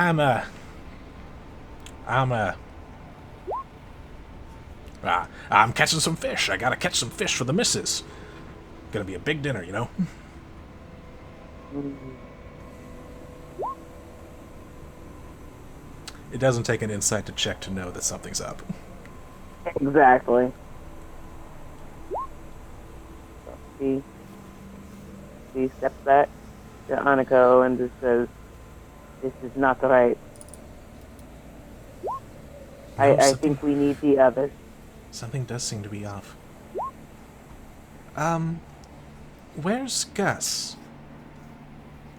I'm catching some fish. I gotta catch some fish for the missus. Gonna be a big dinner, you know? It doesn't take an insight to check to know that something's up. Exactly. So he steps back to Anako and just says, this is not right. I think we need the others. Something does seem to be off. Where's Gus?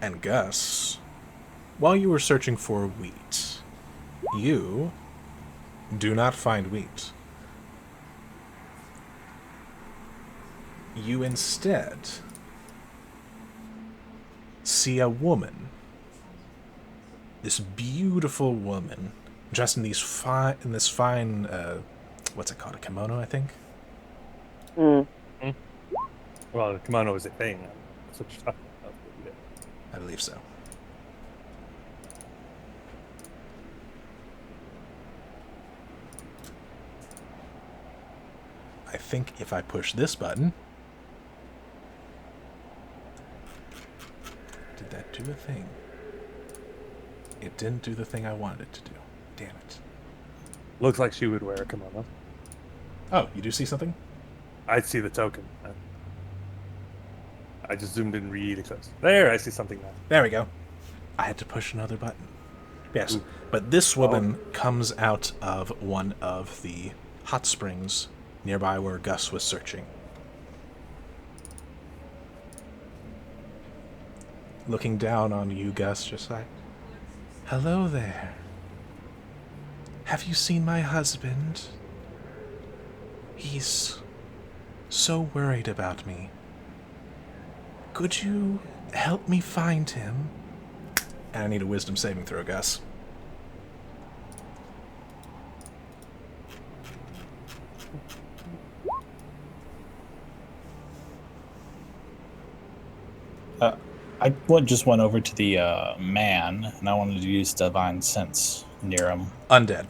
And Gus, while you were searching for wheat, you do not find wheat. You instead see a woman. This beautiful woman, dressed in this fine, what's it called? A kimono, I think? Mm. Well, the kimono is a thing. That's what you're talking about. Yeah. I believe so. I think if I push this button... Did that do a thing? It didn't do the thing I wanted it to do. Damn it. Looks like she would wear a kimono. Oh, you do see something? I see the token. I just zoomed in really close. There, I see something now. There we go. I had to push another button. Yes, but this woman comes out of one of the hot springs nearby where Gus was searching. Looking down on you, Gus, just like, hello there. Have you seen my husband? He's so worried about me. Could you help me find him? And I need a wisdom saving throw, Gus. just went over to the man, and I wanted to use divine sense near him. Undead.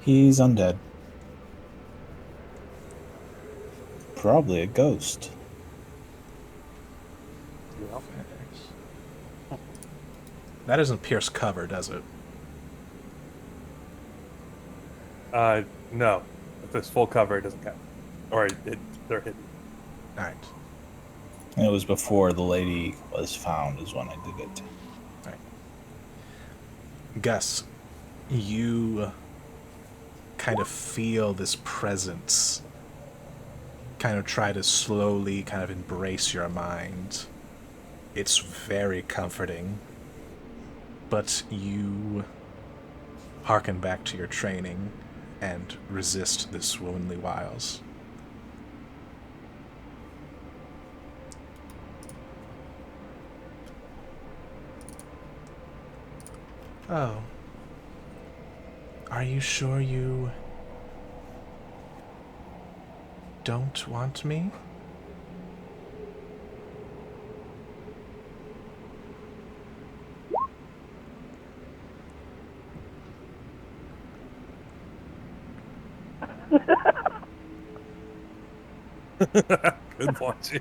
He's undead. Probably a ghost. That doesn't pierce cover, does it? No. If it's full cover, it doesn't count. Or they're hidden. All right. And it was before the lady was found is when I did it. All right. Gus, you kind of feel this presence kind of try to slowly kind of embrace your mind. It's very comforting, but you hearken back to your training and resist this womanly wiles. Oh. Are you sure you don't want me? Good one, too.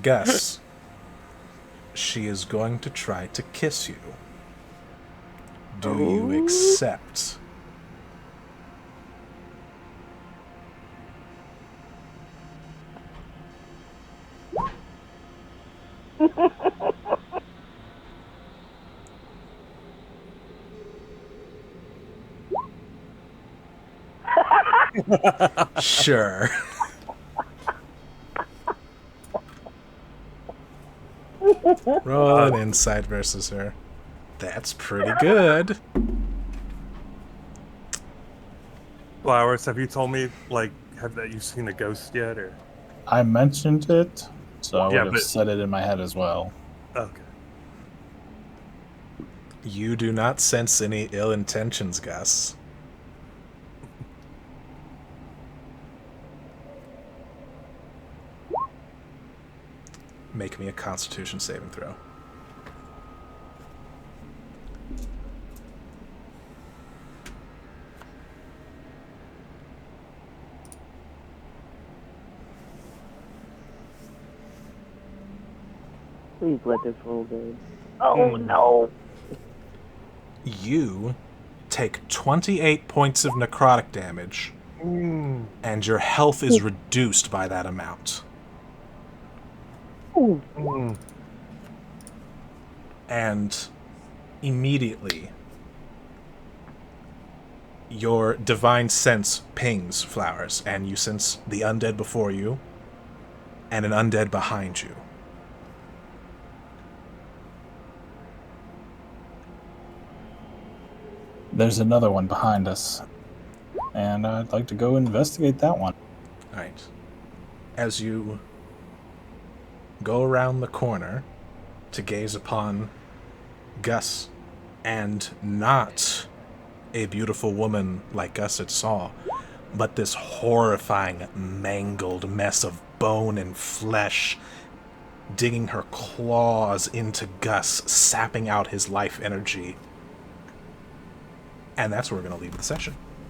Gus, she is going to try to kiss you. Do you accept? Sure. Roll an insight versus her. That's pretty good. Flowers, have you told me, like, that you've seen a ghost yet, or? I mentioned it, so I Yeah, would have but- said it in my head as well. Okay. You do not sense any ill intentions, Gus. Make me a Constitution saving throw. Please let this roll good. Oh no! You take 28 points of necrotic damage, and your health is reduced by that amount. And immediately, your divine sense pings, Flowers, and you sense the undead before you and an undead behind you. There's another one behind us, and I'd like to go investigate that one. All right. As you go around the corner to gaze upon Gus, and not a beautiful woman like Gus had saw, but this horrifying, mangled mess of bone and flesh, digging her claws into Gus, sapping out his life energy. And that's where we're going to leave the session.